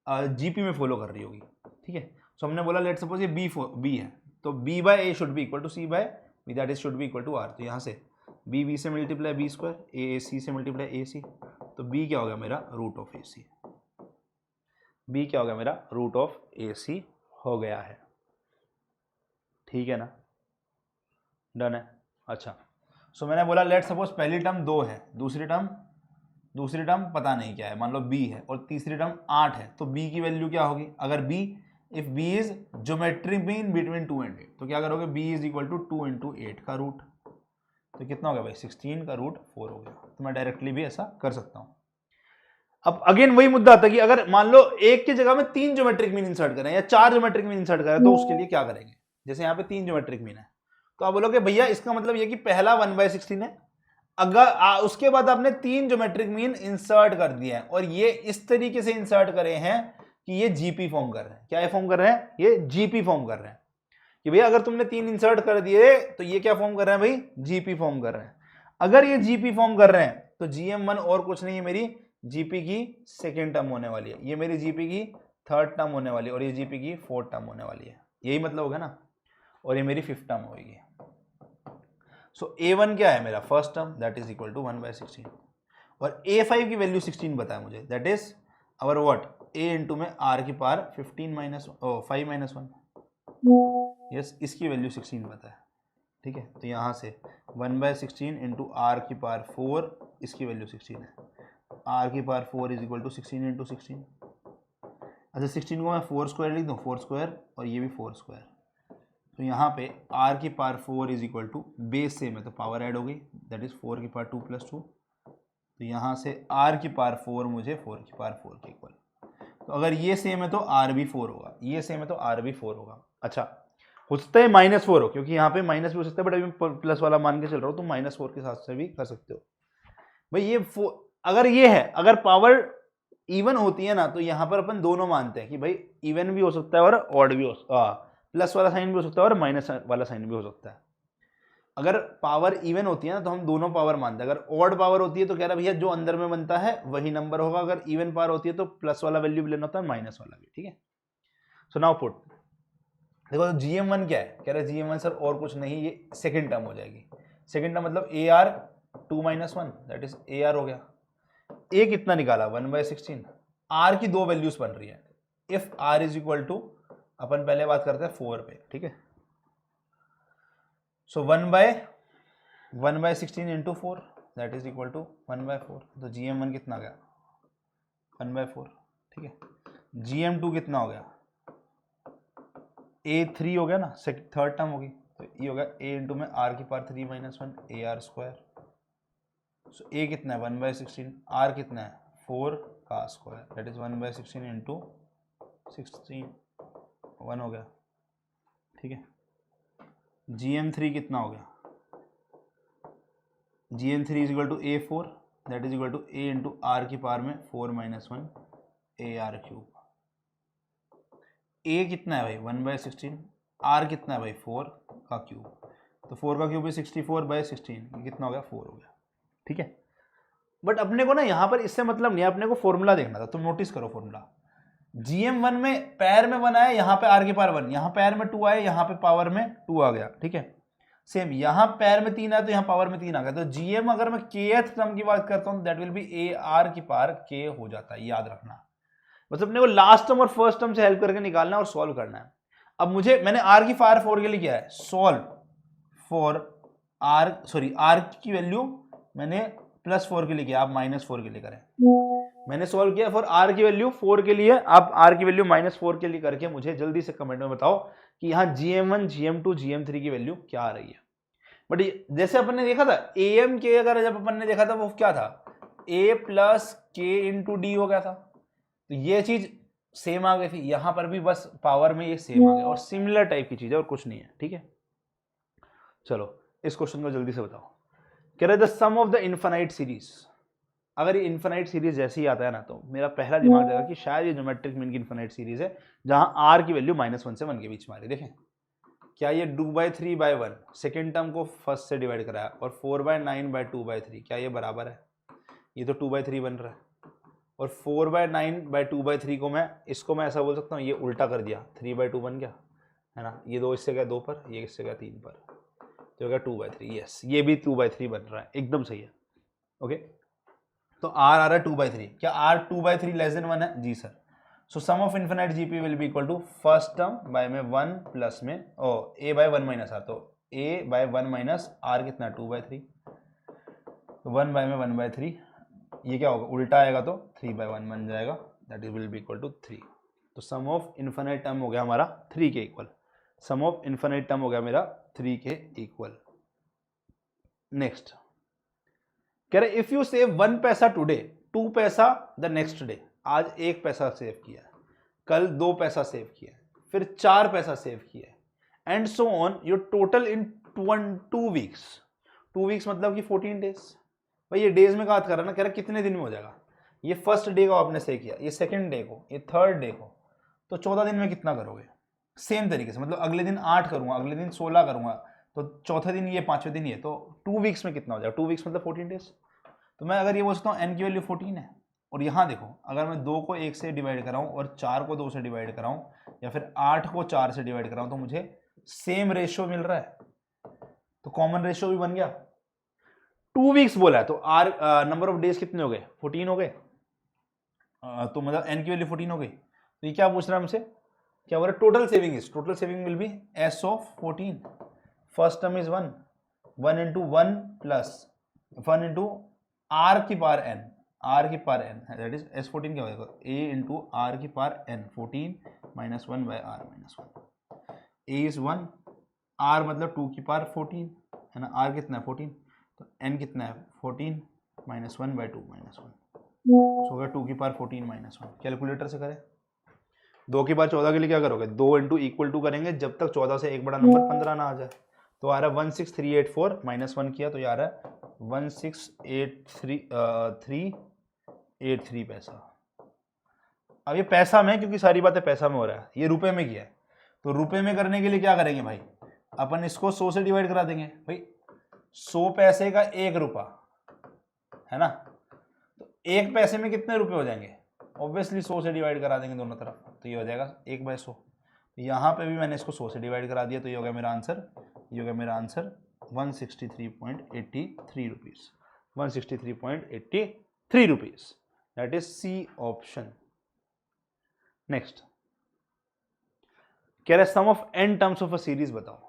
जीपी में फॉलो कर रही होगी, ठीक है। सो हमने बोला लेट सपोज ये बी है, तो b by a should be equal to c by b, that is should be equal to r. तो यहाँ से बी से multiply b square, a c से मल्टीप्लाई ए सी, तो बी क्या हो गया मेरा root of a c, b क्या हो गया मेरा रूट ऑफ ए सी हो गया है, ठीक है ना, डन है। अच्छा, सो मैंने बोला लेट सपोज पहली टर्म 2 है, दूसरी टर्म पता नहीं क्या है, मान लो b है, और तीसरी टर्म 8 है, तो b की वैल्यू क्या होगी, अगर b if b is geometric mean between 2 and 8, तो क्या करोगे b is equal to 2 into 8 का रूट, तो कितना हो गया भाई 16 का रूट 4 हो गया। तो मैं डायरेक्टली भी ऐसा कर सकता हूँ। अब अगेन वही मुद्दा आता है कि अगर मान लो एक की जगह में 3 ज्योमेट्रिक मीन इंसर्ट करें या 4 ज्योमेट्रिक मीन इंसर्ट करें तो उसके लिए क्या करेंगे? जैसे यहाँ पे 3 ज्योमेट्रिक मीन है तो आप बोलोगे भैया इसका मतलब ये कि पहला 1/16 है, अगर उसके बाद आपने 3 ज्योमेट्रिक मीन इंसर्ट कर दिया है और ये इस तरीके से इंसर्ट करे हैं कि ये जीपी फॉर्म कर रहे हैं। क्या फॉर्म कर रहे हैं? ये जीपी फॉर्म कर रहे हैं कि भैया अगर तुमने 3 इंसर्ट कर दिए तो ये क्या फॉर्म कर रहे हैं भाई? जीपी फॉर्म कर रहे हैं। अगर ये जीपी फॉर्म कर रहे हैं तो GM1 और कुछ नहीं है, मेरी जीपी की सेकेंड टर्म होने वाली है, ये मेरी जीपी की थर्ड टर्म होने वाली है और ये जीपी की फोर्थ टर्म होने वाली है। यही मतलब होगा ना, और ये मेरी फिफ्थ टर्म होगी। सो A1 क्या है मेरा? First term, that is equal to 1/16 और A5 की वैल्यू 16 बताया मुझे, that is our what? A into में R की पावर 5 -1 यस, इसकी वैल्यू 16 बताया। ठीक है, तो यहाँ से 1/16 इंटू R की पावर 4, इसकी वैल्यू 16 है। R की power 4 is equal to 16 into 16। अच्छा 16 को मैं 4 स्क्वायर लिख दूँ, 4 स्क्वायर और ये भी 4 स्क्वायर, तो यहाँ पे R की power 4 is equal to, base same है तो पावर ऐड हो गई, दैट इज 4 की पावर 2 + 2, तो यहाँ से R की पावर 4 मुझे 4 की पावर 4 के इक्वल। तो अगर ये सेम है तो R भी 4 होगा, ये सेम है तो R भी 4 होगा। अच्छा हो सकता है -4 हो, क्योंकि यहाँ पे माइनस भी हो सकता है, बट अभी प्लस वाला मान के चल रहा हूँ तो -4 के साथ से भी कर सकते हो भाई। ये अगर ये है, अगर पावर इवन होती है ना तो यहाँ पर अपन दोनों मानते हैं कि भाई इवन भी हो सकता है और ऑड भी हो, प्लस वाला साइन भी हो सकता है और माइनस वाला साइन भी हो सकता है। अगर पावर इवन होती है ना तो हम दोनों पावर मानते हैं। अगर ऑड पावर होती है तो कह रहा भैया जो अंदर में बनता है वही नंबर होगा, अगर इवन पावर होती है तो प्लस वाला वैल्यू भी लेना होता है, माइनस वाला भी। ठीक है, सो नाउ पुट, देखो GM1 क्या है? कह रहे GM1 सर और कुछ नहीं, ये सेकेंड टर्म हो जाएगी। सेकेंड टर्म मतलब AR 2 - 1, दैट इज AR हो गया। A कितना निकाला? 1/16। R की दो वैल्यूज बन रही है। If R is equal to, अपन पहले बात करते हैं 4 पे। ठीक है, so 1/16 into 4 that is equal to 1/4, तो GM1 कितना आ गया? 1/4। ठीक है, GM2 कितना हो गया? A3 हो गया ना, थर्ड टर्म होगी, तो ये हो गया A इंटू में R की power 3 - 1 AR square. So A कितना है? 1/16, R कितना है? 4 का स्क्वायर, दैट इज 1/16 इंटू 16, 1 हो गया। ठीक है, GM3 कितना हो गया? GM3 is equal to A4, that is equal to A into R की पावर में 4 - 1 AR क्यूब। A कितना है भाई? 1/16, R कितना है भाई? 4 का क्यूब, तो 4 का क्यूब भी 64/16, कितना हो गया? 4 हो गया। ठीक है, बट अपने को ना यहाँ पर इससे मतलब नहीं है, अपने को फॉर्मूला देखना था। तुम नोटिस करो फॉर्मूला, GM1 में पैर में 1 आया, यहाँ पे R की पावर 1, यहाँ पैर में 2 आया, यहाँ पे पावर में 2 आ गया। ठीक है, सेम यहाँ पैर में 3 आया तो यहाँ पावर में 3 आ गया। तो GM अगर मैं kth टर्म की बात करता हूँ दैट विल बी AR की पावर k हो जाता है, याद रखना। बस अपने को लास्ट टर्म और फर्स्ट टर्म से हेल्प करके निकालना है और सॉल्व करना है। अब मैंने R की पावर 4 के लिए किया है, सॉल्व फॉर R की वैल्यू मैंने +4 के लिए किया, आप -4 के लिए करें। मैंने सॉल्व किया फॉर R की वैल्यू 4 के लिए, आप R की वैल्यू -4 के लिए करके मुझे जल्दी से कमेंट में बताओ कि यहाँ GM1, GM2, GM3 की वैल्यू क्या आ रही है। बट जैसे अपन ने देखा था AM के, अगर जब अपन ने देखा था वो क्या था? A + K × D हो गया था, तो ये चीज सेम आ गई थी। यहां पर भी बस पावर में ये सेम आ गया और सिमिलर टाइप की चीज है और कुछ नहीं है। ठीक है, चलो इस क्वेश्चन को जल्दी से बताओ। कह रहे the sum of the infinite series. अगर ये इनफाइनाइट सीरीज जैसे ही आता है ना तो मेरा पहला दिमाग जाएगा कि शायद ये ज्योमेट्रिक मीन की इनफाइनाइट सीरीज है जहां R की वैल्यू -1 से 1 के बीच में आ रही है। देखें, क्या ये 2/3/1 सेकेंड टर्म को फर्स्ट से डिवाइड कराया और 4/9/2/3, क्या ये बराबर है? ये तो 2/3 बन रहा है, और 4/9/2/3 को इसको मैं ऐसा बोल सकता हूँ, ये उल्टा कर दिया, 3/2 बन गया, है ना। ये 2 इससे गया 2 पर, ये इससे गया 3 पर, तो हो गया 2/3। यस, ये भी 2/3 बन रहा है, एकदम सही है। ओके, तो R आ रहा है 2/3। क्या R 2/3 < 1 है? जी sir. So sum of infinite GP will be equal to first term by में 1 प्लस में A/1 - R, तो A/1 - R कितना? 2/3, तो 1 बाय में 1/3, ये क्या होगा? उल्टा आएगा तो 3/1 बन जाएगा, that is will be equal to 3। तो सम ऑफ इनफिनाइट टर्म हो गया हमारा 3 के equal. Sum of infinite term हो गया मेरा 3 के इक्वल। नेक्स्ट कह रहे इफ यू सेव 1 पैसा टुडे 2 पैसा द नेक्स्ट डे, आज 1 पैसा सेव किया, कल 2 पैसा सेव किया, फिर 4 पैसा सेव किया, and so on your total in 2 weeks. 2 weeks मतलब कि 14 डेज। भाई ये डेज में बात कर रहा ना, कह रहा कितने दिन में हो जाएगा। ये फर्स्ट डे को आपने सेव किया, ये सेकंड डे को, ये थर्ड डे को, तो 14 दिन में कितना करोगे। सेम तरीके से, मतलब अगले दिन 8 करूंगा, अगले दिन 16 करूंगा, तो चौथे दिन ये, पांचवें दिन ये, तो 2 वीक्स में कितना हो जाएगा। 2 वीक्स मतलब 14 डेज। तो मैं अगर ये बोल सकता हूँ n की वैल्यू 14 है, और यहाँ देखो अगर मैं 2 को 1 से डिवाइड कराऊँ और 4 को 2 से डिवाइड कराऊँ, या फिर 8 को 4 से डिवाइड कराऊँ, तो मुझे सेम रेशियो मिल रहा है, तो कॉमन रेशियो भी बन गया। 2 वीक्स बोला है, तो आर नंबर ऑफ डेज कितने हो गए, 14 हो गए, तो मतलब n की वैल्यू 14 हो गई। तो ये क्या पूछ रहा है हमसे, क्या बोल रहा है, total saving is, total saving will be s of 14। First term is 1 into 1 plus 1 into r की पावर n, r की power n, that is s14 क्या होगा, a इंटू r की power n, 14 minus 1 by r minus 1। a is 1, r मतलब 2 की power 14 है ना, r कितना है 14, तो n कितना है 14 माइनस 1 बाय 2 माइनस 1, सो होगा 2 की पावर 14 माइनस 1। कैलकुलेटर से करें, 2 की पावर 14 के लिए क्या करोगे, 2 इंटू इक्वल टू करेंगे जब तक 14 से एक बड़ा नंबर 15 ना आ जाए। तो आ रहा है 16384 माइनस 1 किया तो ये आ रहा है 1683383 पैसा। अब ये पैसा में, क्योंकि सारी बातें पैसा में हो रहा है, ये रुपए में किया है, तो रुपए में करने के लिए क्या करेंगे भाई, अपन इसको 100 से डिवाइड करा देंगे। भाई 100 पैसे का 1 रुपया है ना, तो 1 पैसे में कितने रुपए हो जाएंगे, ऑब्वियसली 100 से डिवाइड करा देंगे दोनों तरफ, तो ये हो जाएगा 1/100। यहाँ पे भी मैंने इसको 100 से डिवाइड करा दिया, तो ये हो गया मेरा आंसर, ये हो गया मेरा answer 163.83 rupees, 163.83 rupees, that is C option. Next कह रहा है sum of n terms of a series बताओ।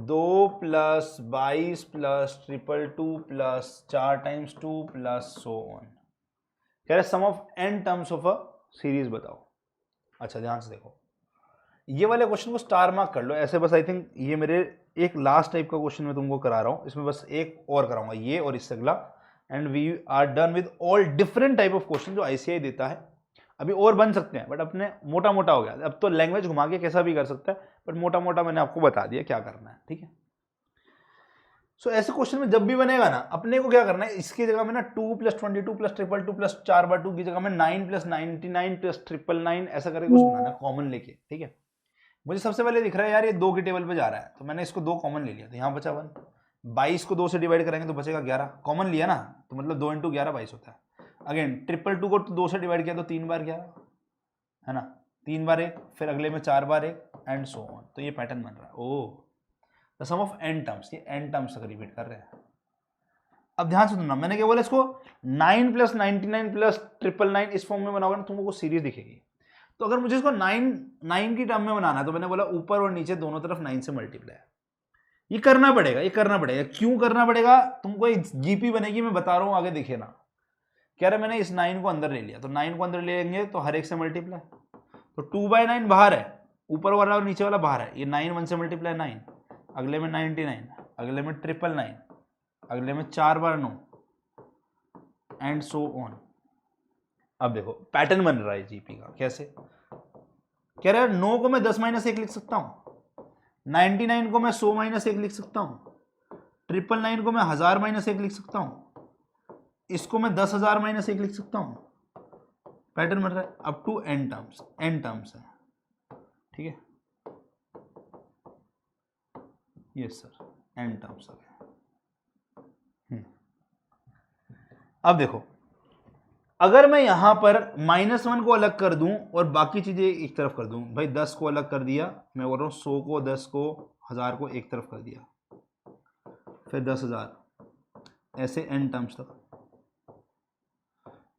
2 plus 22 plus 222 plus 4 times 2 plus so on. कह रहे sum of n terms of a series बताओ। अच्छा ध्यान से देखो, ये वाले क्वेश्चन को स्टार मार्क कर लो ऐसे, बस आई थिंक ये मेरे एक लास्ट टाइप का क्वेश्चन मैं तुमको करा रहा हूँ, इसमें बस एक और कराऊंगा, ये और इससे अगला, and we are done with all different type of question जो आईसीआई देता है। अभी और बन सकते हैं बट अपने मोटा मोटा हो गया, अब तो लैंग्वेज घुमा के कैसा भी कर सकता है, बट मोटा मोटा मैंने आपको बता दिया क्या करना है, ठीक है। सो ऐसे क्वेश्चन में जब भी बनेगा ना, अपने को क्या करना है, इसकी जगह में ना 2 प्लस 22 प्लस 222 प्लस 4/2 की जगह में 9 प्लस 99 प्लस 999 ऐसा करके कुछ बनाना कॉमन लेके, ठीक है। मुझे सबसे पहले दिख रहा है यार ये 2 की टेबल पे जा रहा है, तो मैंने इसको 2 कॉमन ले लिया, तो यहाँ बचा 1। 22 को 2 से डिवाइड करेंगे तो बचेगा 11, कॉमन लिया ना, तो मतलब 2 इंटू 11 22 होता है। अगेन 222 को 2 से डिवाइड किया तो 3 बार 11 है ना, 3 बार 1, फिर अगले में 4 बार 1 एंड सो ऑन। तो ये पैटर्न बन रहा है। Oh, the sum of n terms, ये n टर्म्स तक रिपीट कर रहे हैं। अब ध्यान से सुनना, मैंने क्या बोला, इसको 9 प्लस 99 प्लस 999 इस फॉर्म में बनाओगे ना, तुमको सीरीज दिखेगी। तो अगर मुझे इसको 9 की टर्म में बनाना है, तो मैंने बोला ऊपर और नीचे दोनों तरफ 9 से मल्टीप्लाई। ये करना पड़ेगा, ये करना पड़ेगा। क्यों करना पड़ेगा, तुमको एक जीपी बनेगी, मैं बता रहा हूं, आगे देखिए ना। कह रहे मैंने इस 9 को अंदर ले लिया, तो 9 को अंदर ले लेंगे तो हर एक से मल्टीप्लाई, तो 2/9 बाहर है, ऊपर वाला और नीचे वाला बाहर है। ये 9 1 से मल्टीप्लाई 9, अगले में 99, अगले में 999, अगले में 4 बार 9 एंड सो ऑन। अब देखो पैटर्न बन रहा है जीपी का, कैसे कह रहा है 9 को मैं 10 - 1 लिख सकता हूं, 99 को मैं 100 - 1 लिख सकता हूं, 999 को मैं 1000 - 1 लिख सकता हूं, इसको मैं 10,000 - 1 लिख सकता हूं। पैटर्न बन रहा है up to n terms, n terms है, ठीक है। यस सर, n टर्म्स है। अब देखो, अगर मैं यहां पर -1 को अलग कर दूं और बाकी चीजें एक तरफ कर दूं, भाई 10 को अलग कर दिया, मैं बोल रहा हूं 100 को, 10 को, 1000 को एक तरफ कर दिया, फिर 10,000, ऐसे n टर्म्स तक।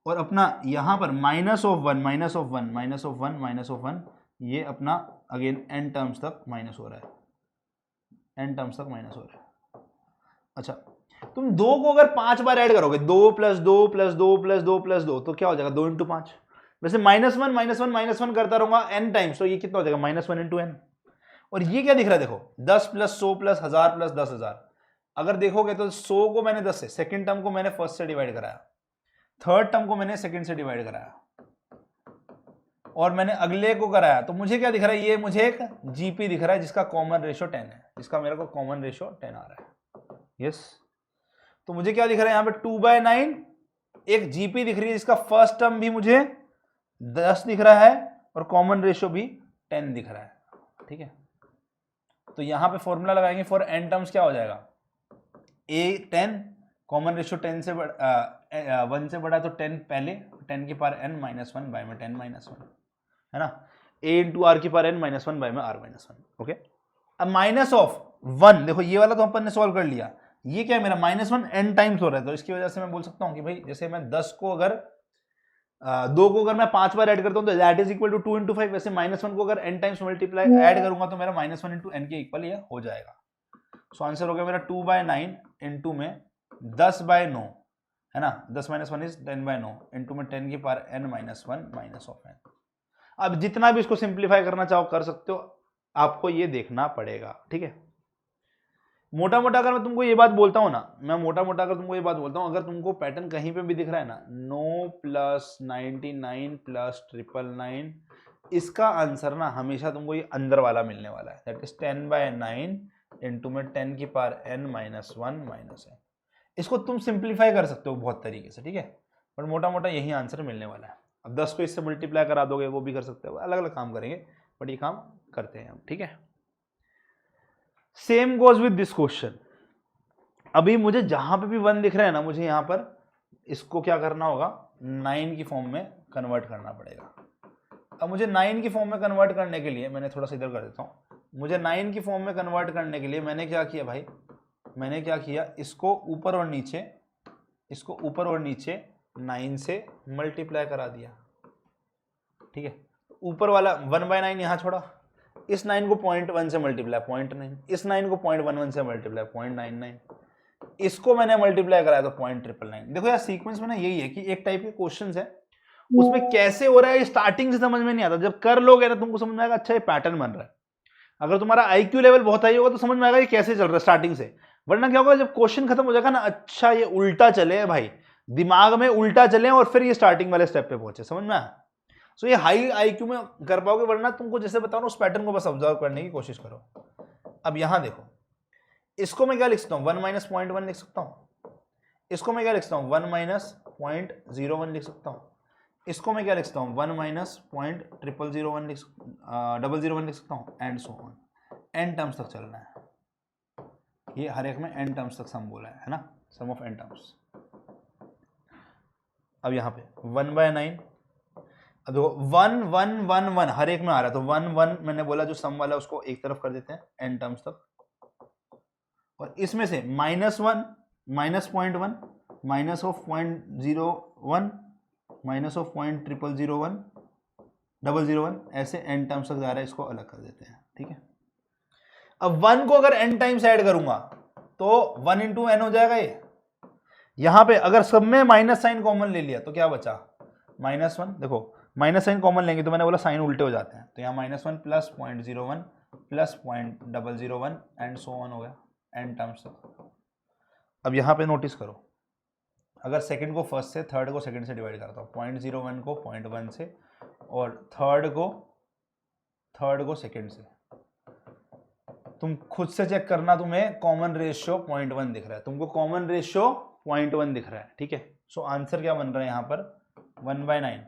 और अपना यहां पर -1 ये अपना अगेन n टर्म्स तक माइनस हो रहा है, n टर्म्स तक माइनस हो रहा है। अच्छा, तुम 2 को अगर 5 बार ऐड करोगे, 2 + 2 + 2 + 2 + 2, तो क्या हो जाएगा 2 × 5। वैसे -1 करता रहूंगा n टाइम्स, तो ये कितना हो जाएगा -1 × n। और ये क्या दिख रहा है, देखो 10 + 100 + 1000 + 10,000। अगर देखोगे तो 100 को मैंने 10 से, सेकंड टर्म को मैंने फर्स्ट से डिवाइड कराया, थर्ड टर्म को मैंने सेकंड से डिवाइड कराया और मैंने अगले को कराया, तो मुझे क्या दिख रहा है, ये मुझे एक जीपी दिख रहा है जिसका कॉमन रेशियो 10 है, जिसका मेरे को कॉमन रेशियो 10 आ रहा है। यस, तो मुझे क्या दिख रहा है यहाँ पे 2/9, एक जीपी दिख रही है जिसका फर्स्ट टर्म भी मुझे 10 दिख रहा है और कॉमन रेशियो भी 10 दिख रहा है। ठीक है, तो यहां पे फॉर्मूला लगाएंगे फॉर n टर्म्स, क्या हो जाएगा, a 10, कॉमन रेशियो 10 से 1 से बड़ा, तो 10 पहले, 10 की पावर n माइनस 1 बाय में 10 माइनस 1, है ना, a इंटू आर की पावर n माइनस 1 बाय में r माइनस 1। ओके, अब माइनस ऑफ 1, देखो ये वाला तो अपन ने सॉल्व कर लिया, ये क्या है मेरा -1 n टाइम्स हो रहा है, तो इसकी वजह से मैं बोल सकता हूँ कि भाई जैसे मैं 10 को अगर 2 को अगर मैं 5 बार ऐड करता हूं तो that is equal to 2 into 5, वैसे -1 को अगर n टाइम्स मल्टीप्लाई ऐड करूंगा तो मेरा -1 इंटू n के इक्वल ये हो जाएगा। सो आंसर हो गया मेरा 2/9 इंटू में 10/9, है ना, 10 - 1 इज 10/9 इंटू में 10 की power n minus 1 minus of n। अब जितना भी इसको सिंप्लीफाई करना चाहो कर सकते हो, आपको ये देखना पड़ेगा। ठीक है, मोटा मोटा अगर मैं तुमको ये बात बोलता हूं ना, मैं मोटा मोटा अगर तुमको ये बात बोलता हूं, अगर तुमको पैटर्न कहीं पे भी दिख रहा है ना, 9 + 99 + 999, इसका आंसर ना हमेशा तुमको ये अंदर वाला मिलने वाला है, दैट इज 10/9 इंटू में 10 की power n minus 1 minus n। इसको तुम सिंप्लीफाई कर सकते हो बहुत तरीके से, ठीक है, बट मोटा मोटा यही आंसर मिलने वाला है। अब 10 को इससे मल्टीप्लाई करा दोगे, वो भी कर सकते हो, अलग अलग काम करेंगे, बट ये काम करते हैं हम। ठीक है, same goes with this question. अभी मुझे जहां पे भी 1 दिख रहा है ना, मुझे यहां पर इसको क्या करना होगा, 9 की फॉर्म में कन्वर्ट करना पड़ेगा। अब मुझे 9 की फॉर्म में कन्वर्ट करने के लिए, मैंने थोड़ा सा इधर कर देता हूं, मुझे 9 की फॉर्म में कन्वर्ट करने के लिए मैंने क्या किया भाई, मैंने क्या किया, इसको ऊपर और नीचे, इसको ऊपर और नीचे 9 से मल्टीप्लाई करा दिया। ठीक है, ऊपर वाला 1/9 यहां छोड़ा, इस 9 को 0.1 से मल्टीप्लाई 0.9, इस 9 को 0.11 से मल्टीप्लाई 0.99, इसको मैंने मल्टीप्लाई कराया तो 0.999। देखो यार सीक्वेंस में ना यही है कि एक टाइप के क्वेश्चंस है, उसमें कैसे हो रहा है स्टार्टिंग से समझ में नहीं आता, जब कर लोगे ना तुमको समझ में आएगा, अच्छा ये पैटर्न बन रहा है। अगर तुम्हारा IQ लेवल बहुत हाई होगा तो समझ में आएगा ये कैसे चल रहा है स्टार्टिंग से, वरना क्या होगा जब क्वेश्चन खत्म हो जाएगा ना, अच्छा ये उल्टा चले भाई, दिमाग में उल्टा चले और फिर ये स्टार्टिंग वाले स्टेप पे पहुंचे, समझ में आया। सो ये हाई IQ में कर पाओगे, वरना तुमको जैसे बताओ उस पैटर्न को बस ऑब्जर्व करने की कोशिश करो। अब यहां देखो, इसको मैं क्या लिख सकता हूं, 1 - 0.1 लिख सकता हूं, इसको मैं क्या लिख सकता हूं, 1 - 0.01 लिख सकता हूं, इसको मैं क्या लिख सकता हूं, 1 - 0.0001 लिख 001 लिख सकता हूं, and so on, n terms तक चलना है। ये हर एक में n टर्म्स तक सम बोला है ना, सम ऑफ n टर्म्स। अब यहां पे 1/9, अब देखो 1 1 1 1 हर एक में आ रहा है, तो 1 1 मैंने बोला जो सम वाला उसको एक तरफ कर देते हैं n टर्म्स तक, और इसमें से -1 -0.1 माइनस ऑफ 0.01 माइनस ऑफ 0.0001 001 ऐसे n टाइम्स तक जा रहा है, इसको अलग कर देते हैं। ठीक है, अब 1 को अगर n टाइम्स ऐड करूंगा तो 1 इंटू n हो जाएगा ये। यहां पे अगर सब में माइनस साइन कॉमन ले लिया तो क्या बचा, -1। देखो माइनस साइन कॉमन लेंगे तो मैंने बोला साइन उल्टे हो जाते हैं, तो यहाँ -1 plus 0.01 plus 0.001 and so on हो गया n टर्म्स तक। अब यहाँ पे नोटिस करो, अगर सेकंड को फर्स्ट से, थर्ड को सेकंड से डिवाइड करता हूँ, 0.01 को 0.1 से और थर्ड को सेकंड से, तुम खुद से चेक करना, तुम्हें कॉमन रेशियो 0.1 दिख रहा है, तुमको कॉमन रेशियो 0.1 दिख रहा है। ठीक है, सो आंसर क्या बन रहा है यहाँ पर 1/9,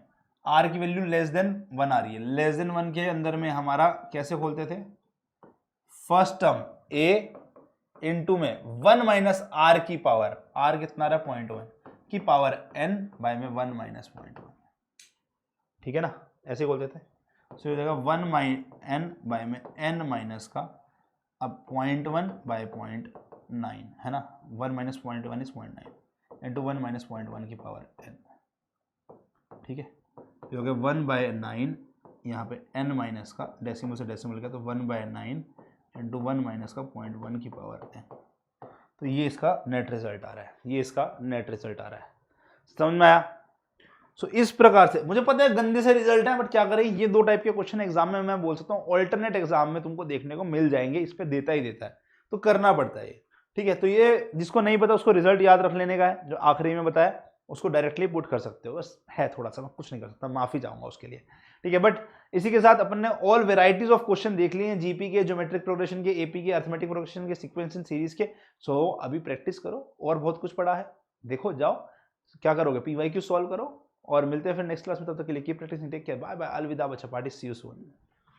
r की वैल्यू लेस देन 1 आ रही है। लेस देन 1 के अंदर में हमारा कैसे खोलते थे, फर्स्ट टर्म a इंटू में 1 माइनस r की पावर, r कितना रहा 0.1 की पावर n बाय में 1 माइनस 0.1। ठीक है ना, ऐसे खोलते थे। सो ये देगा 1 n बाय में n माइनस का, अब 0.1 बाय 0.9 है ना, 1 माइनस 0.1 इज 0.9 इंटू 1 माइनस 0.1 की पावर n। ठीक है, ये हो गया 1/9, यहाँ पे n माइनस का डेसिमल से डेसिमल का, तो 1/9 इंटू 1 माइनस का 0.1 की पावर n। तो ये इसका नेट रिजल्ट आ रहा है, ये इसका नेट रिजल्ट आ रहा है, समझ में आया। सो इस प्रकार से, मुझे पता है गंदे से रिजल्ट है, बट क्या करें, ये दो टाइप के क्वेश्चन एग्जाम में मैं बोल सकता हूँ ऑल्टरनेट एग्जाम में तुमको देखने को मिल जाएंगे, इस पे देता ही देता है, तो करना पड़ता है ये। ठीक है, तो ये जिसको नहीं पता उसको रिजल्ट याद रख लेने का है, जो आखिरी में बताया उसको डायरेक्टली पुट कर सकते हो, बस है थोड़ा सा, मैं कुछ नहीं कर सकता, माफी चाहूंगा उसके लिए, ठीक है। बट इसी के साथ अपन ने ऑल वेराइटीज ऑफ क्वेश्चन देख लिए हैं, जीपी के, ज्योमेट्रिक प्रोग्रेशन के, एपी के, अर्थमेटिक प्रोग्रेशन के, सीक्वेंस इन सीरीज के। सो अभी प्रैक्टिस करो, और बहुत कुछ पड़ा है, देखो जाओ क्या करोगे, पीवाईक्यू सॉल्व करो, और मिलते हैं फिर नेक्स्ट क्लास में। तब तक के लिए keep practicing, take care, bye bye, अलविदा बच्चा पार्टी, सी यू सून।